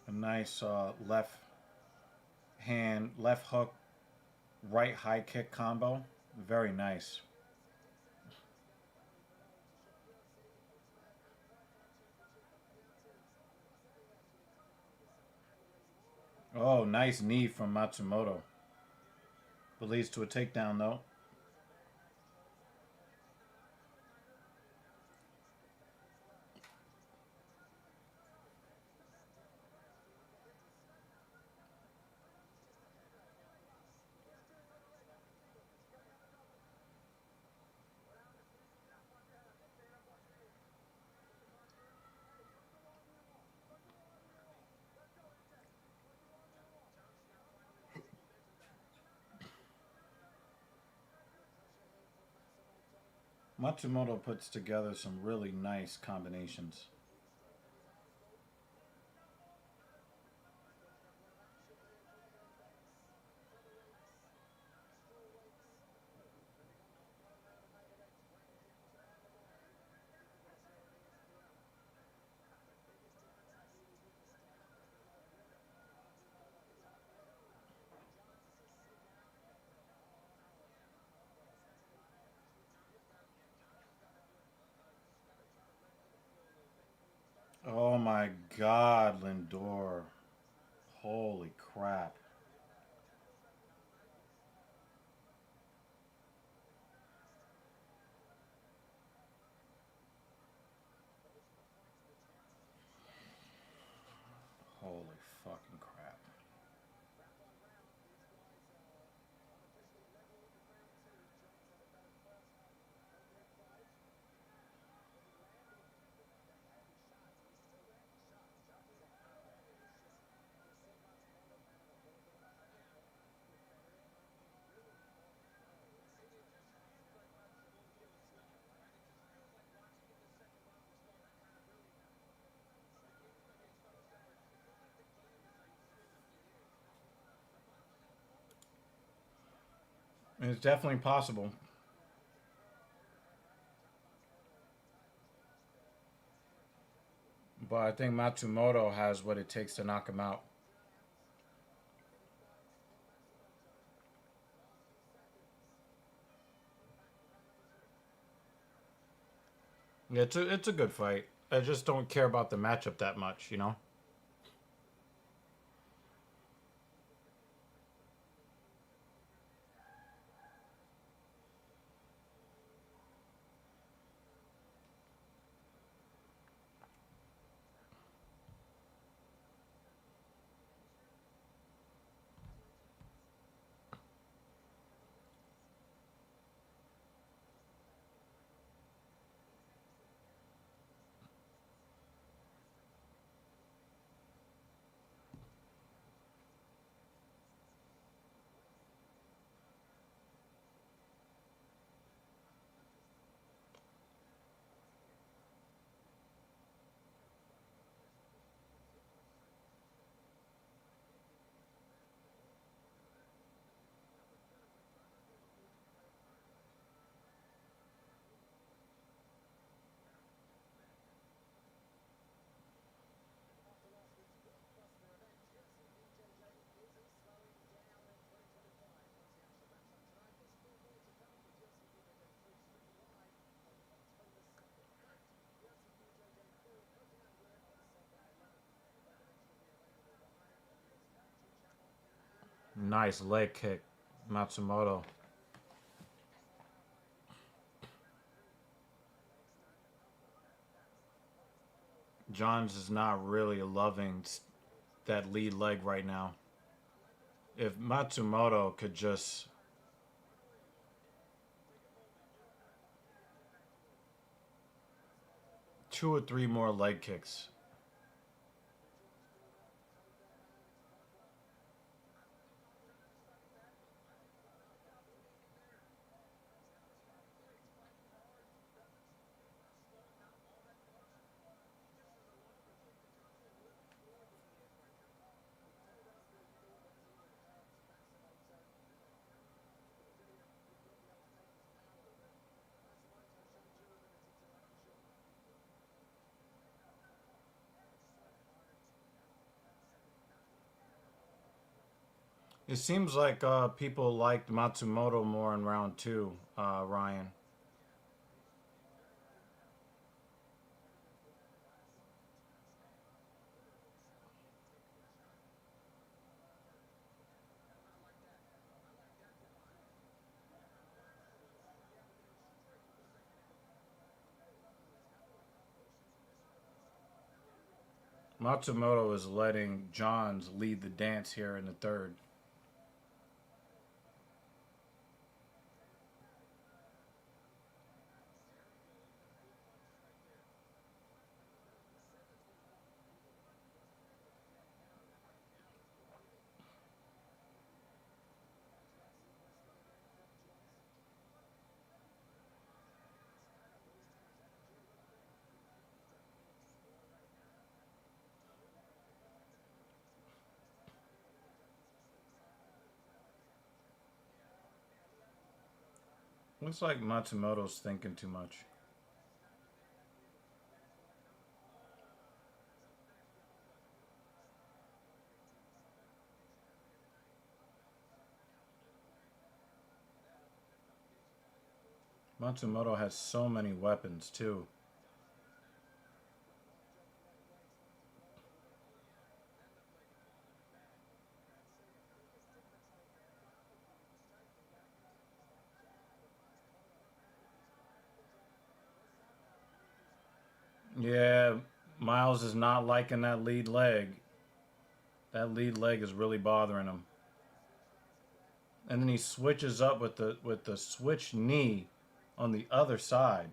A nice left hook, right high kick combo. Very nice. Oh, nice knee from Matsumoto. But leads to a takedown, though. Matsumoto puts together some really nice combinations. Oh my God, Lindor. Holy crap. Holy fucking crap. It's definitely possible. But I think Matsumoto has what it takes to knock him out. Yeah, it's a good fight. I just don't care about the matchup that much, you know? Nice leg kick, Matsumoto. Johns is not really loving that lead leg right now. If Matsumoto could just two or three more leg kicks. It seems like people liked Matsumoto more in round two, Ryan. Matsumoto is letting Johns lead the dance here in the third. Looks like Matsumoto's thinking too much. Matsumoto has so many weapons too. Yeah, Miles is not liking that lead leg. That lead leg is really bothering him. And then he switches up with the switch knee on the other side.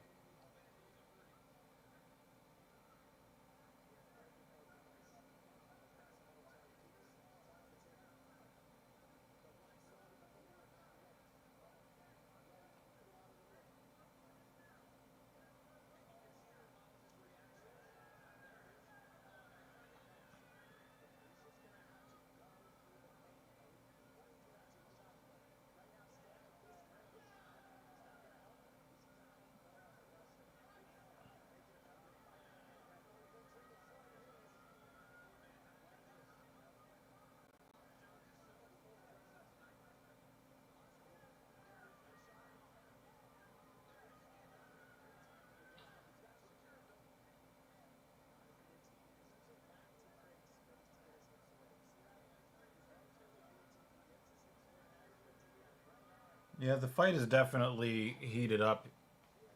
Yeah, the fight is definitely heated up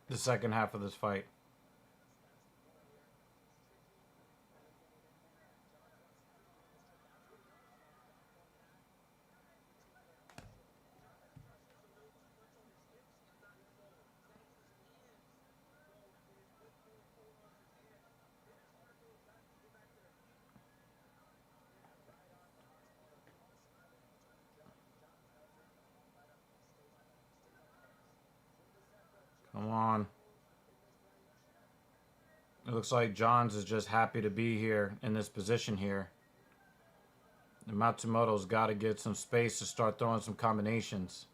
the second half of this fight. Come on. It looks like Johns is just happy to be here in this position here. And Matsumoto's got to get some space to start throwing some combinations.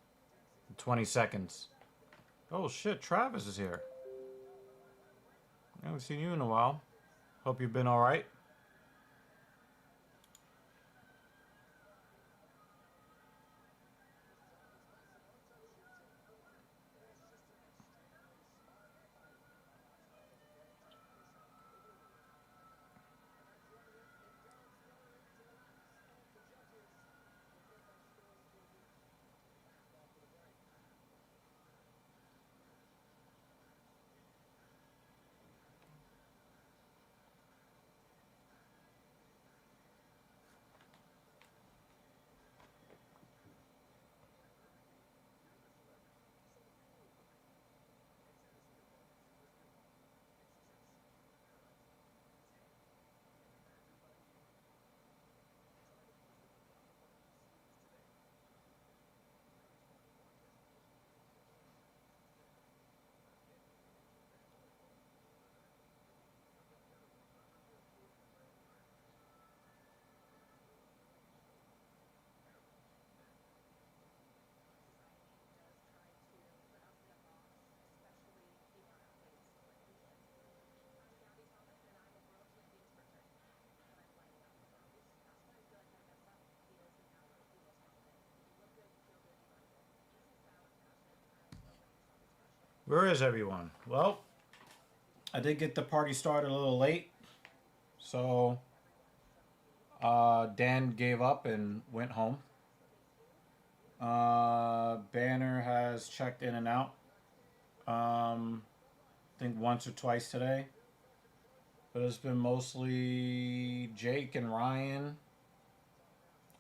20 seconds. Oh shit, Travis is here. I haven't seen you in a while. Hope you've been alright. Where is everyone? Well, I did get the party started a little late, so Dan gave up and went home. Banner has checked in and out. I think once or twice today, but it's been mostly Jake and Ryan,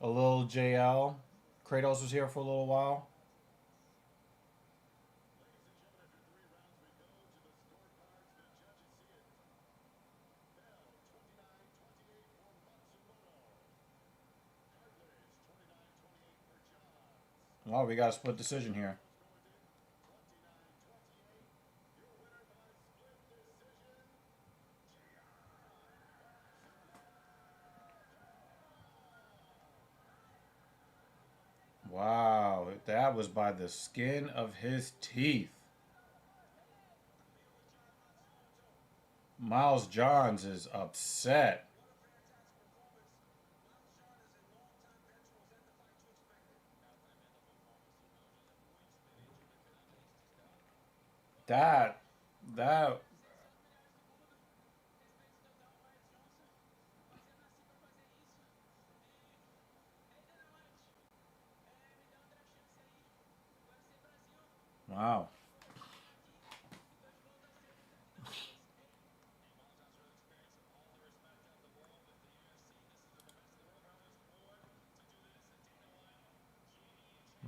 a little JL. Kratos was here for a little while. Well, we got a split decision here. Wow, that was by the skin of his teeth. Miles Johns is upset. That, that, wow.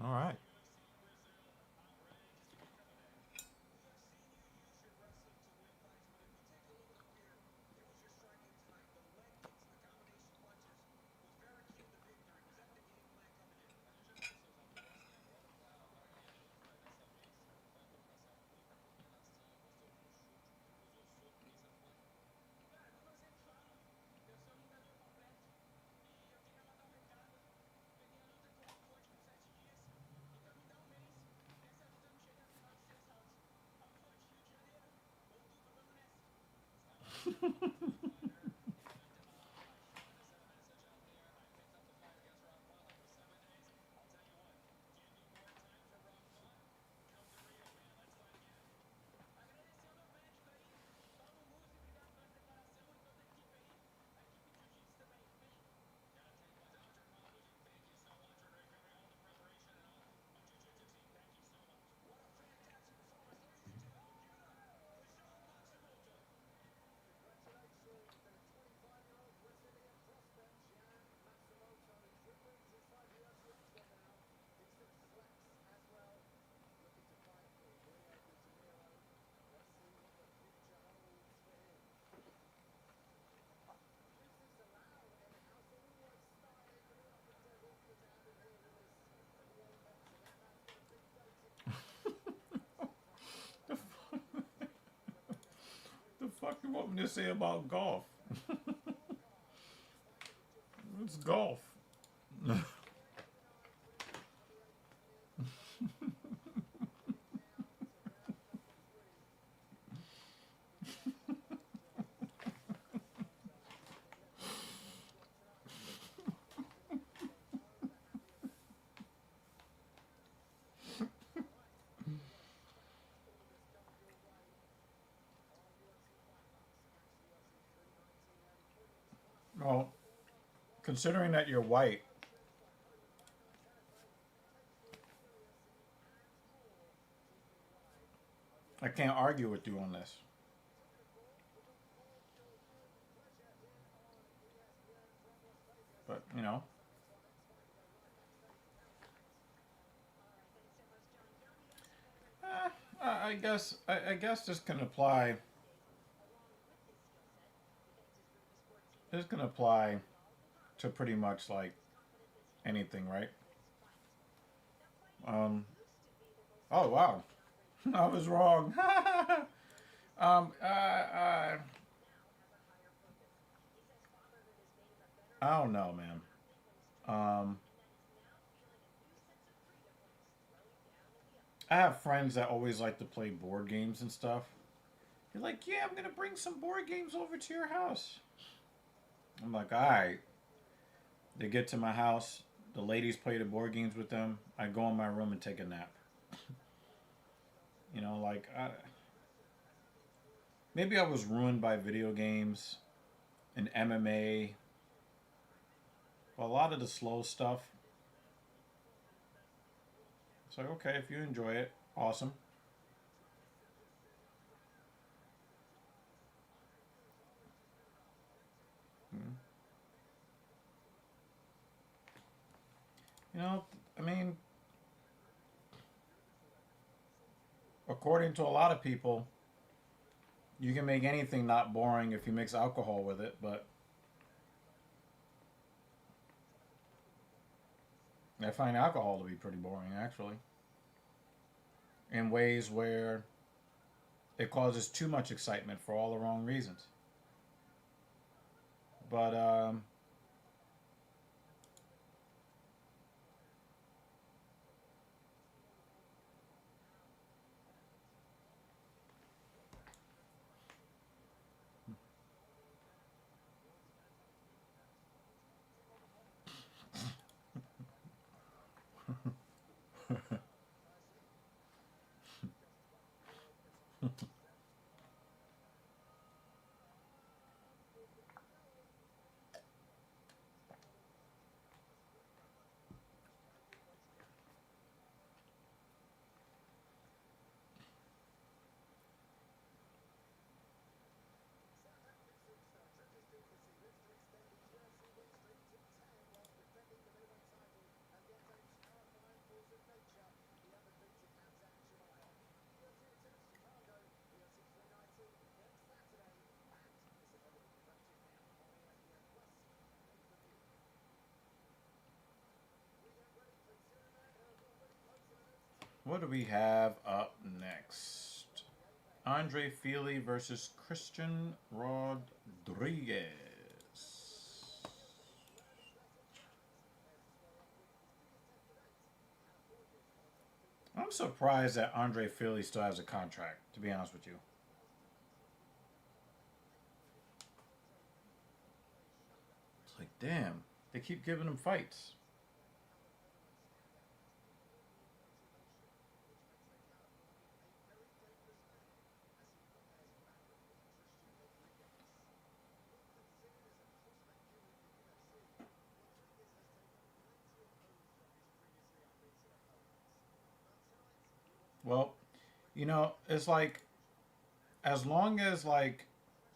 All right. The fuck you want me to say about golf? It's golf. Well, considering that you're white, I can't argue with you on this. But I guess this can apply. This can apply to pretty much like anything, right? Um. Oh wow, I was wrong. um. I don't know, man. Um. I have friends that always like to play board games and stuff. They're like, "Yeah, I'm gonna bring some board games over to your house." I'm like, "All right." They get to my house. The ladies play the board games with them. I go in my room and take a nap. like maybe I was ruined by video games and MMA. But a lot of the slow stuff, it's like, okay, if you enjoy it, awesome. Mm. You know, I mean, according to a lot of people, you can make anything not boring if you mix alcohol with it, but I find alcohol to be pretty boring, actually, in ways where it causes too much excitement for all the wrong reasons. But what do we have up next? Andre Feely versus Christian Rodriguez. I'm surprised that Andre Feely still has a contract, to be honest with you. It's like, damn, they keep giving him fights. Well, it's like as long as like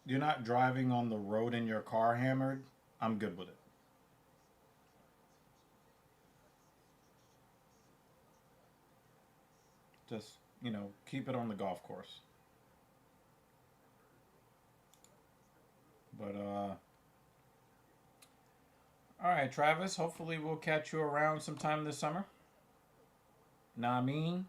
you're not driving on the road in your car hammered, I'm good with it. Just, keep it on the golf course. But all right, Travis, hopefully we'll catch you around sometime this summer. Nah, I mean,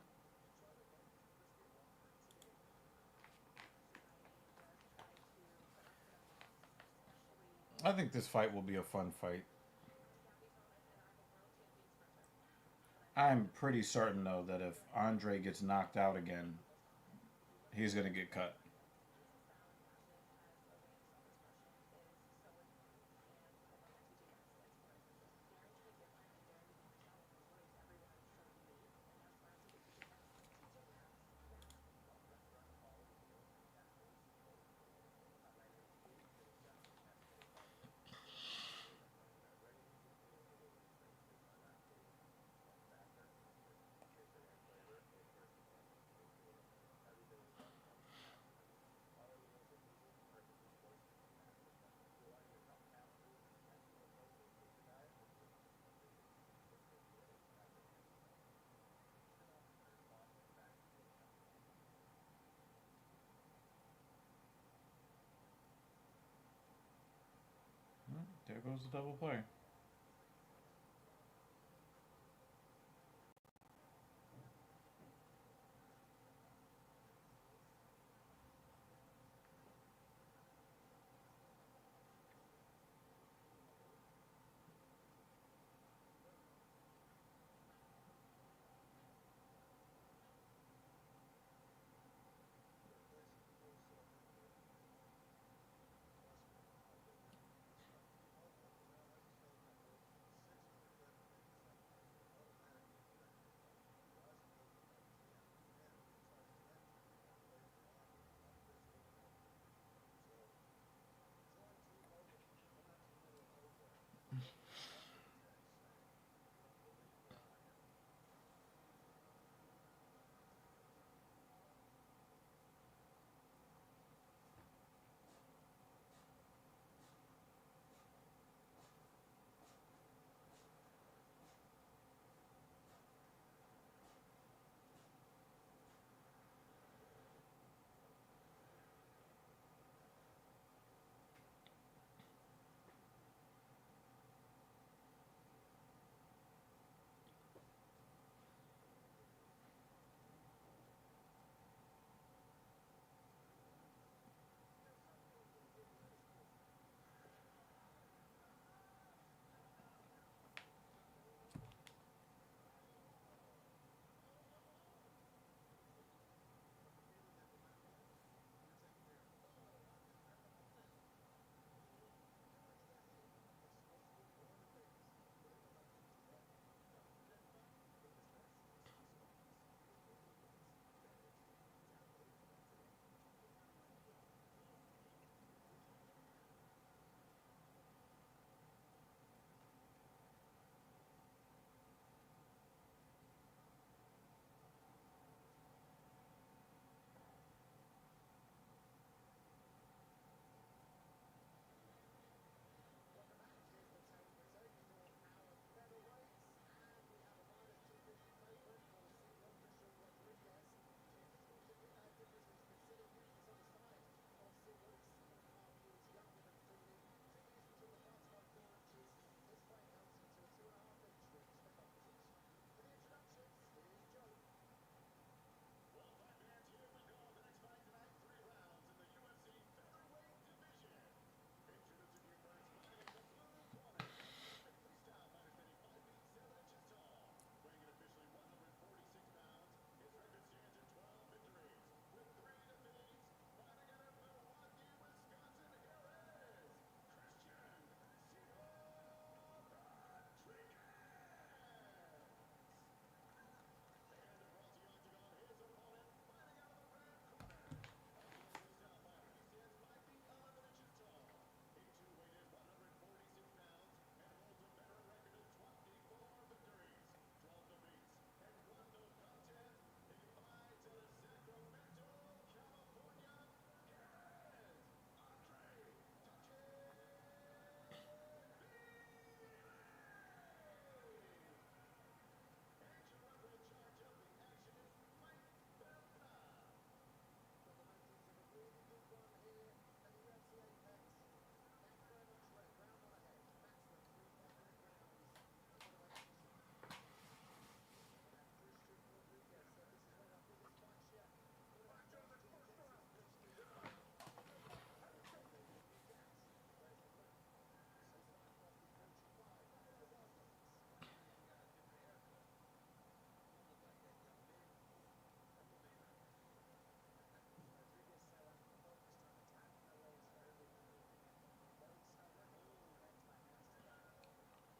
I think this fight will be a fun fight. I'm pretty certain though that if Andre gets knocked out again, he's gonna get cut. There goes the double play.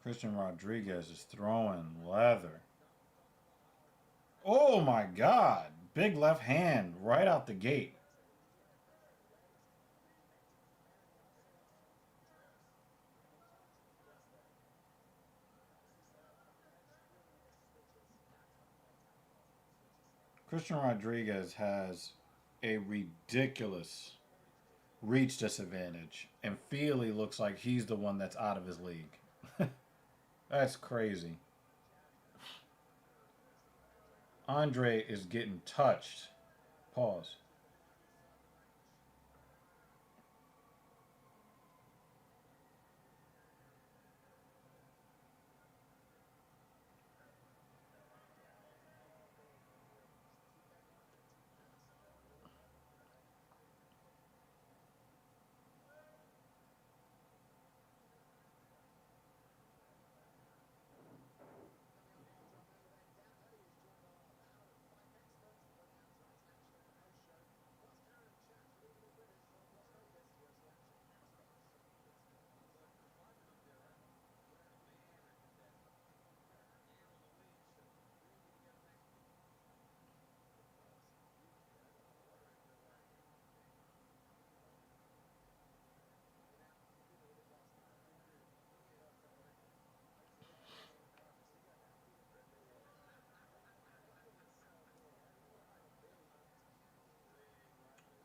Christian Rodriguez is throwing leather. Oh my God. Big left hand right out the gate. Christian Rodriguez has a ridiculous reach disadvantage, and Feely looks like he's the one that's out of his league. That's crazy. Andre is getting touched. Pause.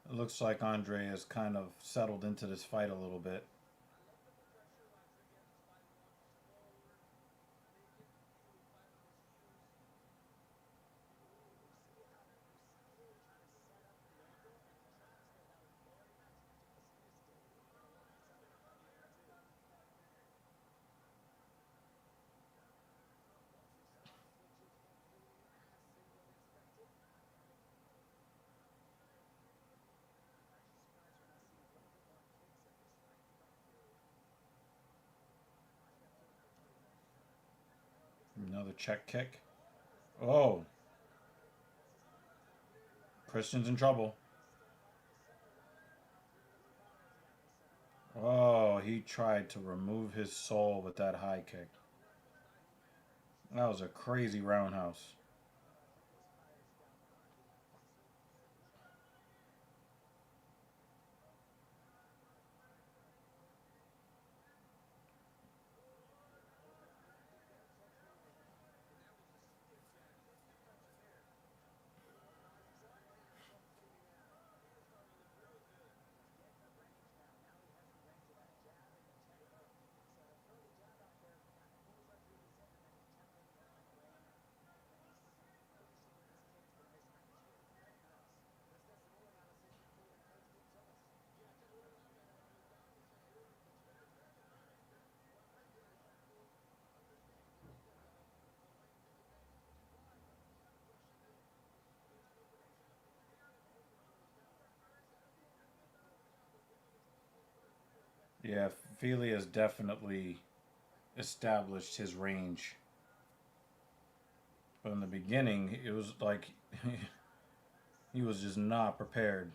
It looks like Andre has kind of settled into this fight a little bit. Another check kick. Oh, Christian's in trouble. Oh, he tried to remove his soul with that high kick. That was a crazy roundhouse. Yeah, Feely has definitely established his range. But in the beginning, it was like he was just not prepared.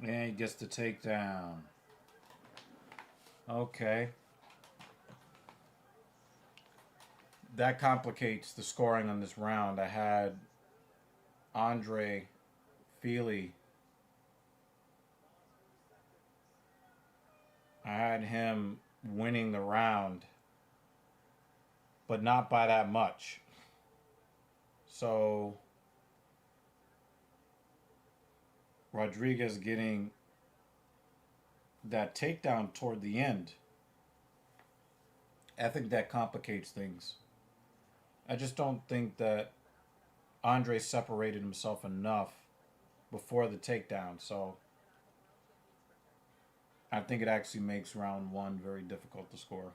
And he gets the takedown. Okay. That complicates the scoring on this round. I had Andre Feely. I had him winning the round, but not by that much. So Rodriguez getting that takedown toward the end I think that complicates things. I just don't think that Andre separated himself enough before the takedown. So I think it actually makes round one very difficult to score.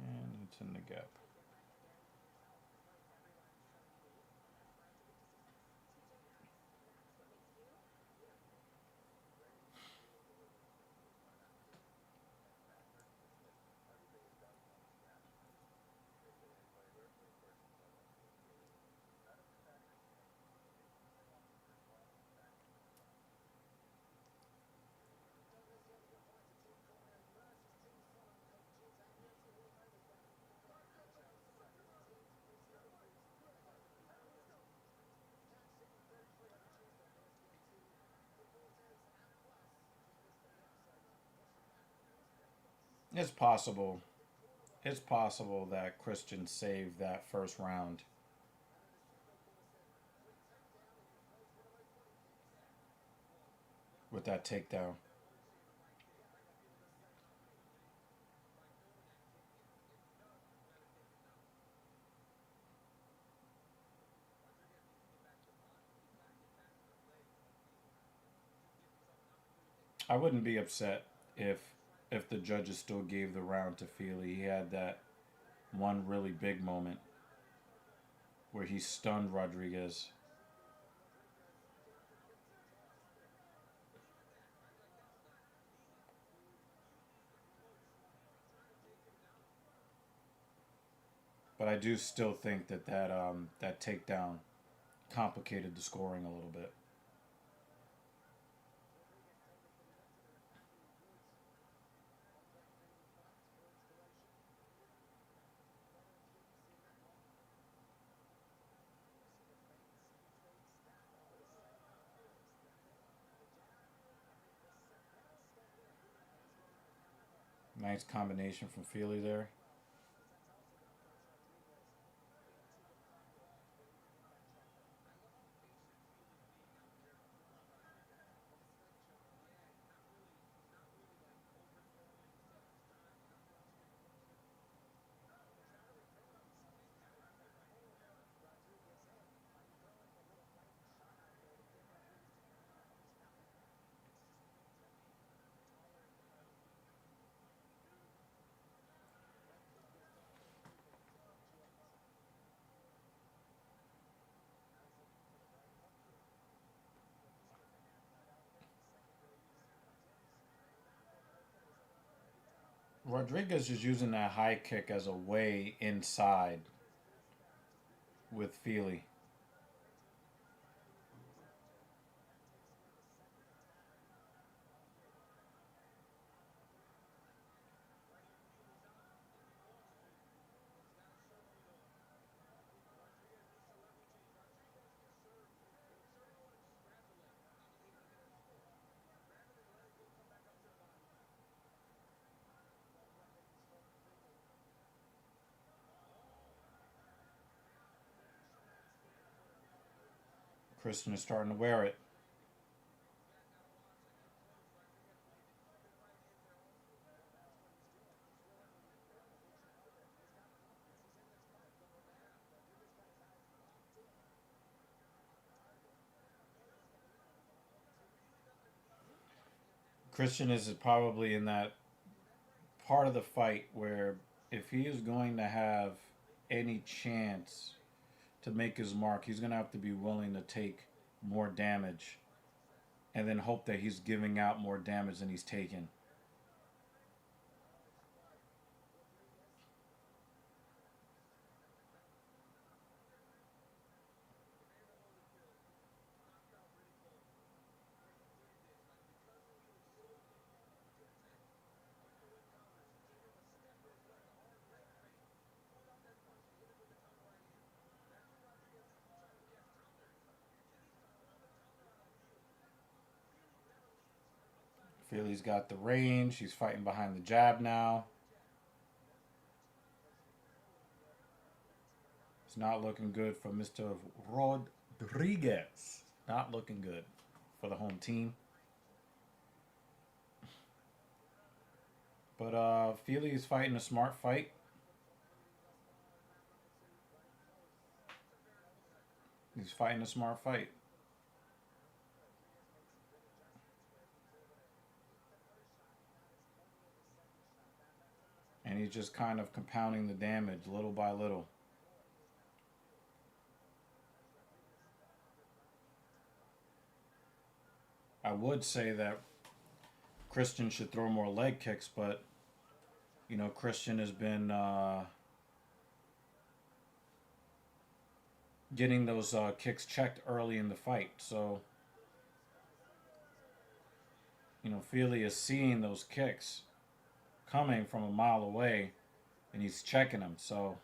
And it's in the gap. It's possible. It's possible that Christian saved that first round with that takedown. I wouldn't be upset if if the judges still gave the round to Feely. He had that one really big moment where he stunned Rodriguez. But I do still think that that takedown complicated the scoring a little bit. Nice combination from Feely there. Rodriguez is using that high kick as a way inside with Feely. Christian is starting to wear it. Christian is probably in that part of the fight where if he is going to have any chance to make his mark, he's going to have to be willing to take more damage and then hope that he's giving out more damage than he's taking. Feely's got the range. He's fighting behind the jab now. It's not looking good for Mr. Rodriguez. Not looking good for the home team. But Feely is fighting a smart fight. He's fighting a smart fight. And he's just kind of compounding the damage little by little. I would say that Christian should throw more leg kicks, but Christian has been getting those kicks checked early in the fight. So, Feely is seeing those kicks coming from a mile away, and he's checking them. So,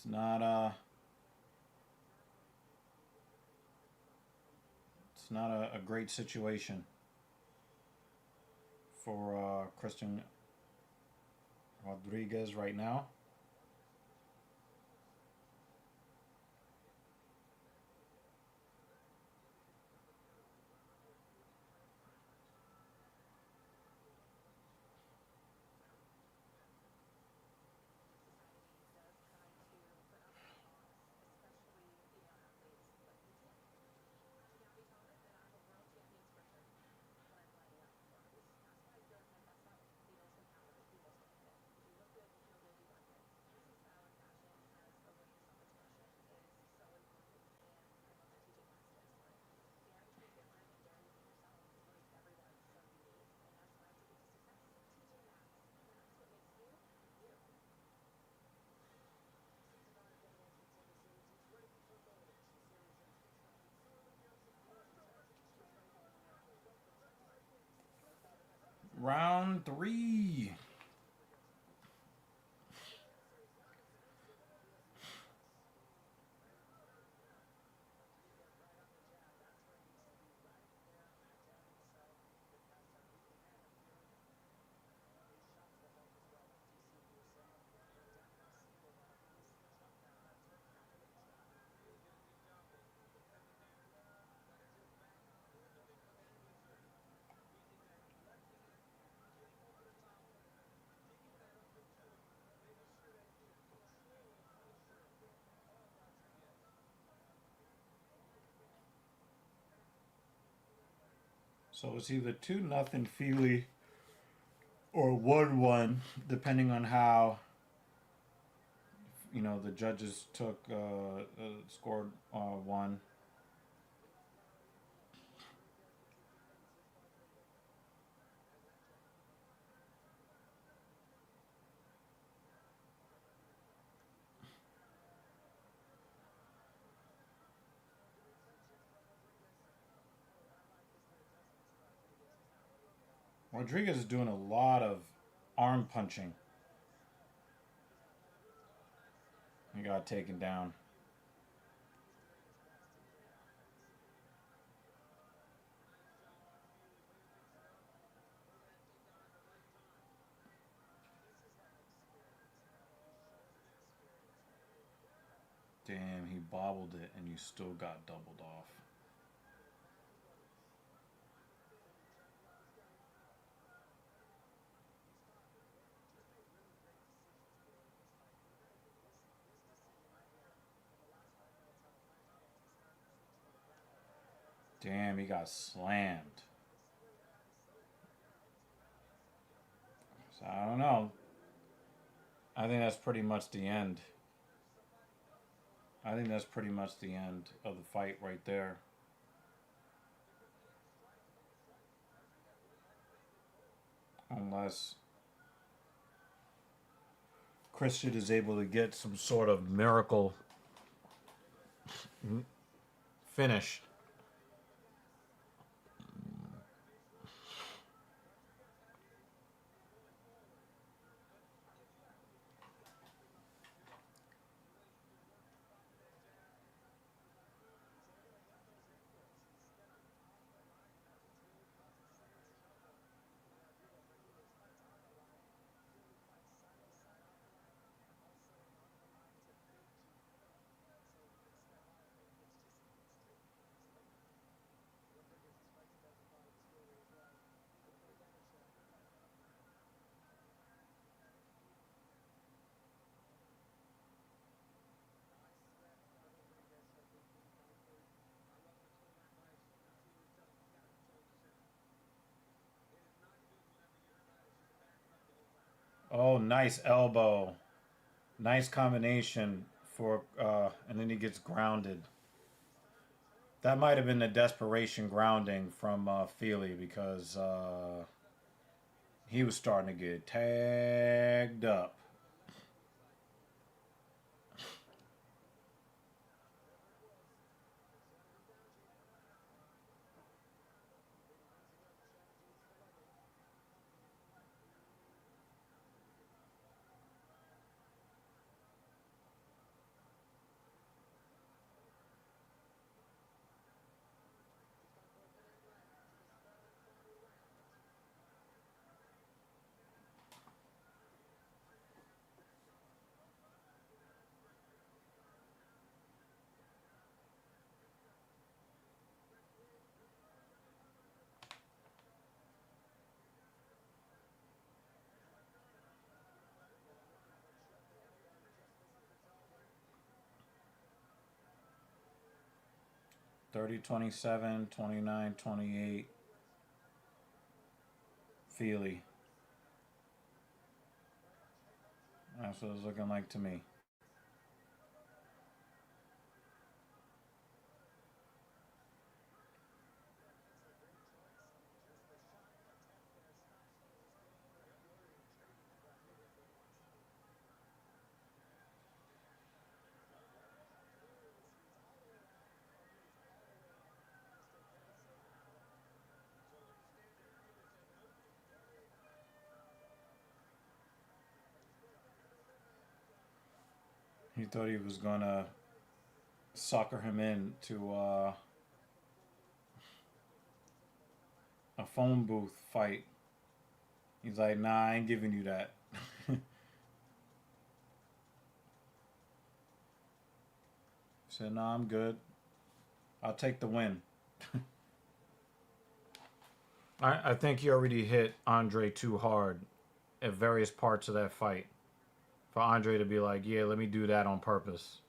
it's not a great situation for Christian Rodriguez right now. Round 3. So it's either 2-0 Feely or 1-1, depending on how the judges scored one. Rodriguez is doing a lot of arm punching. He got taken down. Damn, he bobbled it and you still got doubled off. Damn, he got slammed. So I don't know. I think that's pretty much the end. I think that's pretty much the end of the fight right there. Unless Christian is able to get some sort of miracle finish. Oh, nice elbow. Nice combination for and then he gets grounded. That might have been the desperation grounding from Feely because he was starting to get tagged up. 30-27, 29-28. Feely. That's what it's looking like to me. He thought he was gonna sucker him into a phone booth fight. He's like, nah, I ain't giving you that. Said, nah, I'm good. I'll take the win. I think he already hit Andre too hard at various parts of that fight for Andre to be like, yeah, let me do that on purpose.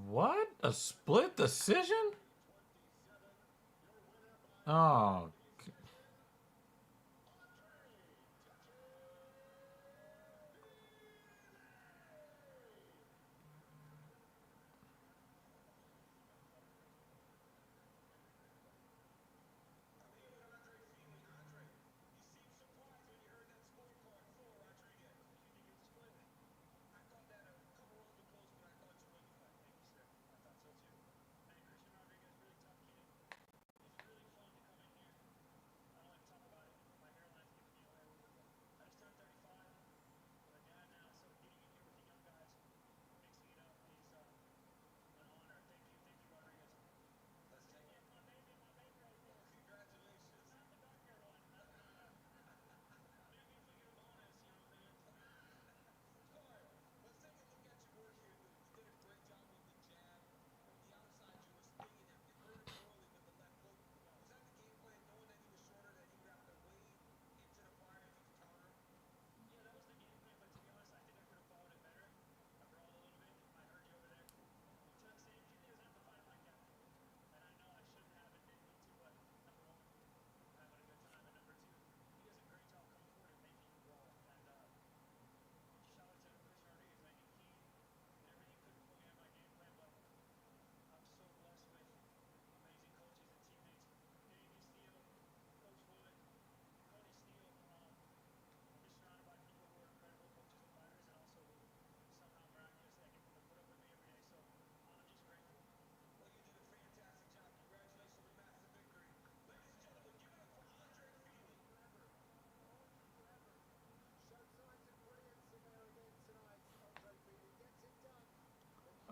What? A split decision? Oh,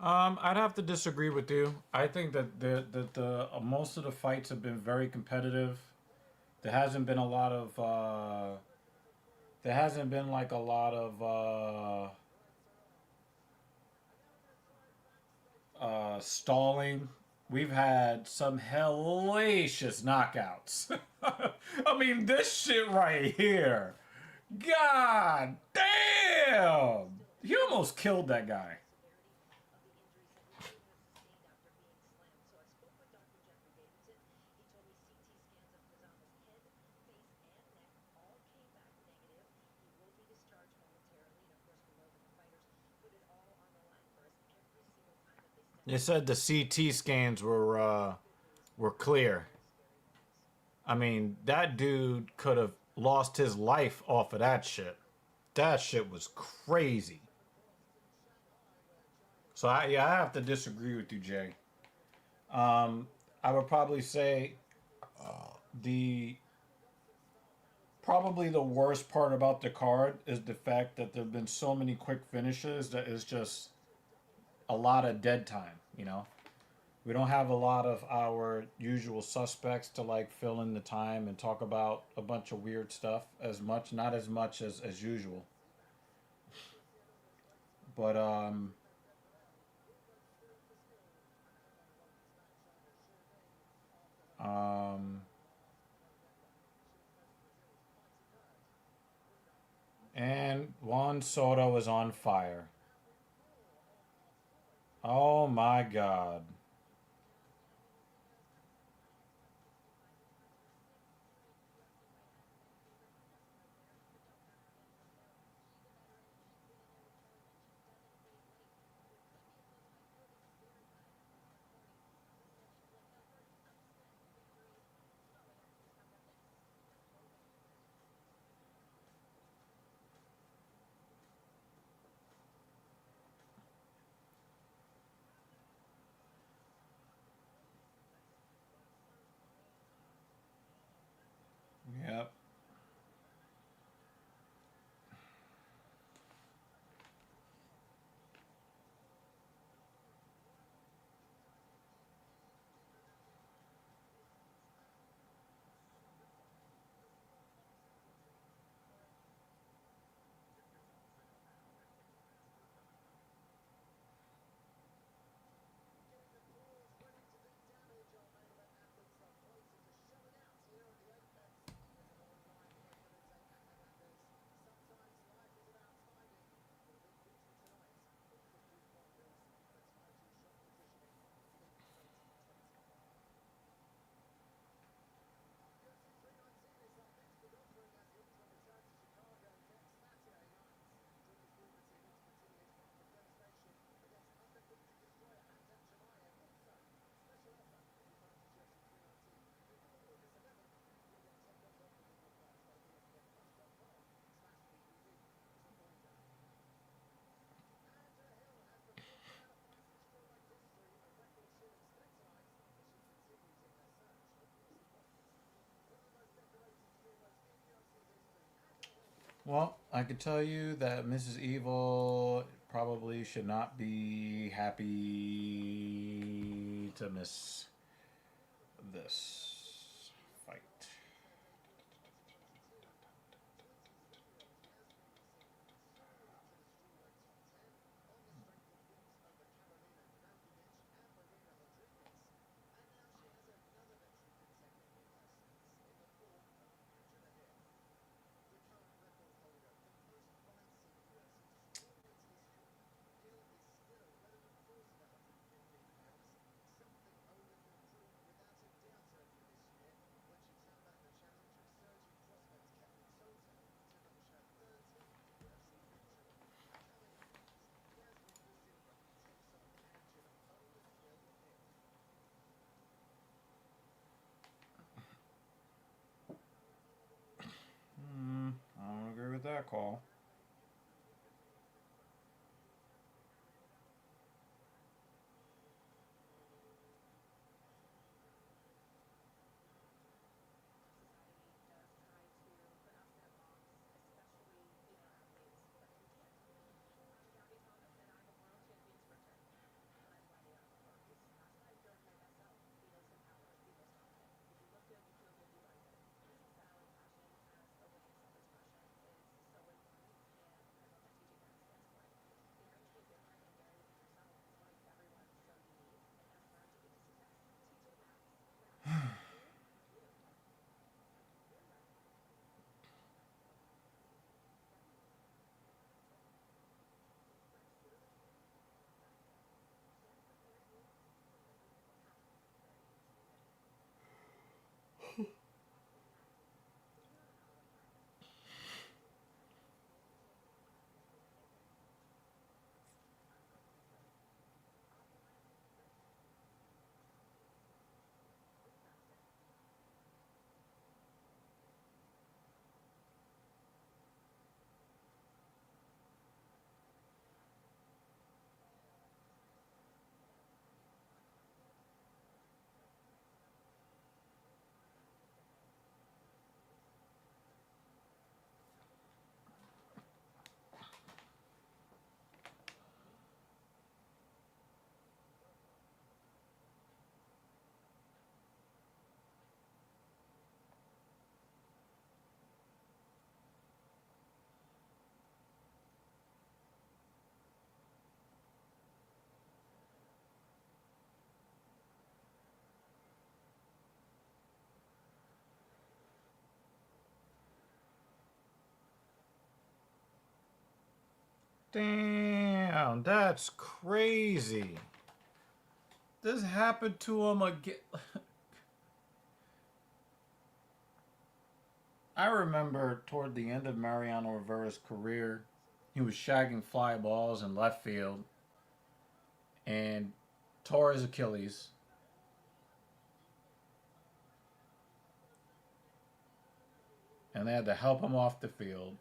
I'd have to disagree with you. I think that the most of the fights have been very competitive. There hasn't been a lot of there hasn't been like a lot of stalling. We've had some hellacious knockouts. I mean, this shit right here. God damn! He almost killed that guy. They said the CT scans were clear. I mean, that dude could have lost his life off of that shit. That shit was crazy. So yeah, I have to disagree with you, Jay. I would probably say the probably the worst part about the card is the fact that there've been so many quick finishes that it's just a lot of dead time. We don't have a lot of our usual suspects to like fill in the time and talk about a bunch of weird stuff as much, not as much as usual. But um and Juan Soto is on fire. Oh my god. Yep. Well, I could tell you that Mrs. Evil probably should not be happy to miss this fight. I don't agree with that call. Damn, that's crazy. This happened to him again. I remember toward the end of Mariano Rivera's career, he was shagging fly balls in left field and tore his Achilles. And they had to help him off the field.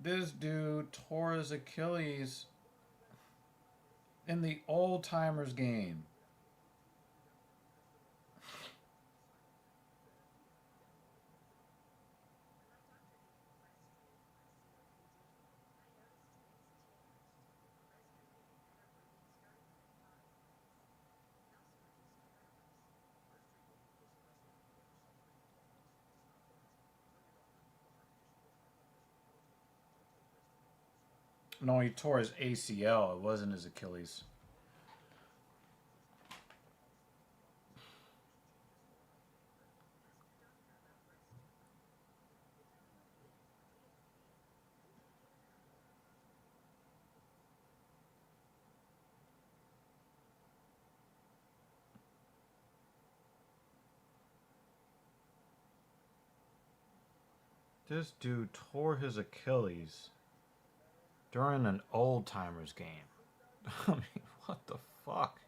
This dude tore his Achilles in the old timers game. No, he tore his ACL. It wasn't his Achilles. This dude tore his Achilles during an old timers game. I mean, what the fuck?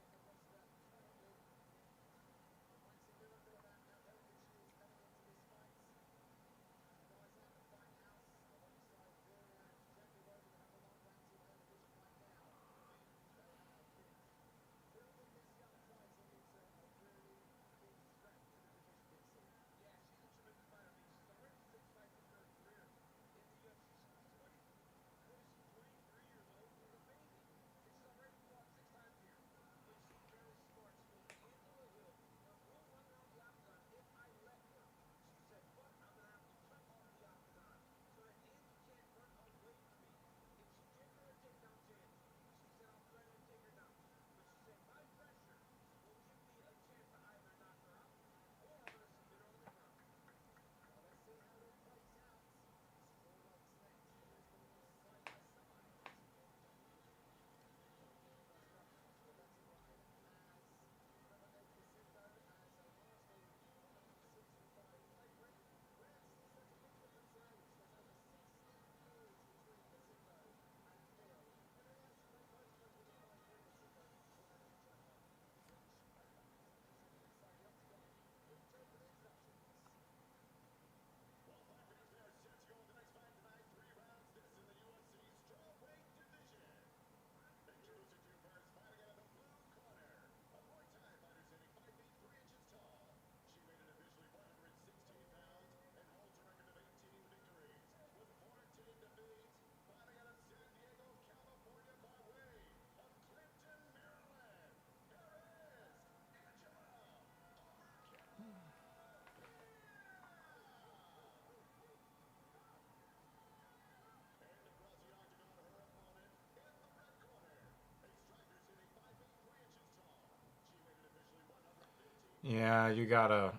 Yeah, you gotta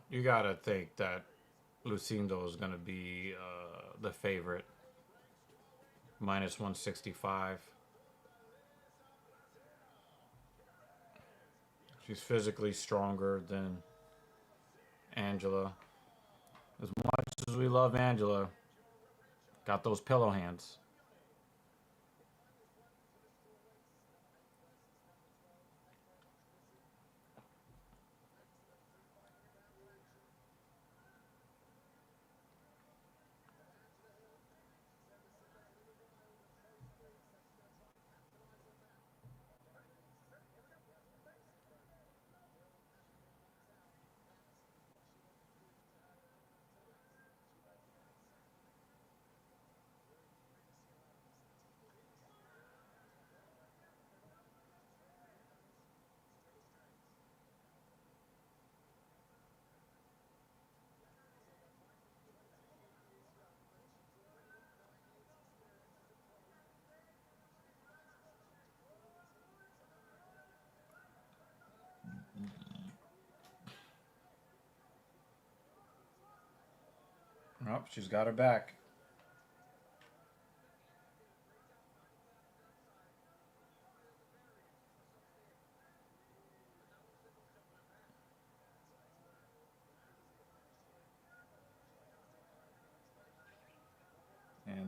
think that Lucindo is gonna be the favorite, minus 165. She's physically stronger than Angela. As much as we love Angela, got those pillow hands. Oh, she's got her back.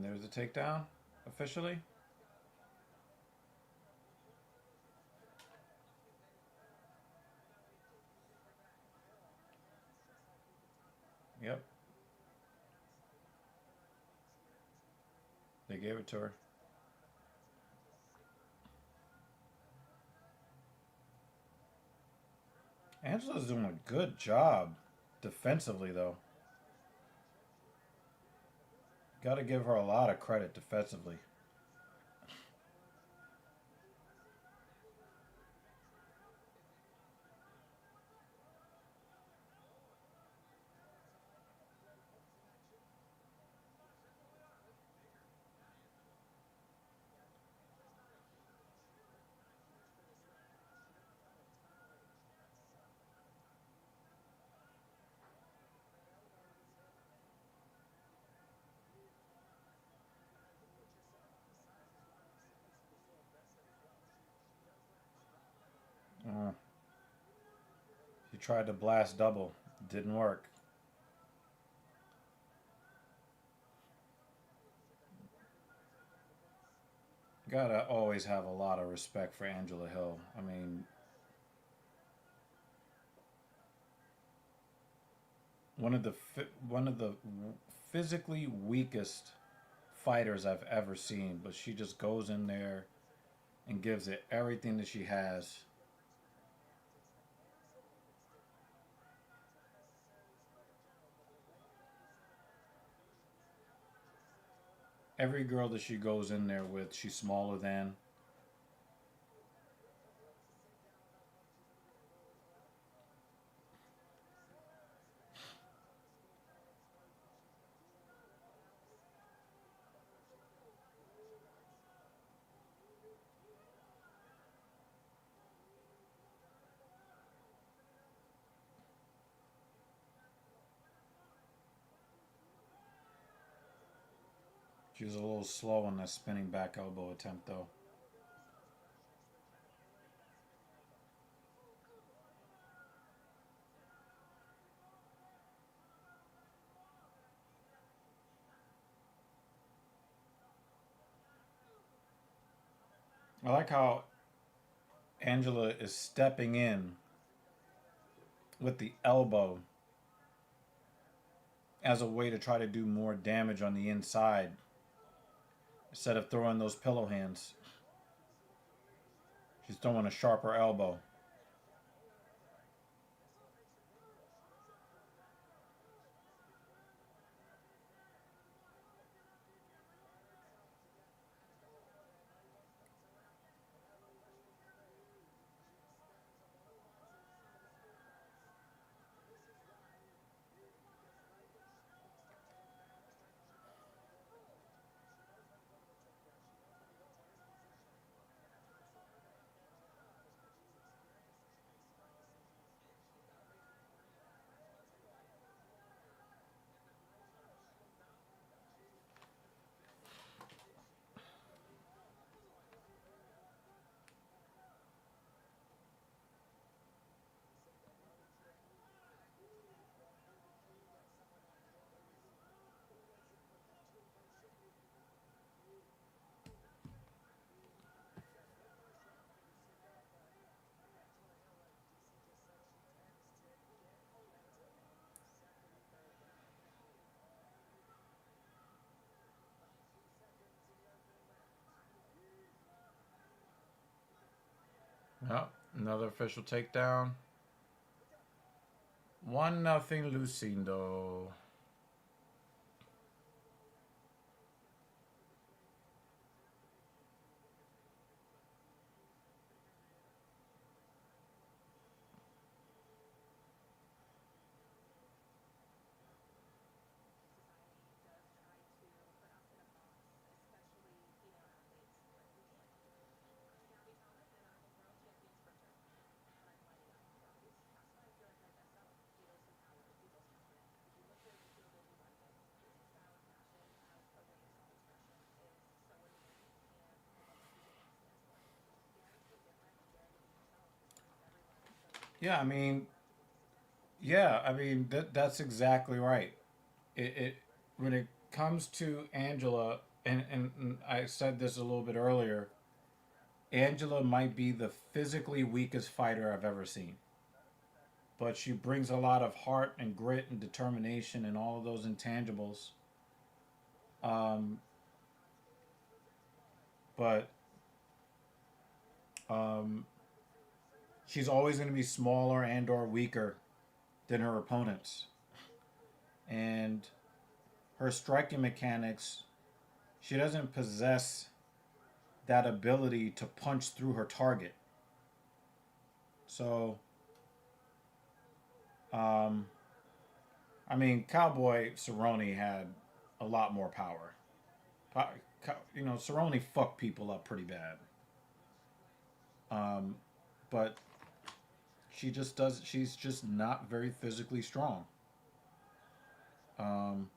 there's a takedown officially. Yep, they gave it to her. Angela's doing a good job defensively, though. Got to give her a lot of credit defensively. Uh, she tried to blast double. Didn't work. Gotta always have a lot of respect for Angela Hill. I mean, one of the physically weakest fighters I've ever seen, but she just goes in there and gives it everything that she has. Every girl that she goes in there with, she's smaller than. She was a little slow on that spinning back elbow attempt, though. I like how Angela is stepping in with the elbow as a way to try to do more damage on the inside instead of throwing those pillow hands. She's throwing a sharper elbow. Yep, another official takedown. 1-0 Lucindo. Yeah, I mean, yeah, I mean that's exactly right. It when it comes to Angela, and I said this a little bit earlier. Angela might be the physically weakest fighter I've ever seen, but she brings a lot of heart and grit and determination and all of those intangibles. Um, but um, she's always going to be smaller and or weaker than her opponents, and her striking mechanics, she doesn't possess that ability to punch through her target. So, um, I mean, Cowboy Cerrone had a lot more power. You know, Cerrone fucked people up pretty bad. Um, but she just does. She's just not very physically strong. Um,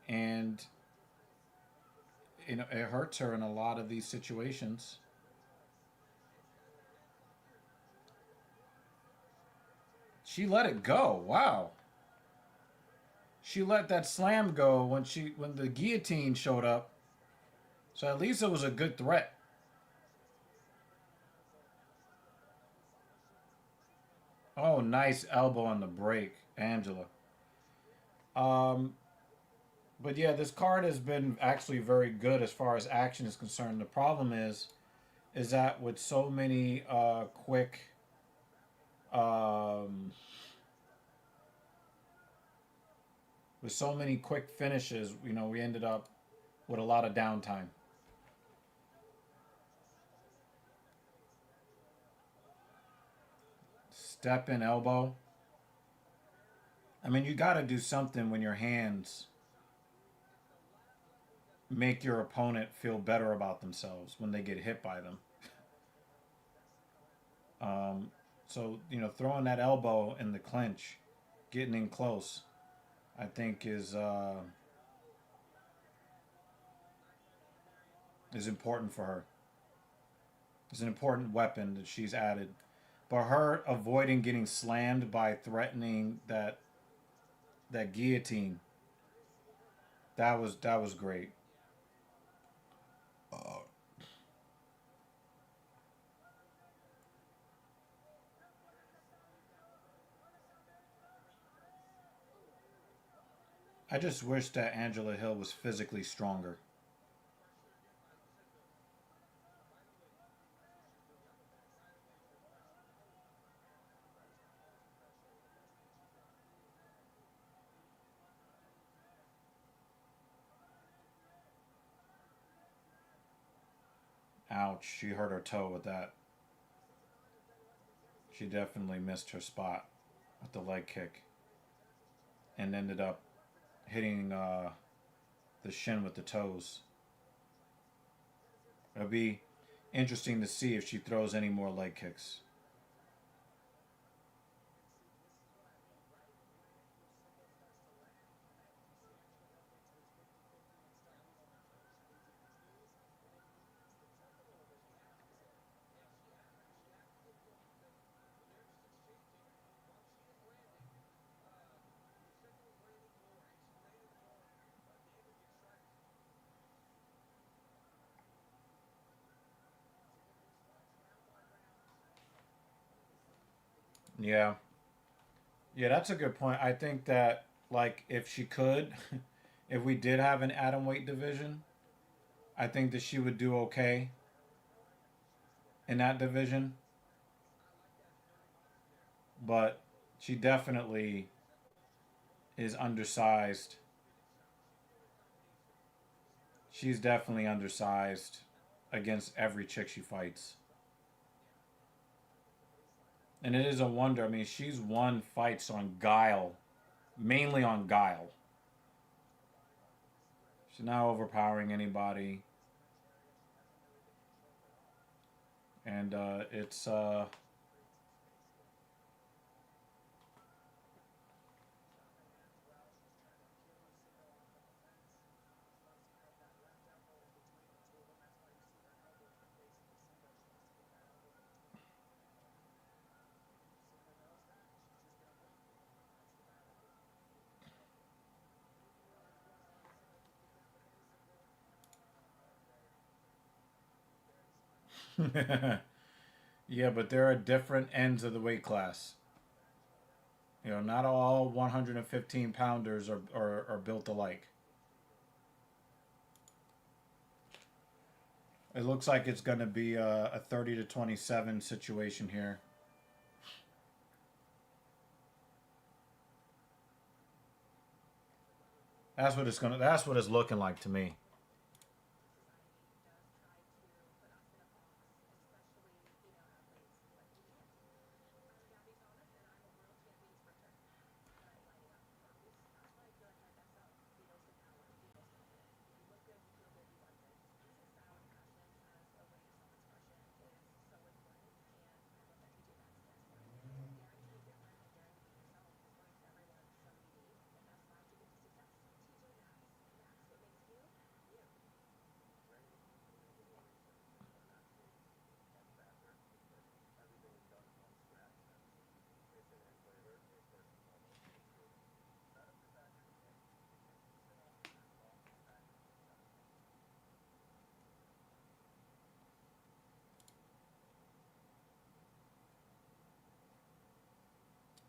and you know, it hurts her in a lot of these situations. She let it go. Wow. She let that slam go when the guillotine showed up. So at least it was a good threat. Oh, nice elbow on the break, Angela. Um, but yeah, this card has been actually very good as far as action is concerned. The problem is that with so many quick um, with so many quick finishes, you know, we ended up with a lot of downtime. Step in elbow. I mean, you got to do something when your hands make your opponent feel better about themselves when they get hit by them. Um, so you know, throwing that elbow in the clinch, getting in close, I think is important for her. It's an important weapon that she's added. But her avoiding getting slammed by threatening that guillotine, that was great. I just wish that Angela Hill was physically stronger. Ouch, she hurt her toe with that. She definitely missed her spot with the leg kick and ended up hitting the shin with the toes. It'll be interesting to see if she throws any more leg kicks. Yeah. Yeah, that's a good point. I think that like if she could, if we did have an atom weight division, I think that she would do okay in that division. But she definitely is undersized. She's definitely undersized against every chick she fights. And it is a wonder. I mean, she's won fights on guile, mainly on guile. She's not overpowering anybody. And it's Yeah, but there are different ends of the weight class. You know, not all 115 pounders are built alike. It looks like it's going to be a 30 to 27 situation here. That's what it's looking like to me.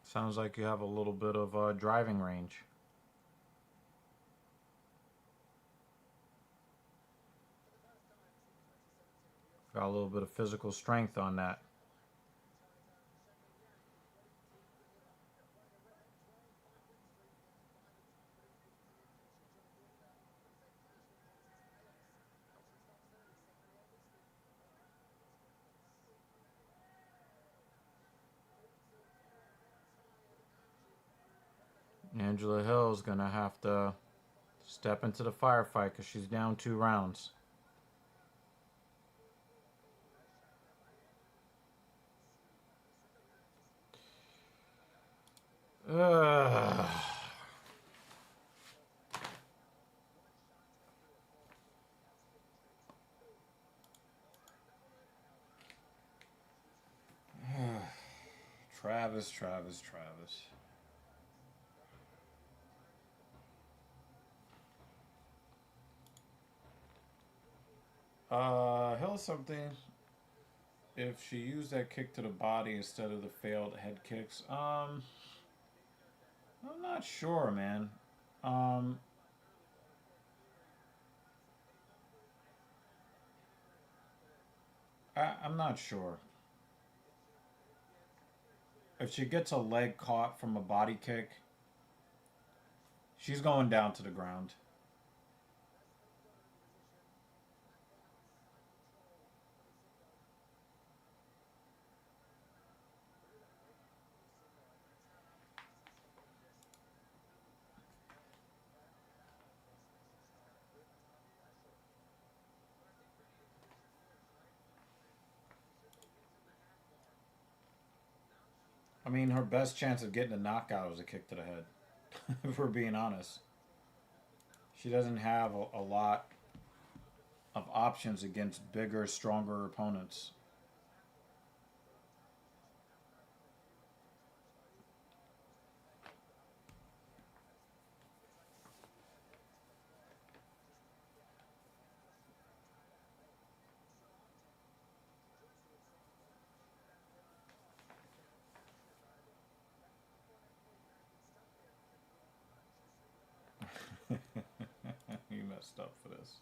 Sounds like you have a little bit of driving range. Got a little bit of physical strength on that. Angela Hill's gonna have to step into the firefight because she's down 2 rounds. Ugh. Travis, Travis, Travis. Hell something. If she used that kick to the body instead of the failed head kicks, I'm not sure, man. Um, I'm not sure. If she gets a leg caught from a body kick, she's going down to the ground. I mean, her best chance of getting a knockout was a kick to the head, if we're being honest. She doesn't have a lot of options against bigger, stronger opponents. You messed up for this.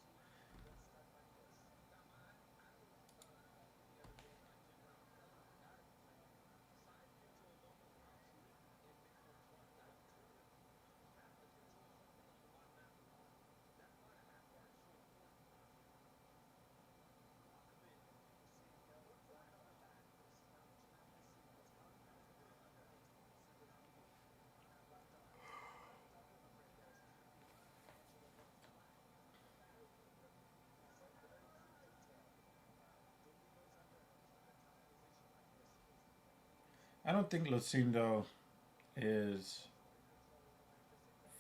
I don't think Lucindo is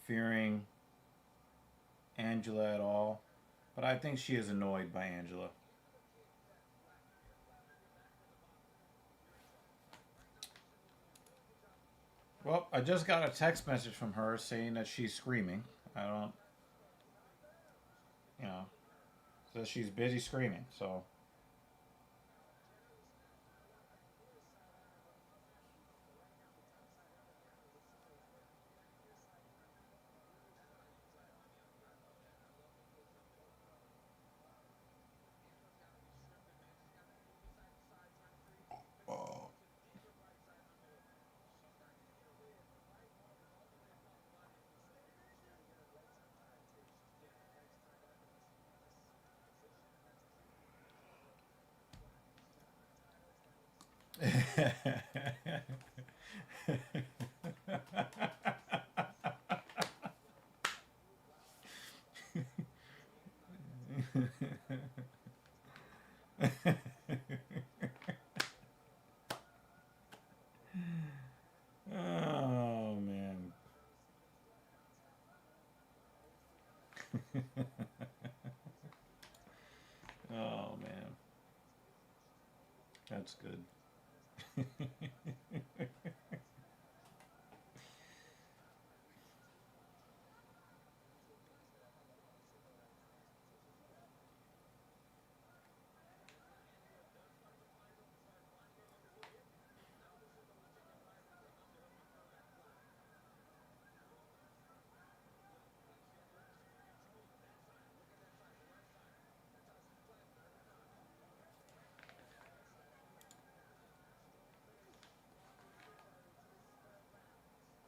fearing Angela at all, but I think she is annoyed by Angela. Well, I just got a text message from her saying that she's screaming. I don't, you know, says she's busy screaming. So Oh man. Oh man. That's good.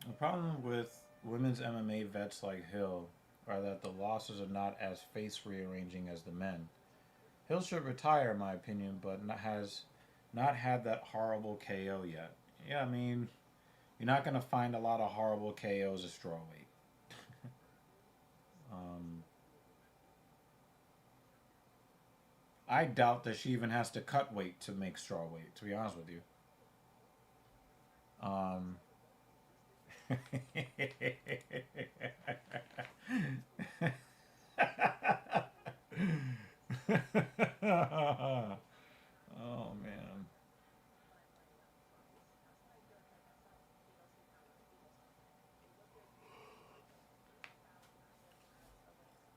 The problem with women's MMA vets like Hill are that the losses are not as face rearranging as the men. Hill should retire, in my opinion, but has not had that horrible KO yet. Yeah, I mean, you're not going to find a lot of horrible KOs at strawweight. Um, I doubt that she even has to cut weight to make strawweight, to be honest with you. Um, oh man.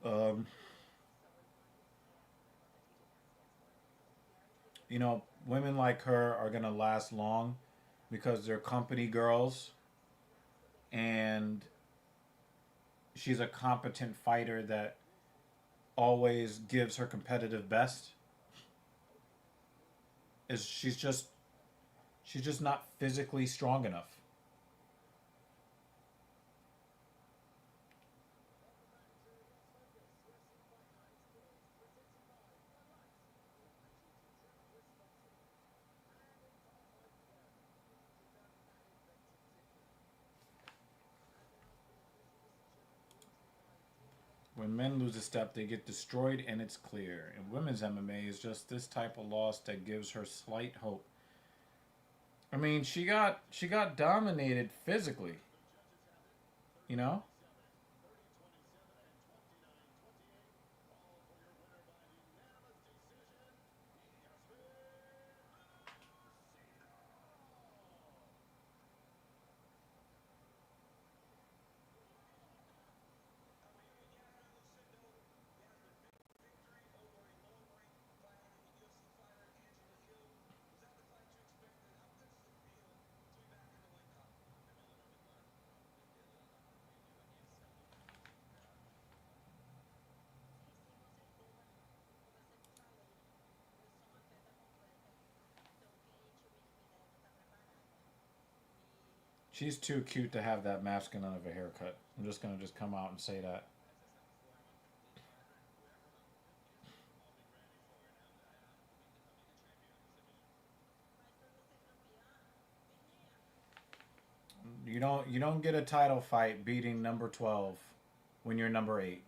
Um, Women like her are gonna last long because they're company girls, and she's a competent fighter that always gives her competitive best. Is she's just not physically strong enough. When men lose a step, they get destroyed, and it's clear. And women's MMA is just this type of loss that gives her slight hope. I mean, she got dominated physically, you know. She's too cute to have that masculine of a haircut. I'm just gonna just come out and say that. You don't get a title fight beating number 12 when you're number 8.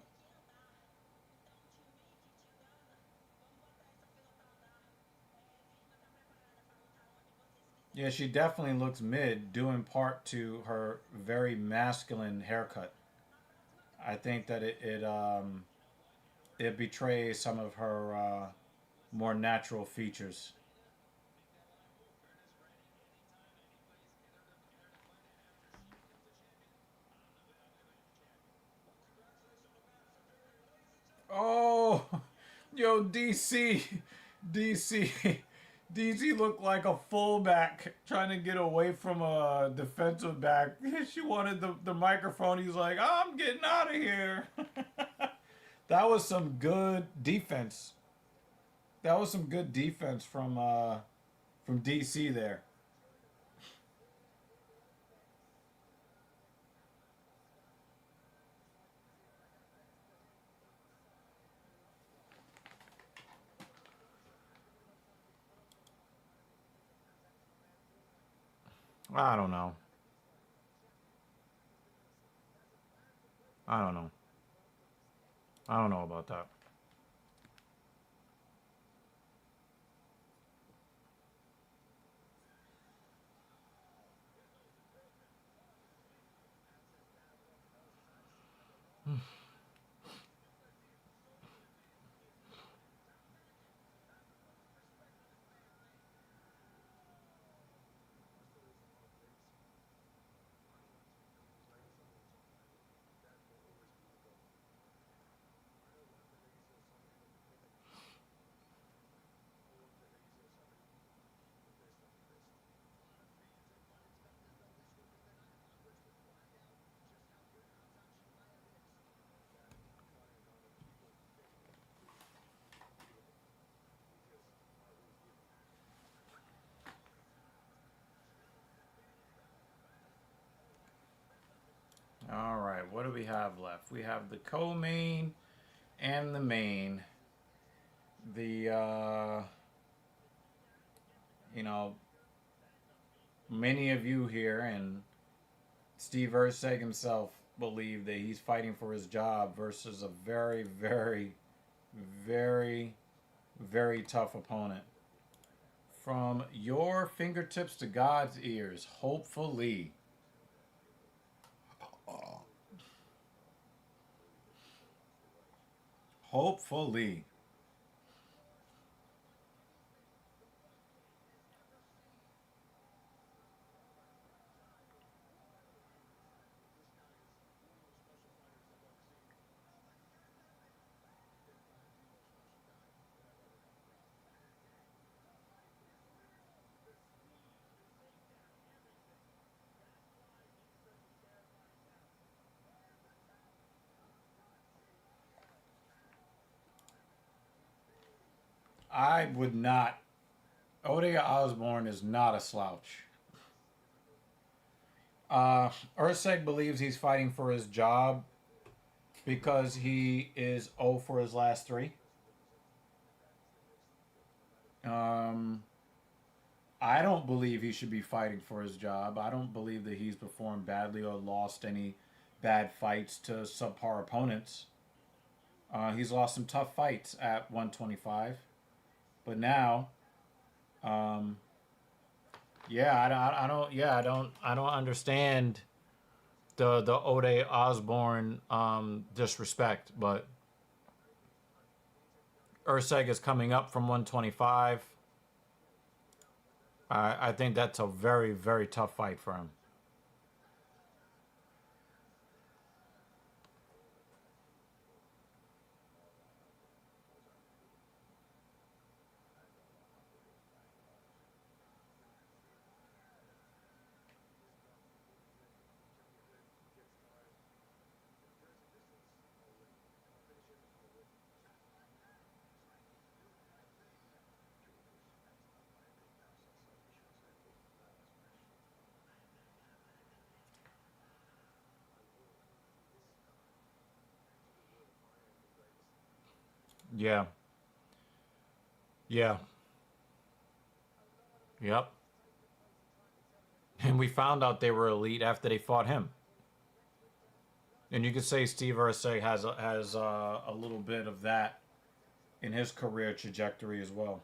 Yeah, she definitely looks mid, due in part to her very masculine haircut. I think that it betrays some of her more natural features. Oh, yo, DC, DC looked like a fullback trying to get away from a defensive back. She wanted the microphone. He's like, I'm getting out of here. That was some good defense. That was some good defense from DC there. I don't know. I don't know. I don't know about that. All right, what do we have left? We have the co-main and the main. The you know, many of you here and Steve Erceg himself believe that he's fighting for his job versus a very, very, very, very tough opponent. From your fingertips to God's ears, hopefully. Hopefully. I would not. Ode Osborne is not a slouch. Erceg believes he's fighting for his job because he is 0 for his last three. Um, I don't believe he should be fighting for his job. I don't believe that he's performed badly or lost any bad fights to subpar opponents. He's lost some tough fights at 125, but now, um, yeah, I don't understand the Ode Osborne disrespect, but Urseg is coming up from 125. I think that's a very, very tough fight for him. Yeah, yeah, yep. And we found out they were elite after they fought him. And you could say Steve Ursay has a little bit of that in his career trajectory as well.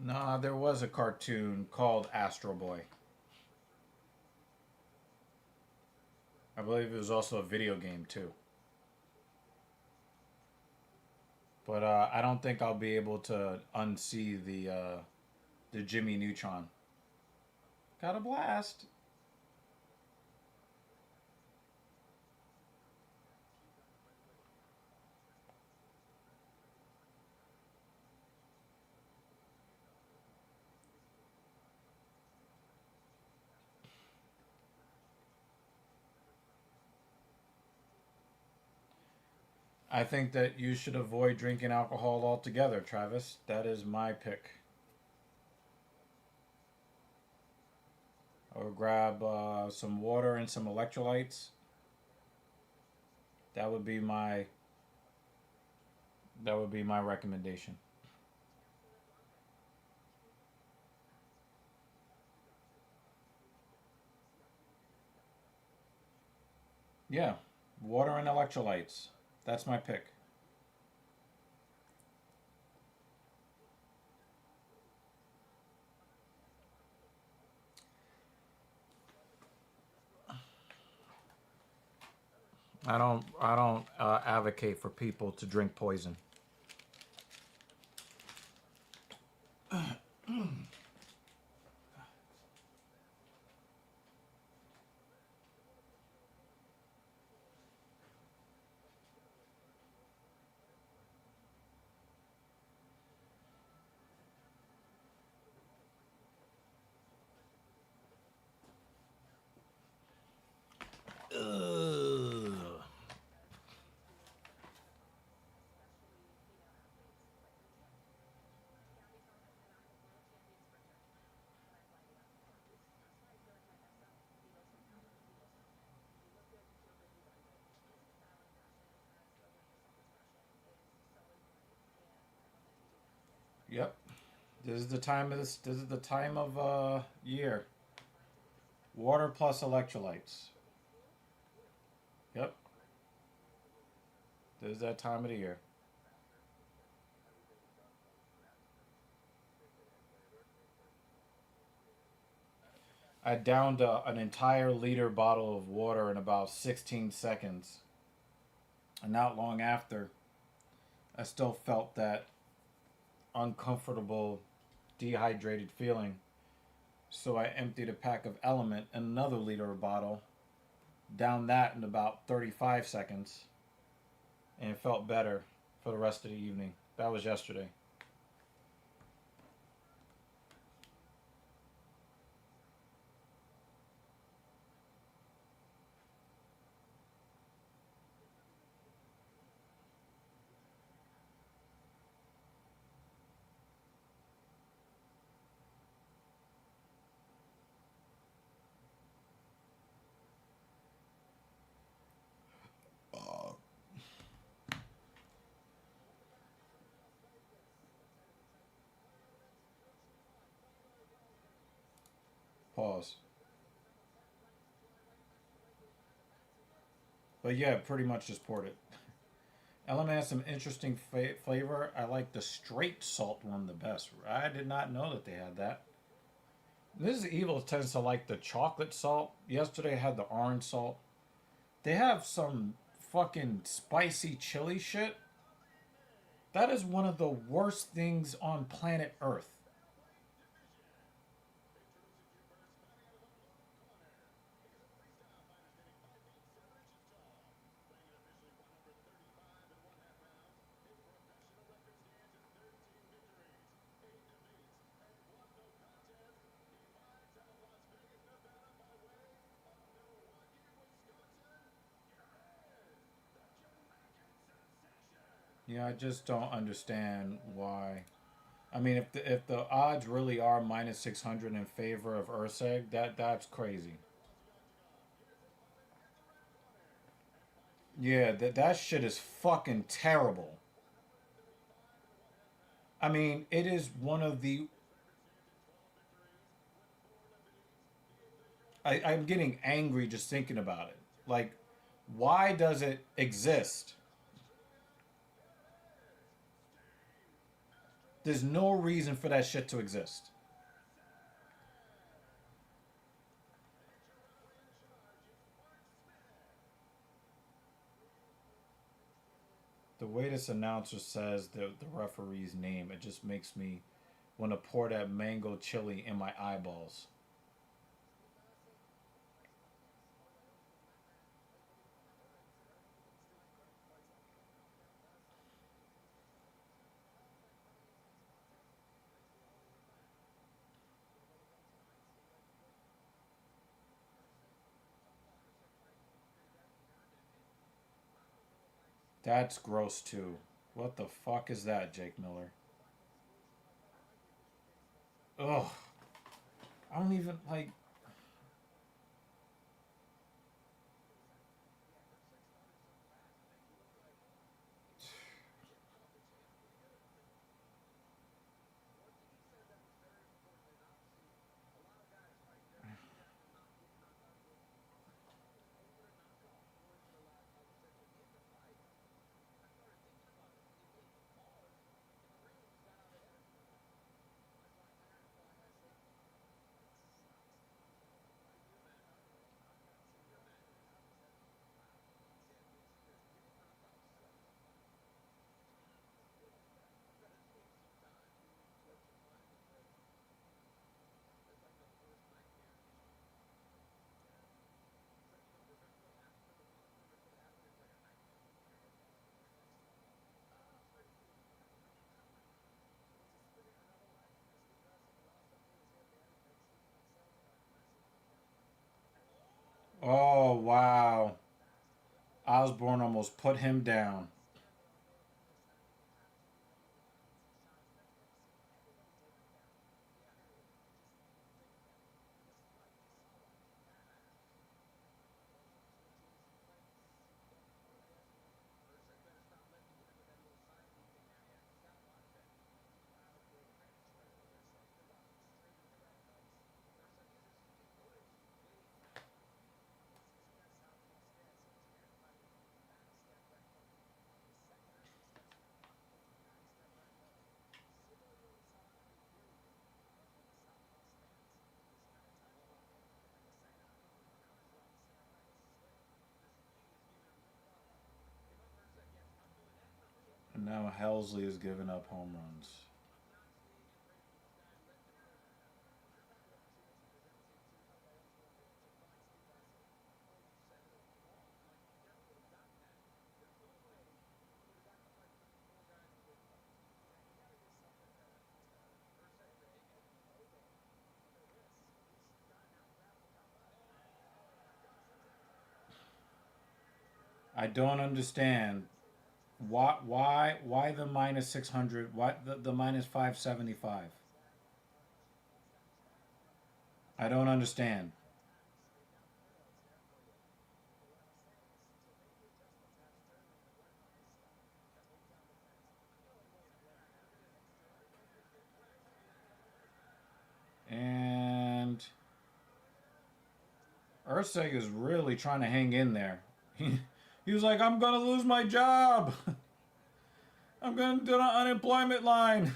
Nah, there was a cartoon called Astro Boy. I believe it was also a video game too. But I don't think I'll be able to unsee the Jimmy Neutron. Got a blast. I think that you should avoid drinking alcohol altogether, Travis. That is my pick. Or grab some water and some electrolytes. That would be my that would be my recommendation. Yeah, water and electrolytes. That's my pick. I don't advocate for people to drink poison. Ugh. Yep. This is the time of year. Water plus electrolytes. Yep. This is that time of the year. I downed an entire liter bottle of water in about 16 seconds. And not long after, I still felt that uncomfortable, dehydrated feeling. So I emptied a pack of Element in another liter bottle, down that in about 35 seconds, and it felt better for the rest of the evening. That was yesterday. Pause. But yeah, pretty much just poured it. Element has some interesting flavor. I like the straight salt one the best. I did not know that they had that. This is Evil tends to like the chocolate salt. Yesterday I had the orange salt. They have some fucking spicy chili shit. That is one of the worst things on planet Earth. Yeah, I just don't understand why. I mean, if the odds really are minus 600 in favor of Urseg, that's crazy. Yeah, that shit is fucking terrible. I mean, it is one of the. I'm getting angry just thinking about it. Like, why does it exist? There's no reason for that shit to exist. The way this announcer says the referee's name, it just makes me want to pour that mango chili in my eyeballs. That's gross too. What the fuck is that, Jake Miller? Ugh. I don't even like. Oh wow. Osborne almost put him down. And now Helsley is giving up home runs. I don't understand why the minus 600, why the minus 575. I don't understand. And Urseg is really trying to hang in there. He was like, I'm gonna lose my job. I'm gonna do the unemployment line.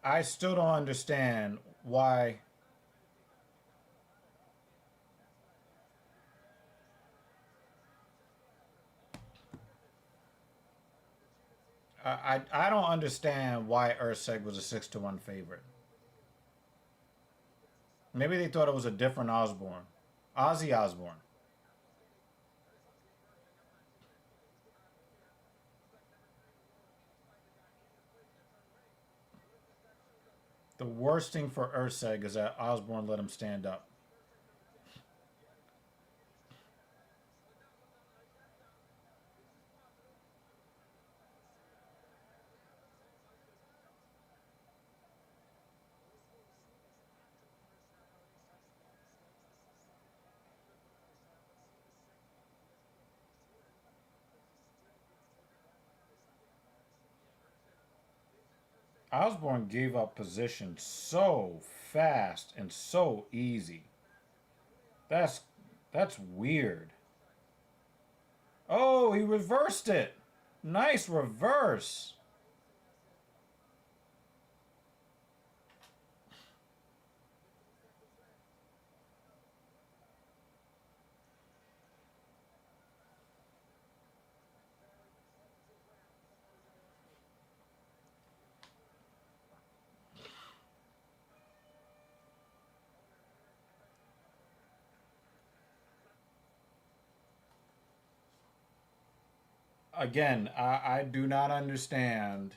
I still don't understand why. I don't understand why Urseg was a 6-1 favorite. Maybe they thought it was a different Osborne. Ozzy Osbourne. The worst thing for Urseg is that Osborne let him stand up. Osborne gave up position so fast and so easy. That's that's weird. Oh, he reversed it. Nice reverse. Again, I do not understand.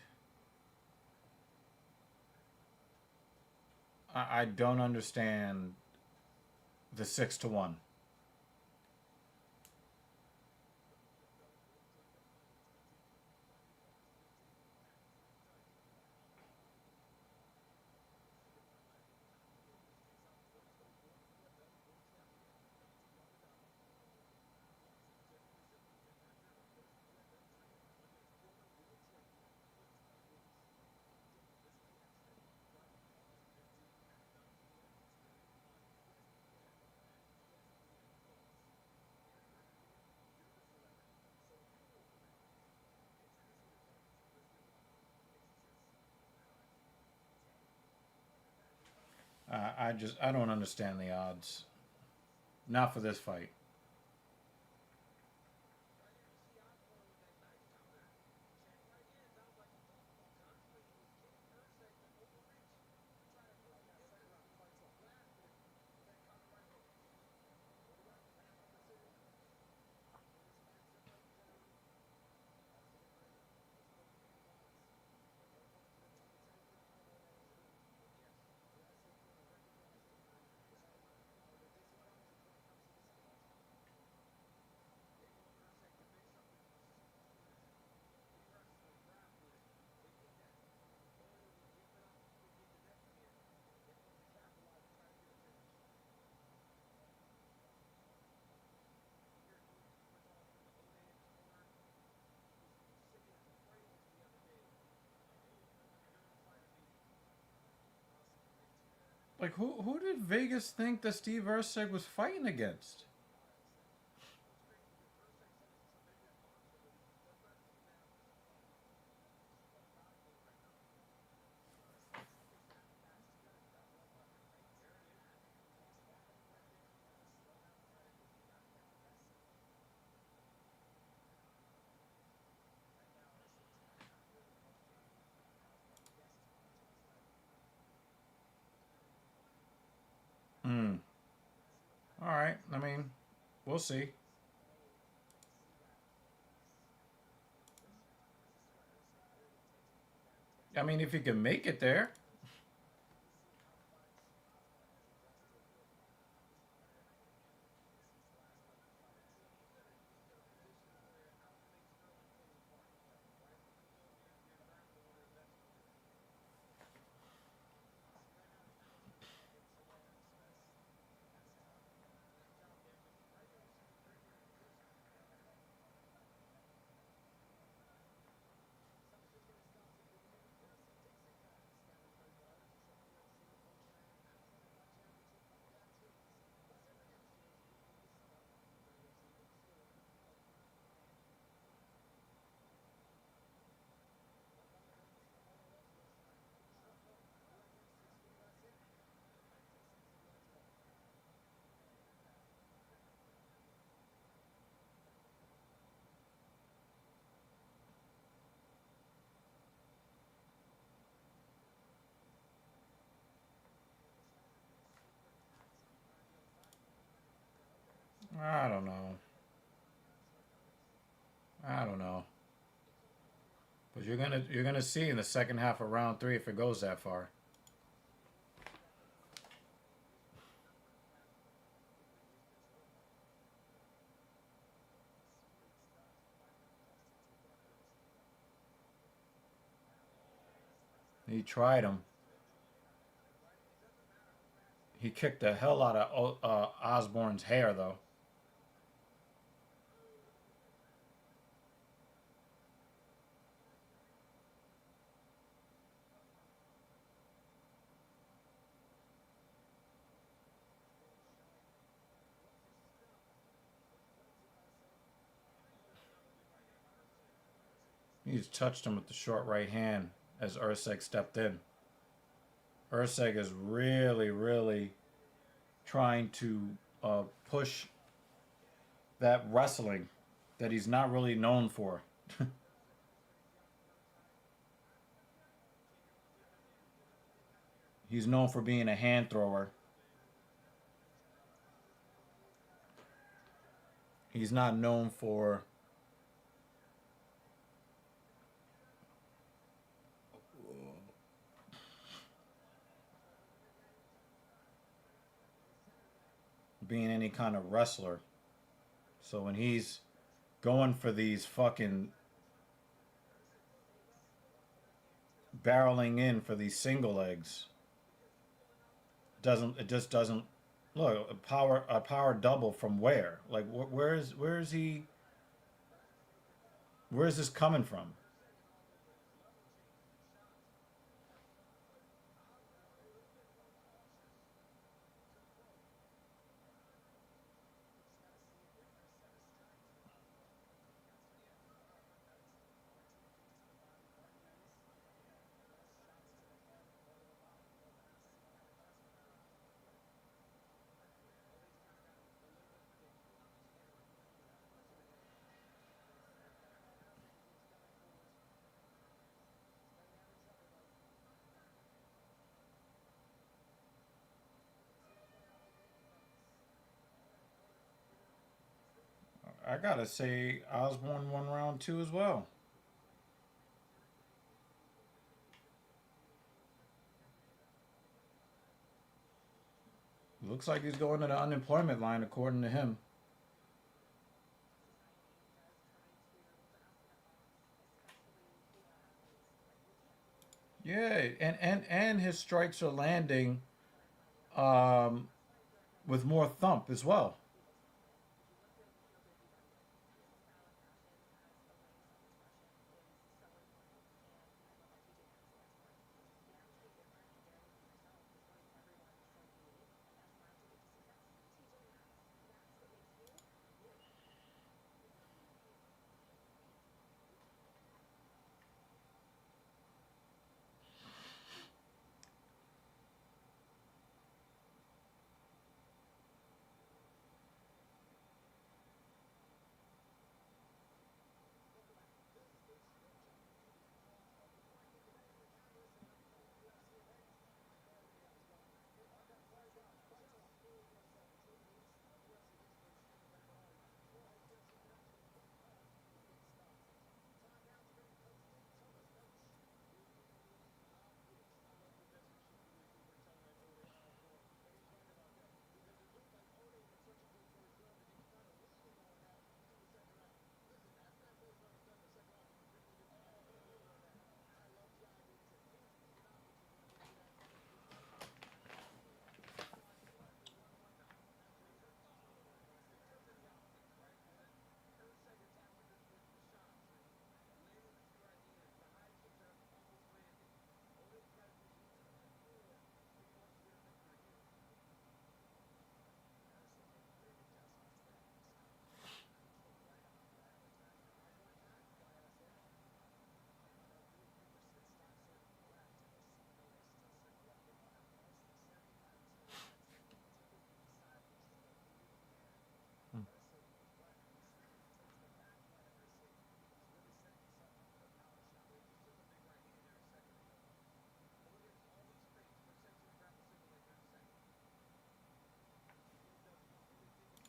I don't understand the 6-1. I don't understand the odds. Not for this fight. Like who did Vegas think that Steve Ursig was fighting against? Hmm. All right. I mean, we'll see. I mean, if he can make it there. I don't know. I don't know. But you're gonna see in the second half of round three if it goes that far. He tried him. He kicked the hell out of Osborne's hair though. He just touched him with the short right hand as Urseg stepped in. Urseg is really, really trying to push that wrestling that he's not really known for. He's known for being a hand thrower. He's not known for being any kind of wrestler. So when he's going for these fucking barreling in for these single legs, it just doesn't look a power double from where? Like where is he? Where is this coming from? I gotta say, Osborne won round two as well. Looks like he's going to the unemployment line, according to him. Yeah, and his strikes are landing um, with more thump as well.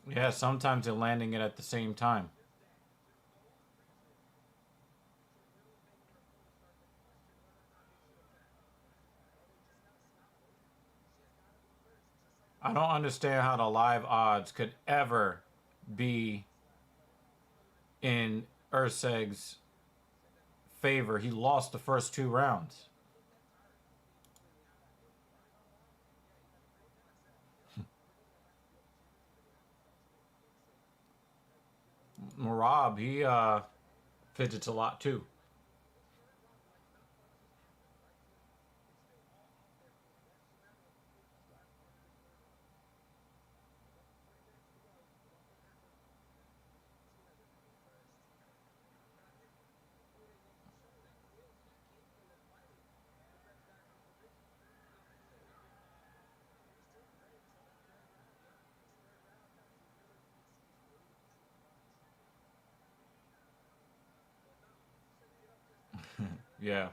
Yeah, sometimes they're landing it at the same time. I don't understand how the live odds could ever be in Urseg's favor. He lost the first 2 rounds. Marab, he fidgets a lot too. Yeah.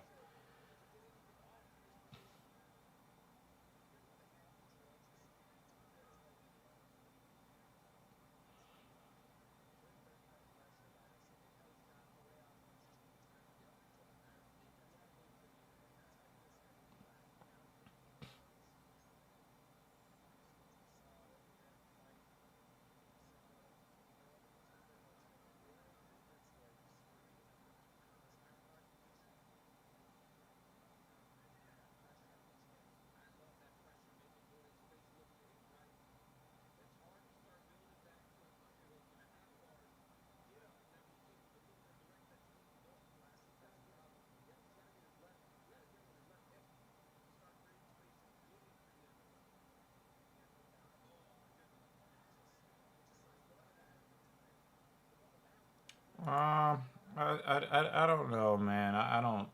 Um, I don't know, man. I don't.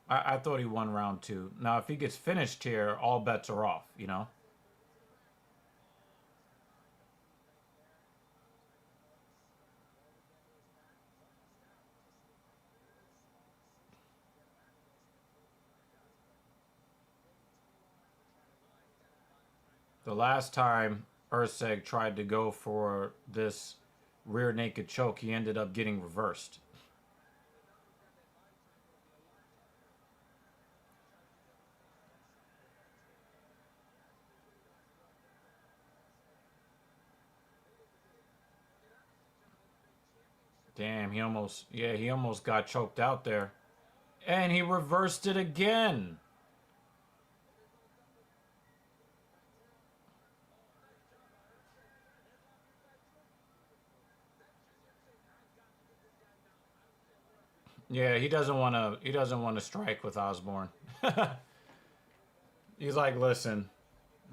I thought he won round two. Now, if he gets finished here, all bets are off. You know. The last time Urseg tried to go for this rear naked choke, he ended up getting reversed. Damn, he almost got choked out there. And he reversed it again. Yeah, he doesn't want to strike with Osborne. He's like, listen,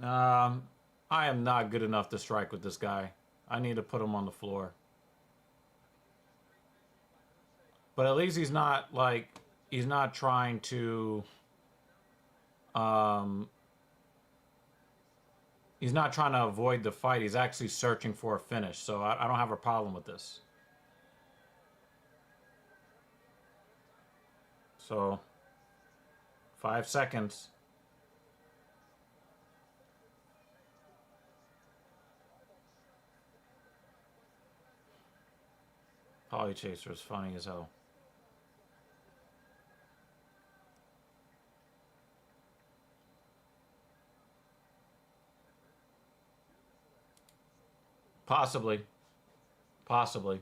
um, I am not good enough to strike with this guy. I need to put him on the floor. But at least he's not trying to um he's not trying to avoid the fight. He's actually searching for a finish. So I don't have a problem with this. So 5 seconds. Polly Chaser is funny as hell. Possibly. Possibly.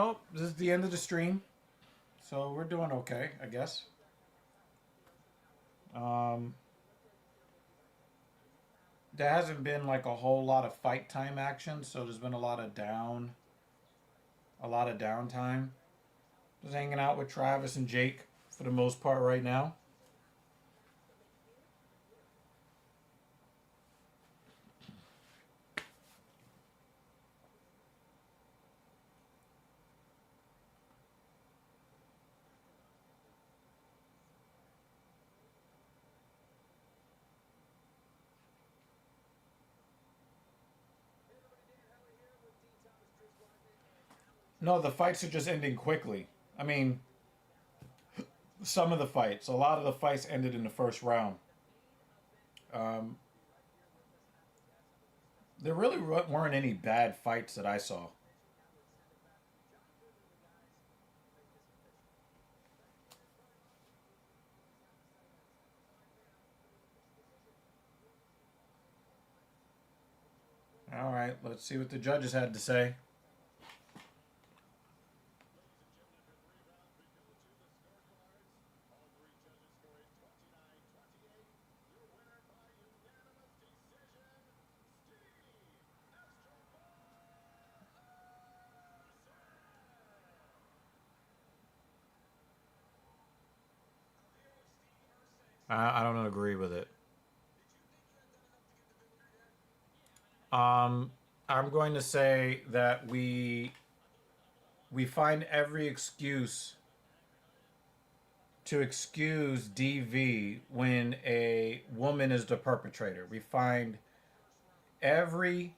Well, this is the end of the stream. So we're doing okay, I guess. Um, there hasn't been like a whole lot of fight time action, so there's been a lot of downtime. Just hanging out with Travis and Jake for the most part right now. No, the fights are just ending quickly. I mean, some of the fights, a lot of the fights ended in the first round. Um, there really weren't any bad fights that I saw. All right, let's see what the judges had to say. I don't agree with it. Um, I'm going to say that we find every excuse to excuse DV when a woman is the perpetrator. We find every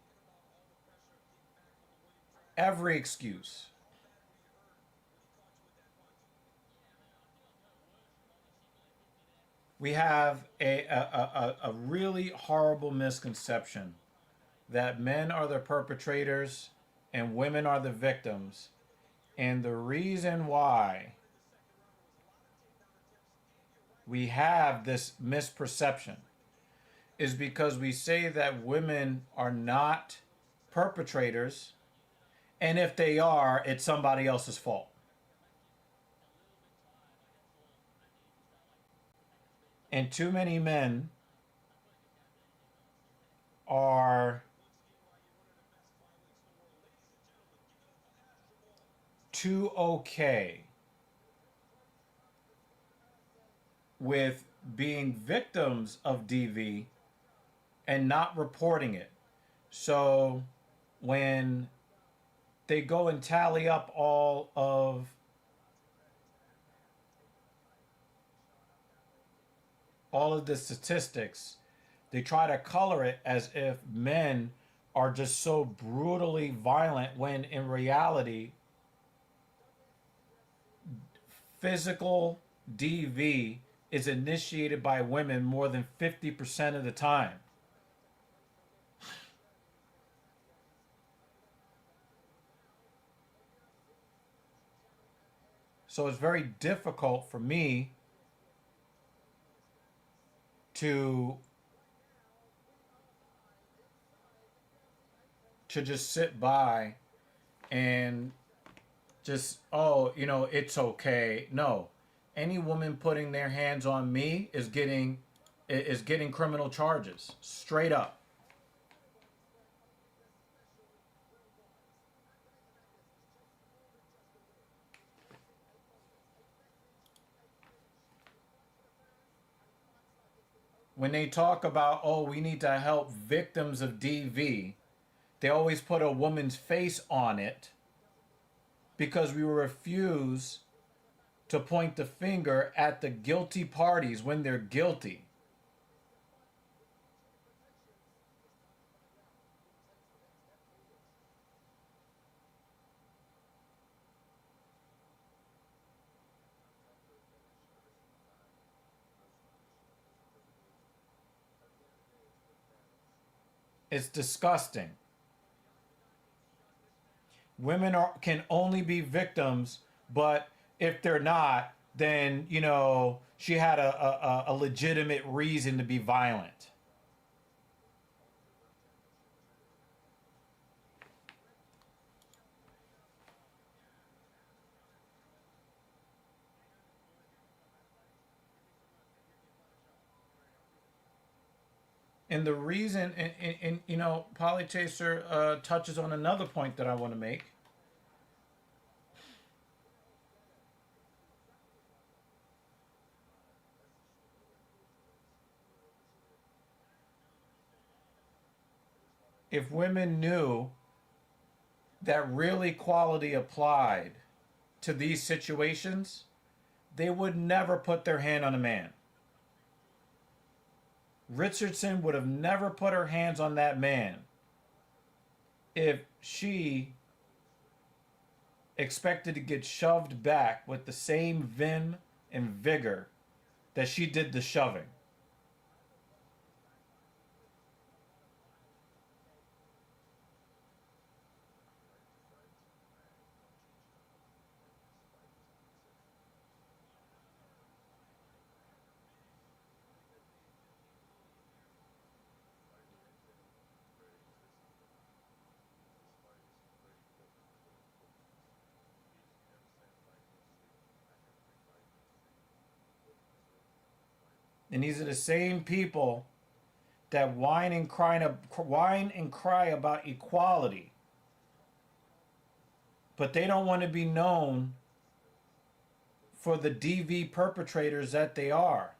every excuse. We have a really horrible misconception that men are the perpetrators and women are the victims. And the reason why we have this misperception is because we say that women are not perpetrators, and if they are, it's somebody else's fault. And too many men are too okay with being victims of DV and not reporting it. So when they go and tally up all of the statistics, they try to color it as if men are just so brutally violent when in reality physical DV is initiated by women more than 50% of the time. So it's very difficult for me to just sit by and just, oh, it's okay. No. Any woman putting their hands on me is getting criminal charges straight up. When they talk about, oh, we need to help victims of DV, they always put a woman's face on it because we refuse to point the finger at the guilty parties when they're guilty. It's disgusting. Women can only be victims, but if they're not, then she had a legitimate reason to be violent. And the reason, and Polychaser touches on another point that I want to make. If women knew that real equality applied to these situations, they would never put their hand on a man. Richardson would have never put her hands on that man if she expected to get shoved back with the same vim and vigor that she did the shoving. And these are the same people that whine and cry about equality, but they don't want to be known for the DV perpetrators that they are.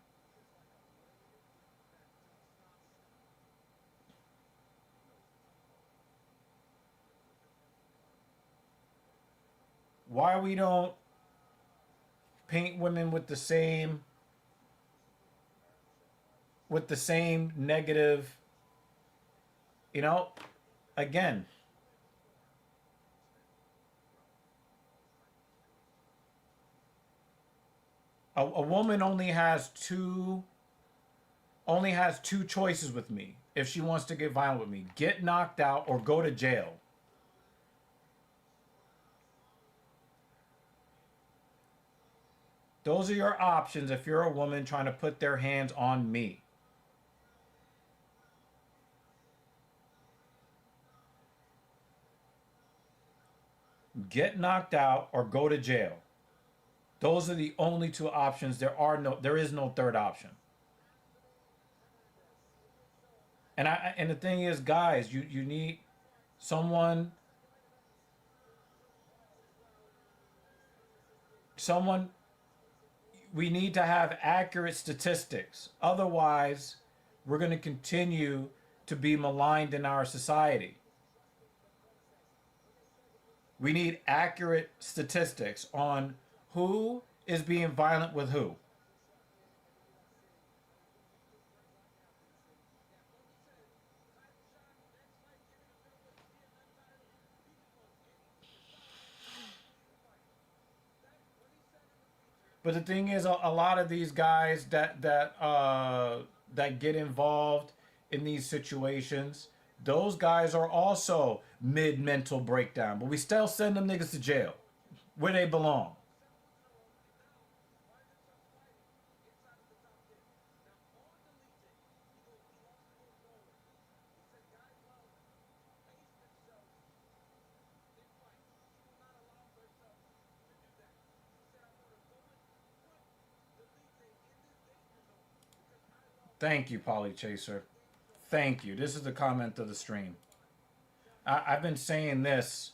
Why we don't paint women with the same negative, you know, again, a woman only has two choices with me if she wants to get violent with me: get knocked out or go to jail. Those are your options if you're a woman trying to put their hands on me. Get knocked out or go to jail. Those are the only two options. There is no third option. And the thing is, guys, you need someone someone we need to have accurate statistics. Otherwise, we're going to continue to be maligned in our society. We need accurate statistics on who is being violent with who. But the thing is, a lot of these guys that get involved in these situations, those guys are also mid mental breakdown. But we still send them niggas to jail, where they belong. Thank you, Polly Chaser. Thank you. This is the comment of the stream. I've been saying this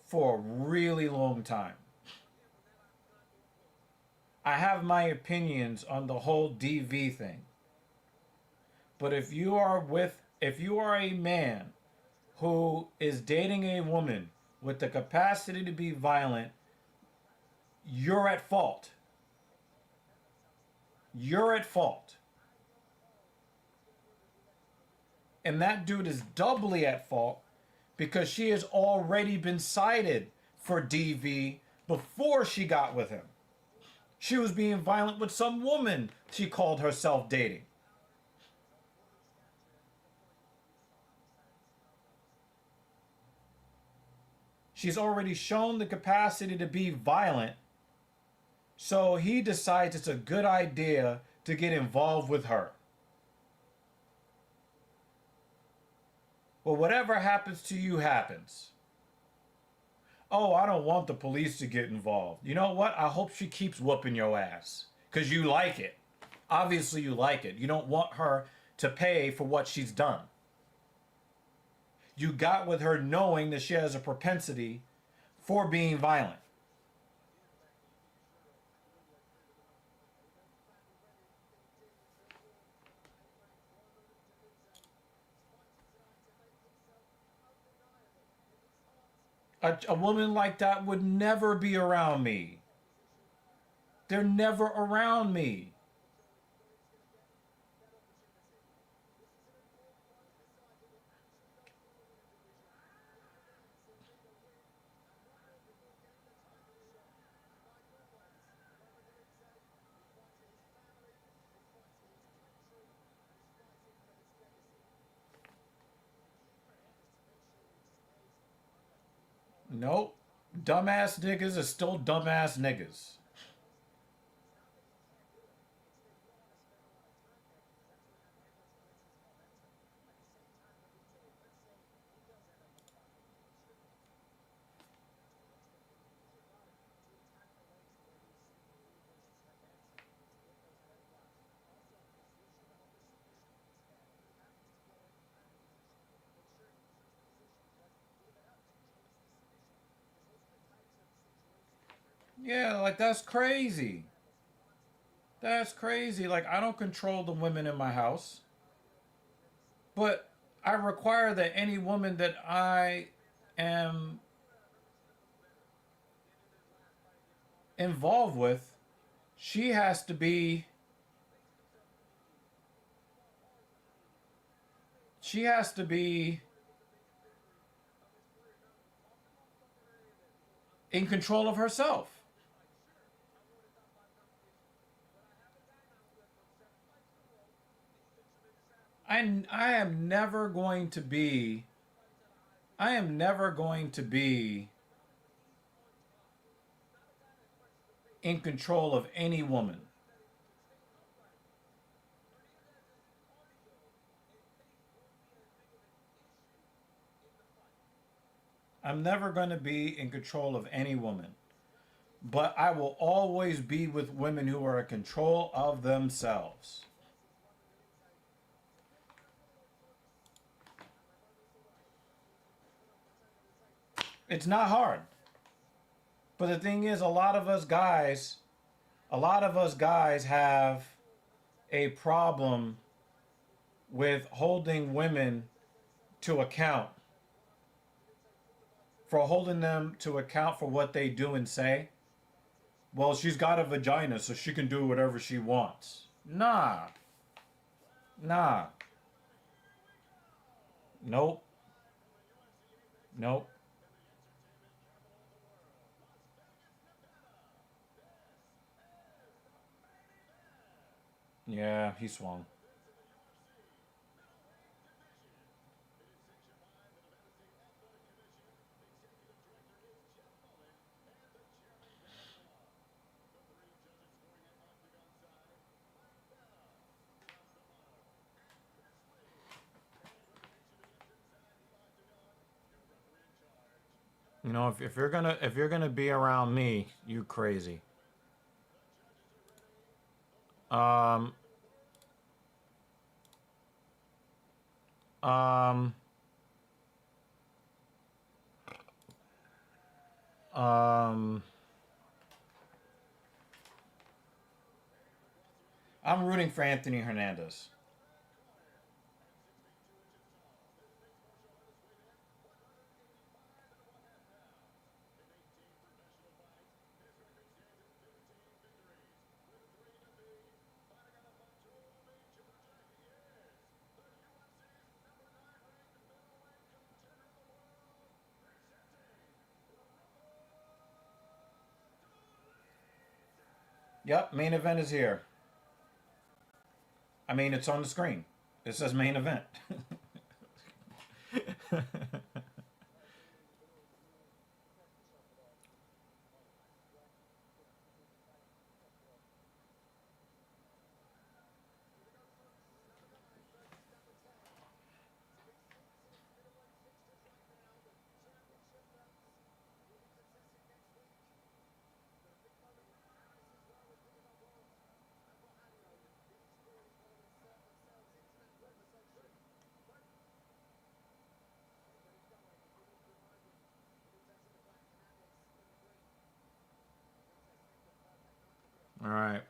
for a really long time. I have my opinions on the whole DV thing. But if you are a man who is dating a woman with the capacity to be violent, you're at fault. You're at fault. And that dude is doubly at fault because she has already been cited for DV before she got with him. She was being violent with some woman she called herself dating. She's already shown the capacity to be violent, so he decides it's a good idea to get involved with her. Well, whatever happens to you happens. Oh, I don't want the police to get involved. You know what? I hope she keeps whooping your ass. Because you like it. Obviously, you like it. You don't want her to pay for what she's done. You got with her knowing that she has a propensity for being violent. A woman like that would never be around me. They're never around me. Nope. Dumbass niggas are still dumbass niggas. Yeah, like that's crazy. That's crazy. Like I don't control the women in my house, but I require that any woman that I am involved with, she has to be she has to be in control of herself. I am never going to be I am never going to be in control of any woman. I'm never going to be in control of any woman. But I will always be with women who are in control of themselves. It's not hard. But the thing is, a lot of us guys have a problem with holding women to account, for holding them to account for what they do and say. Well, she's got a vagina, so she can do whatever she wants. Nah, nah, nope, nope. Yeah, he swung. You know, if you're gonna be around me, you crazy. Um, um, um. I'm rooting for Anthony Hernandez. Yep, main event is here. I mean, it's on the screen. It says main event. All right.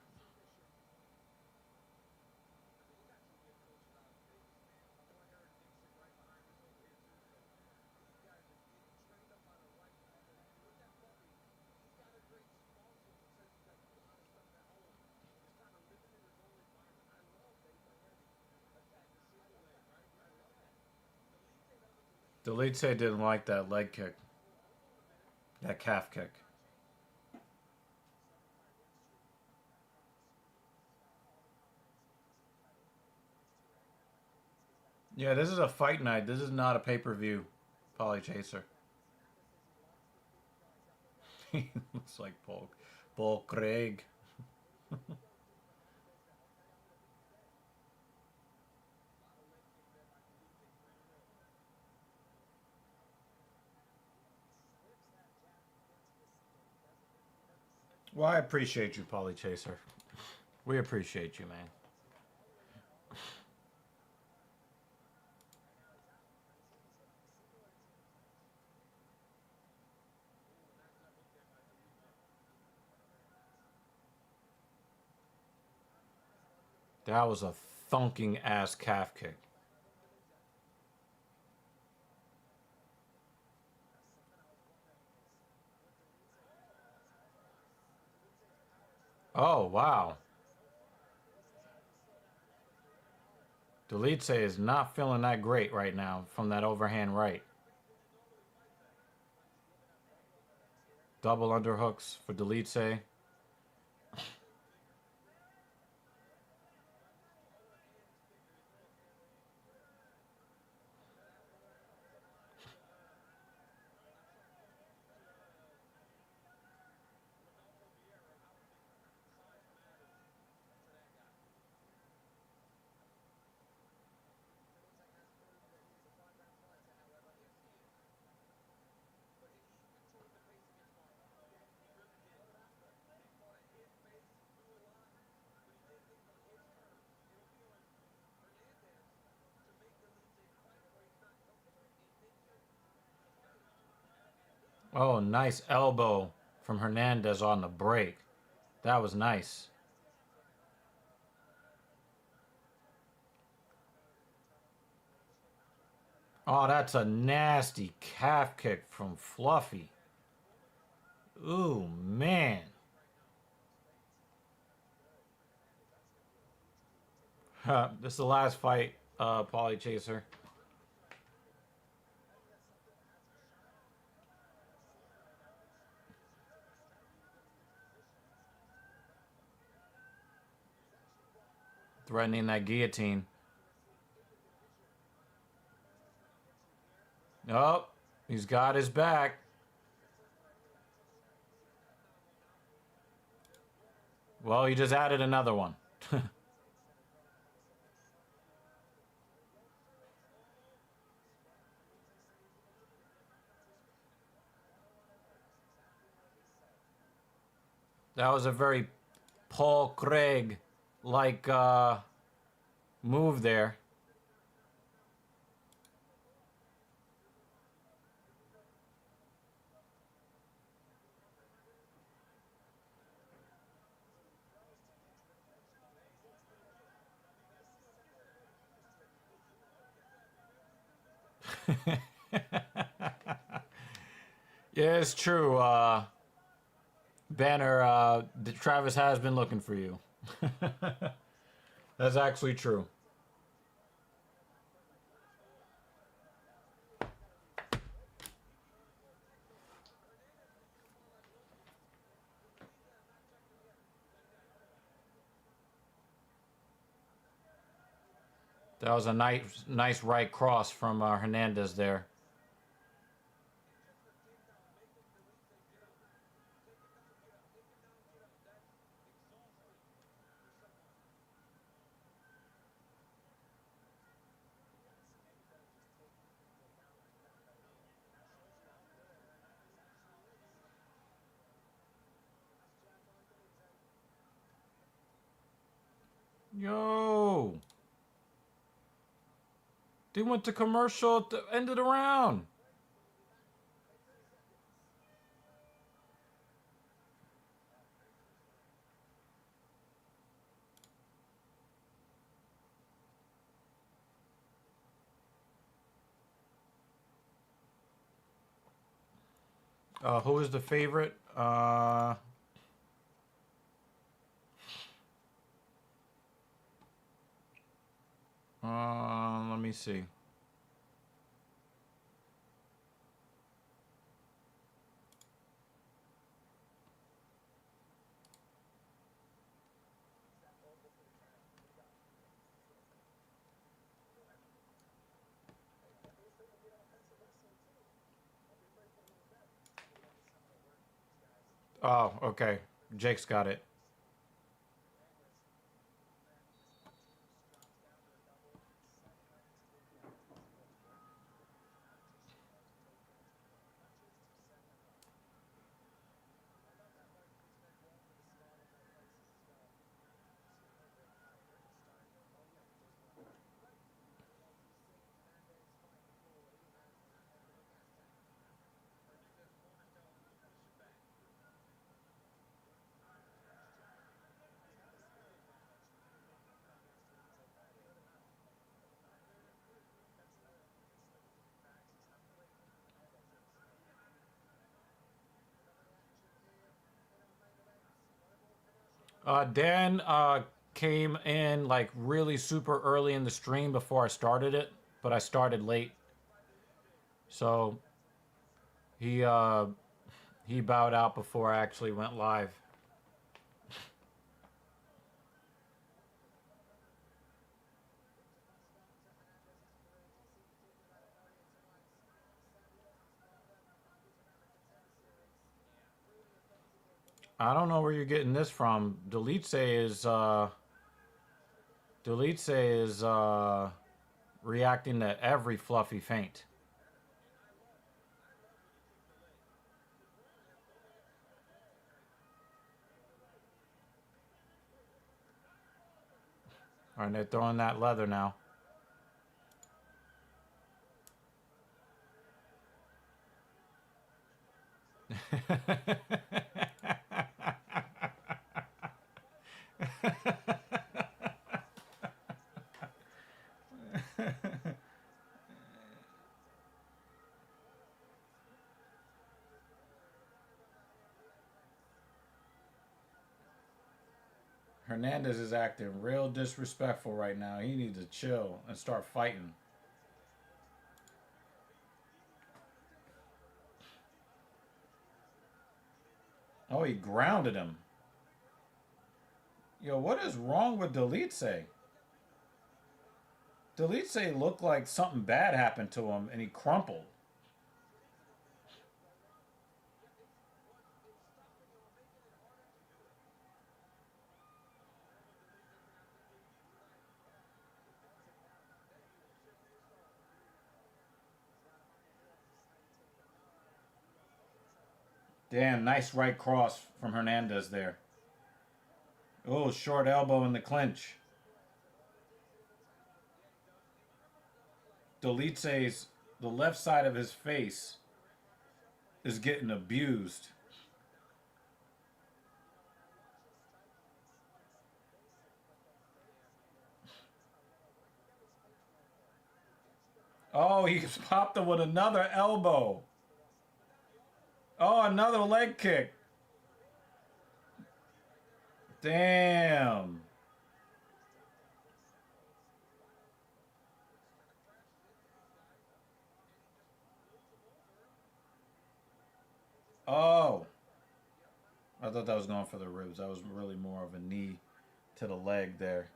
Dolidze didn't like that leg kick, that calf kick. Yeah, this is a fight night. This is not a pay per view, Polly Chaser. Looks like Paul Craig. Well, I appreciate you, Polly Chaser. We appreciate you, man. That was a thunking ass calf kick. Oh, wow. Dolidze is not feeling that great right now from that overhand right. Double underhooks for Dolidze. Oh, nice elbow from Hernandez on the break. That was nice. Oh, that's a nasty calf kick from Fluffy. Ooh, man. This is the last fight, Polly Chaser. Threatening that guillotine. Oh, he's got his back. Well, he just added another one. That was a very Paul Craig like move there. Yeah, it's true. Banner, Travis has been looking for you. That's actually true. That was a nice right cross from Hernandez there. Yo, they went to commercial at the end of the round. Who is the favorite? Let me see. Oh, okay. Jake's got it. Dan came in like really super early in the stream before I started it, but I started late, so he uh, he bowed out before I actually went live. I don't know where you're getting this from. Dolidze is reacting to every fluffy feint. All right, they're throwing that leather now. Hernandez is acting real disrespectful right now. He needs to chill and start fighting. Oh, he grounded him. Yo, what is wrong with Dolidze? Dolidze looked like something bad happened to him and he crumpled. Damn, nice right cross from Hernandez there. Oh, short elbow in the clinch. Dolidze's, the left side of his face is getting abused. Oh, he popped him with another elbow. Oh, another leg kick. Damn. Oh. I thought that was going for the ribs. That was really more of a knee to the leg there.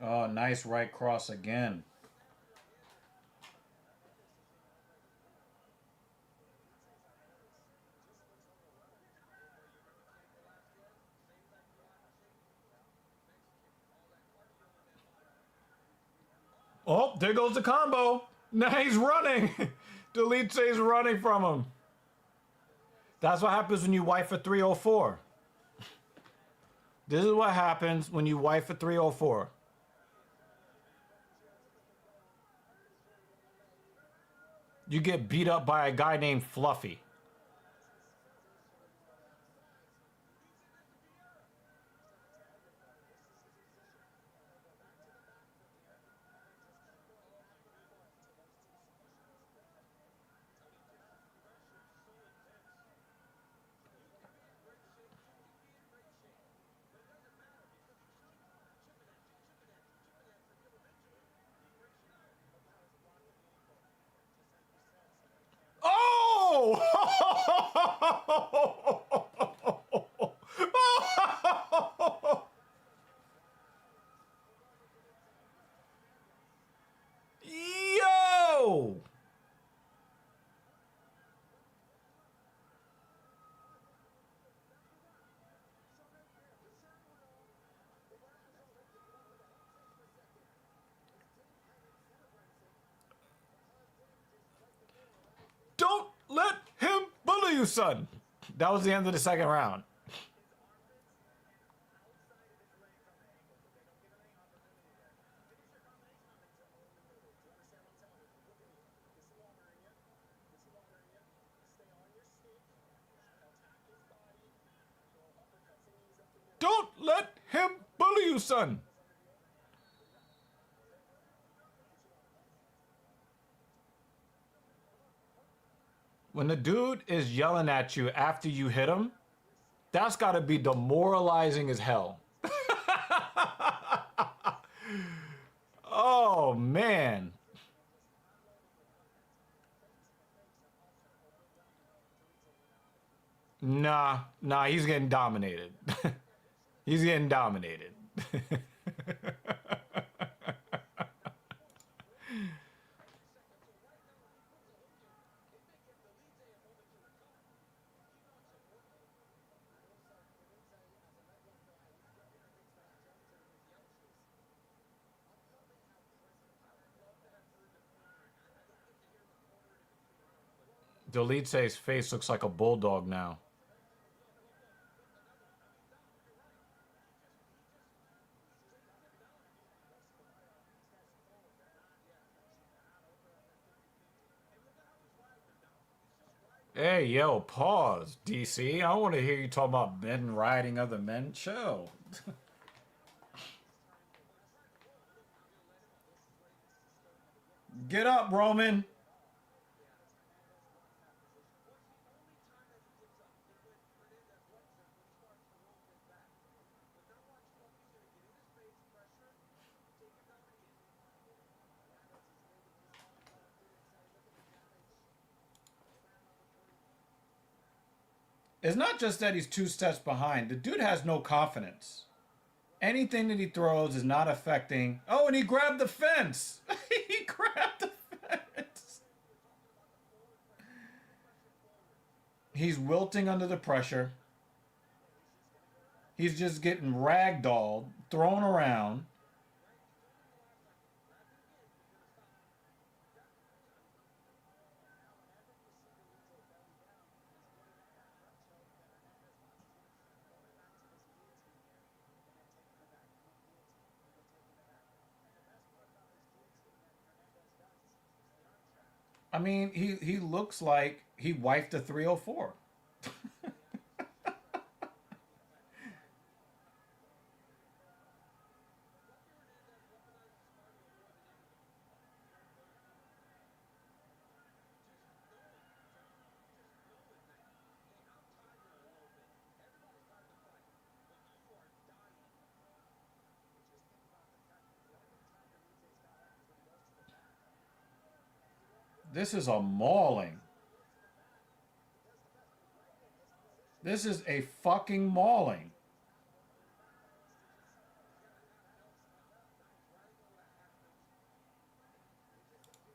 Oh, nice right cross again. Oh, there goes the combo. Now he's running. Dolidze's running from him. That's what happens when you wife a 304. This is what happens when you wife a 304. You get beat up by a guy named Fluffy. let him bully you, son. That was the end of the second round. Don't let him bully you, son. When the dude is yelling at you after you hit him, that's got to be demoralizing as hell. Oh, man. Nah, he's getting dominated. He's getting dominated. Dolidze's face looks like a bulldog now. Hey, yo, pause, DC. I don't want to hear you talk about men riding other men. Chill. Get up, Roman. It's not just that he's 2 steps behind. The dude has no confidence. Anything that he throws is not affecting. Oh, and he grabbed the fence. He grabbed the fence. He's wilting under the pressure. He's just getting ragdolled, thrown around. I mean, he looks like he wifed a 304. This is a mauling. This is a fucking mauling.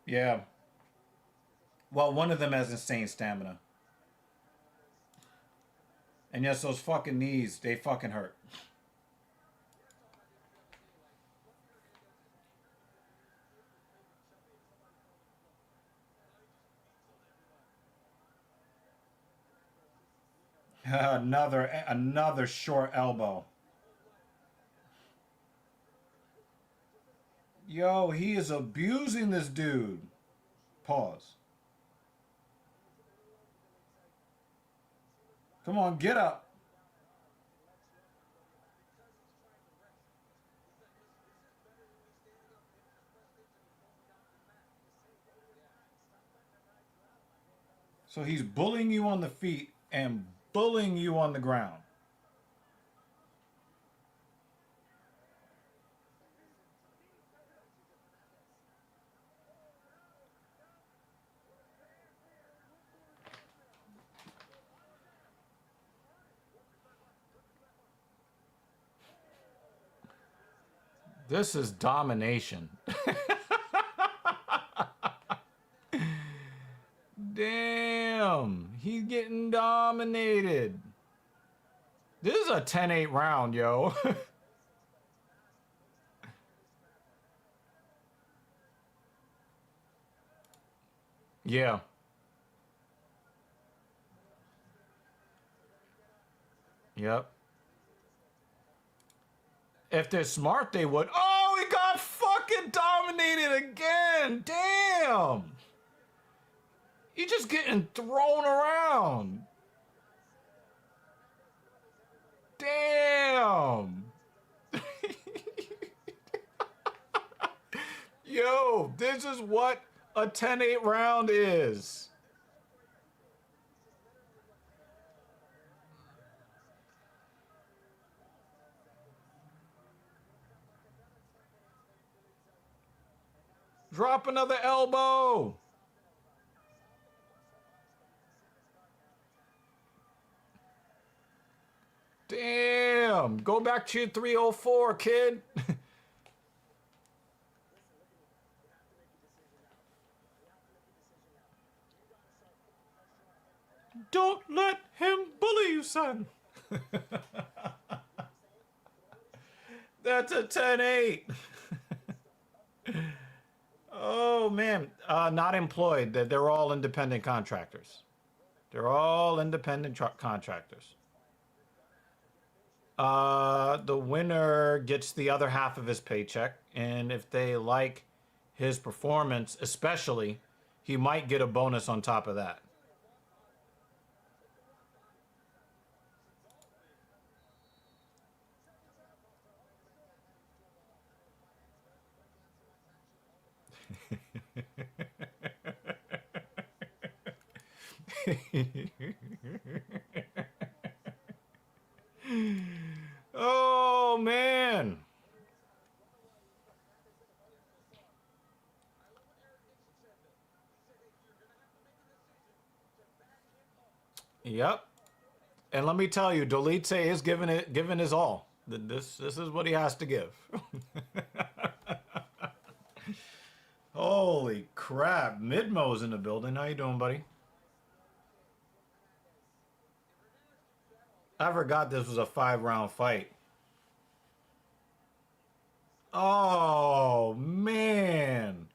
Yeah. Well, one of them has insane stamina. And yes, those fucking knees, they fucking hurt. Another short elbow. Yo, he is abusing this dude. Pause. Come on, get up. So he's bullying you on the feet and bullying you on the ground. This is domination. Damn, he's getting dominated. This is a 10-8 round, yo. Yeah. Yep. If they're smart, they would. Oh, he got fucking dominated again. Damn. He's just getting thrown around. Damn. Yo, this is what a 10-8 round is. Drop another elbow. Damn. Go back to your 304, kid. Don't let him bully you, son. That's a 10-8. Oh, man. Not employed. They're all independent contractors. They're all independent contractors. The winner gets the other half of his paycheck, and if they like his performance, especially, he might get a bonus on top of that. Oh, man. Yep. And let me tell you, Dolidze is giving his all. This is what he has to give. Holy crap. Midmo's in the building. How you doing, buddy? I forgot this was a 5-round fight. Oh, man.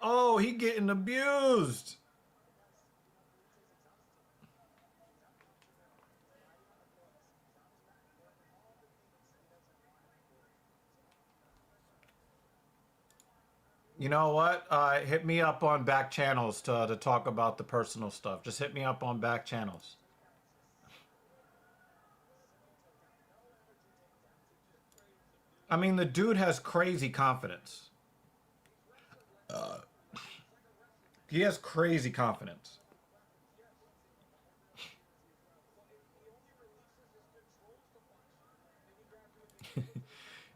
Oh, he getting abused. You know what? Hit me up on back channels to talk about the personal stuff. Just hit me up on back channels. I mean, the dude has crazy confidence. He has crazy confidence.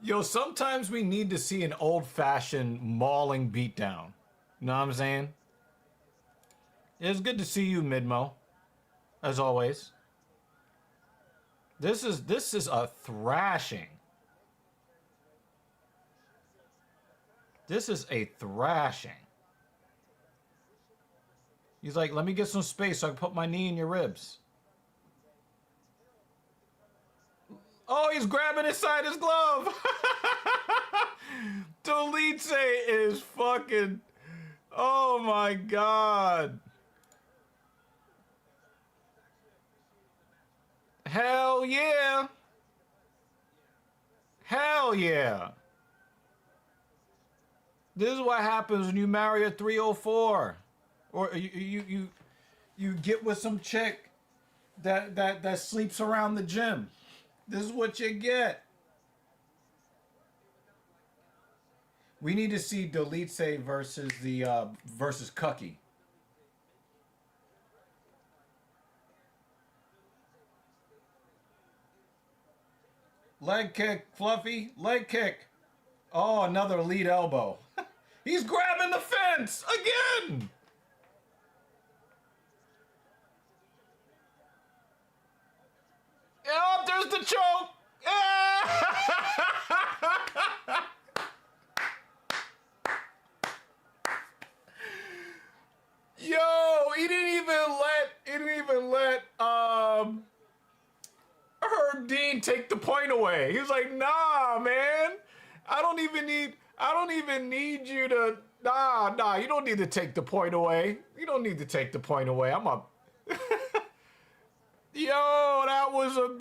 Yo, sometimes we need to see an old-fashioned mauling beatdown. You know what I'm saying? It's good to see you, Midmo. As always. This is a thrashing. This is a thrashing. He's like, let me get some space so I can put my knee in your ribs. Oh, he's grabbing inside his glove. Dolidze is fucking... Oh, my God. Hell yeah. Hell yeah. This is what happens when you marry a 304. Or you get with some chick that sleeps around the gym. This is what you get. We need to see Dolidze versus versus Cucky. Leg kick, Fluffy. Leg kick. Oh, another lead elbow. He's grabbing the fence again. Oh, there's the choke. Yo, he didn't even let Herb Dean take the point away. He was like, "Nah, man. I don't even need you to nah, you don't need to take the point away. You don't need to take the point away. I'm up." Yo, that was abuse.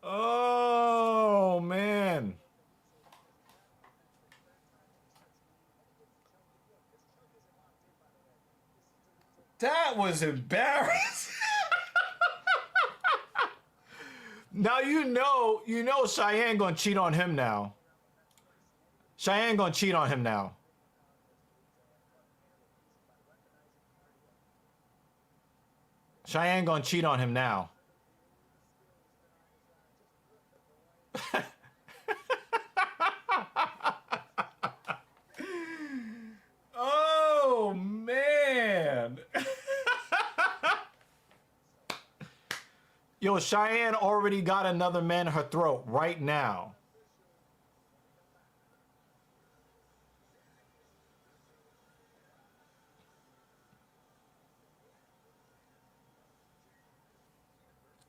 Oh, man. That was embarrassing. Now you know Cheyenne gonna cheat on him now. Cheyenne gonna cheat on him now. Cheyenne gonna cheat on him now. Oh man. Yo, Cheyenne already got another man in her throat right now.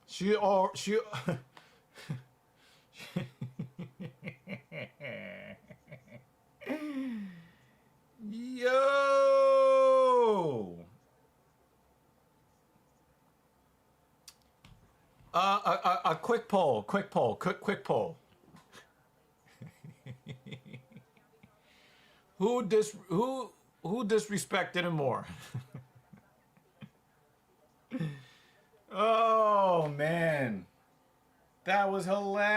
She Yo. A quick poll, quick poll. Who disrespected him more? Oh man, that was hilarious.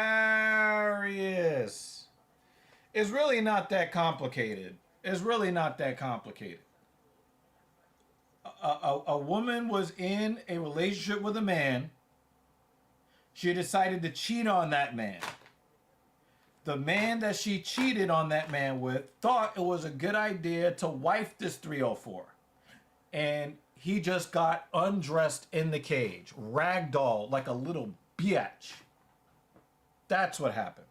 It's really not that complicated. It's really not that complicated. A woman was in a relationship with a man. She decided to cheat on that man. The man that she cheated on that man with thought it was a good idea to wife this 304. And he just got undressed in the cage, ragdoll like a little bitch. That's what happened.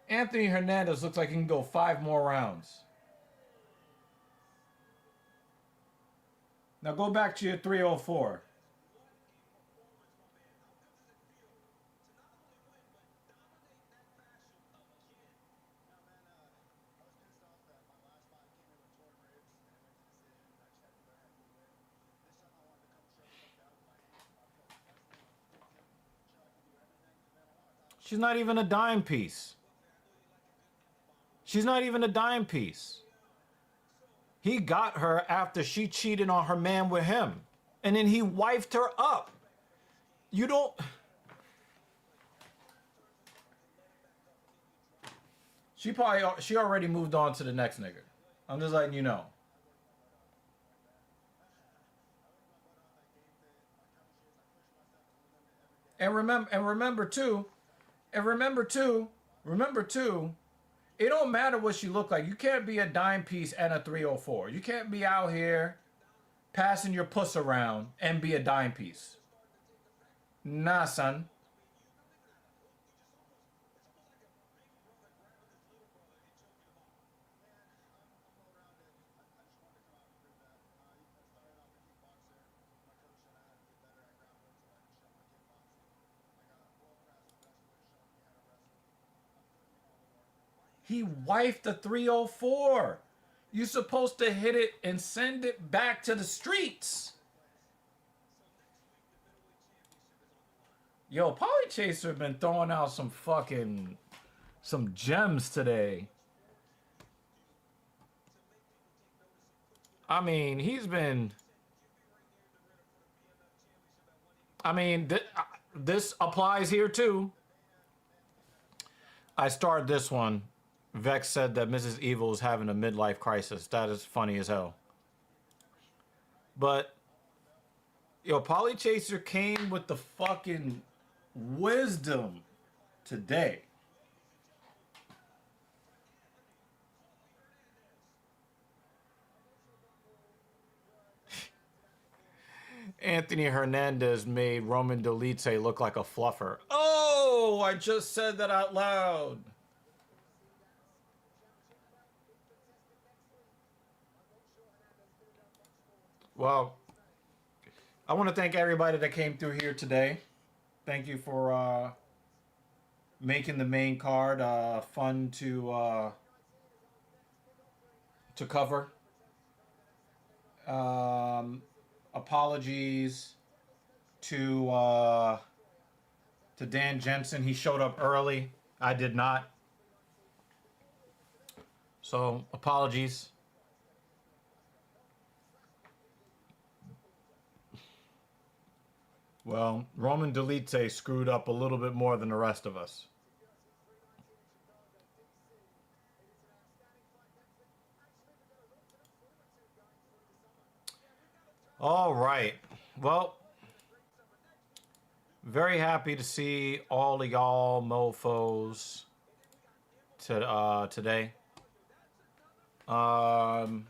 Anthony Hernandez looks like he can go 5 more rounds. Now go back to your 304. She's not even a dime piece. She's not even a dime piece. He got her after she cheated on her man with him. And then he wifed her up. You don't... She already moved on to the next nigga. I'm just letting you know. And remember too, it don't matter what she look like. You can't be a dime piece and a 304. You can't be out here passing your puss around and be a dime piece. Nah, son. He wifed the 304. You're supposed to hit it and send it back to the streets. Yo, Polly Chaser been throwing out some gems today. I mean, he's been. I mean, this applies here too. I started this one. Vex said that Mrs. Evil is having a midlife crisis. That is funny as hell. But Yo, Polly Chaser came with the fucking wisdom today. Anthony Hernandez made Roman Dolidze look like a fluffer. Oh, I just said that out loud. Well, I want to thank everybody that came through here today. Thank you for making the main card fun to cover. Um, Apologies to Dan Jensen. He showed up early. I did not. So apologies. well, Roman Dolidze screwed up a little bit more than the rest of us. All right. Well, very happy to see all of y'all mofos today. Um,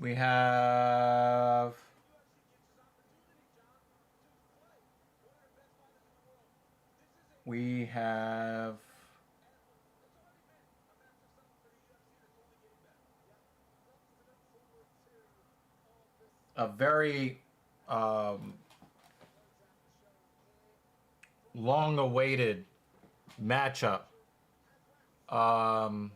we have we have a very long-awaited matchup. Um,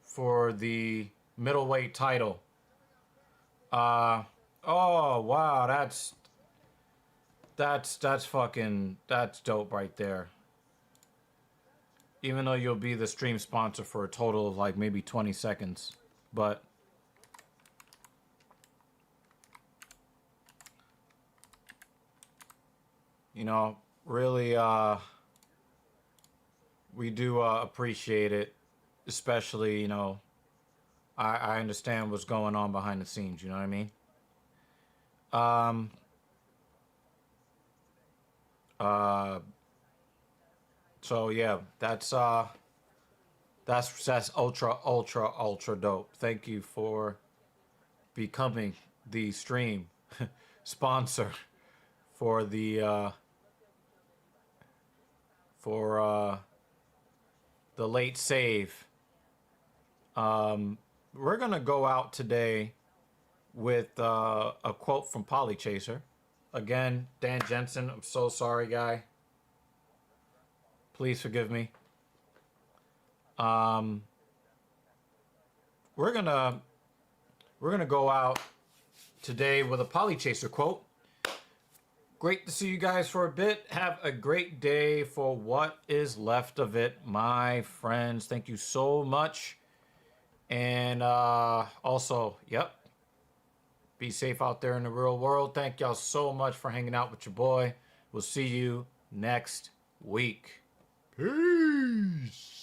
for the middleweight title. Oh wow, that's dope right there. Even though you'll be the stream sponsor for a total of like maybe 20 seconds, but you know, really we do appreciate it, especially, you know, I understand what's going on behind the scenes, you know what I mean? Um uh so yeah, that's ultra dope. Thank you for becoming the stream sponsor for the late save. We're gonna go out today with a quote from Polly Chaser. Again, Dan Jensen, I'm so sorry, guy. Please forgive me. Um, we're gonna go out today with a Polly Chaser quote. Great to see you guys for a bit. Have a great day for what is left of it, my friends. Thank you so much. And also, yep, be safe out there in the real world. Thank y'all so much for hanging out with your boy. We'll see you next week. Peace.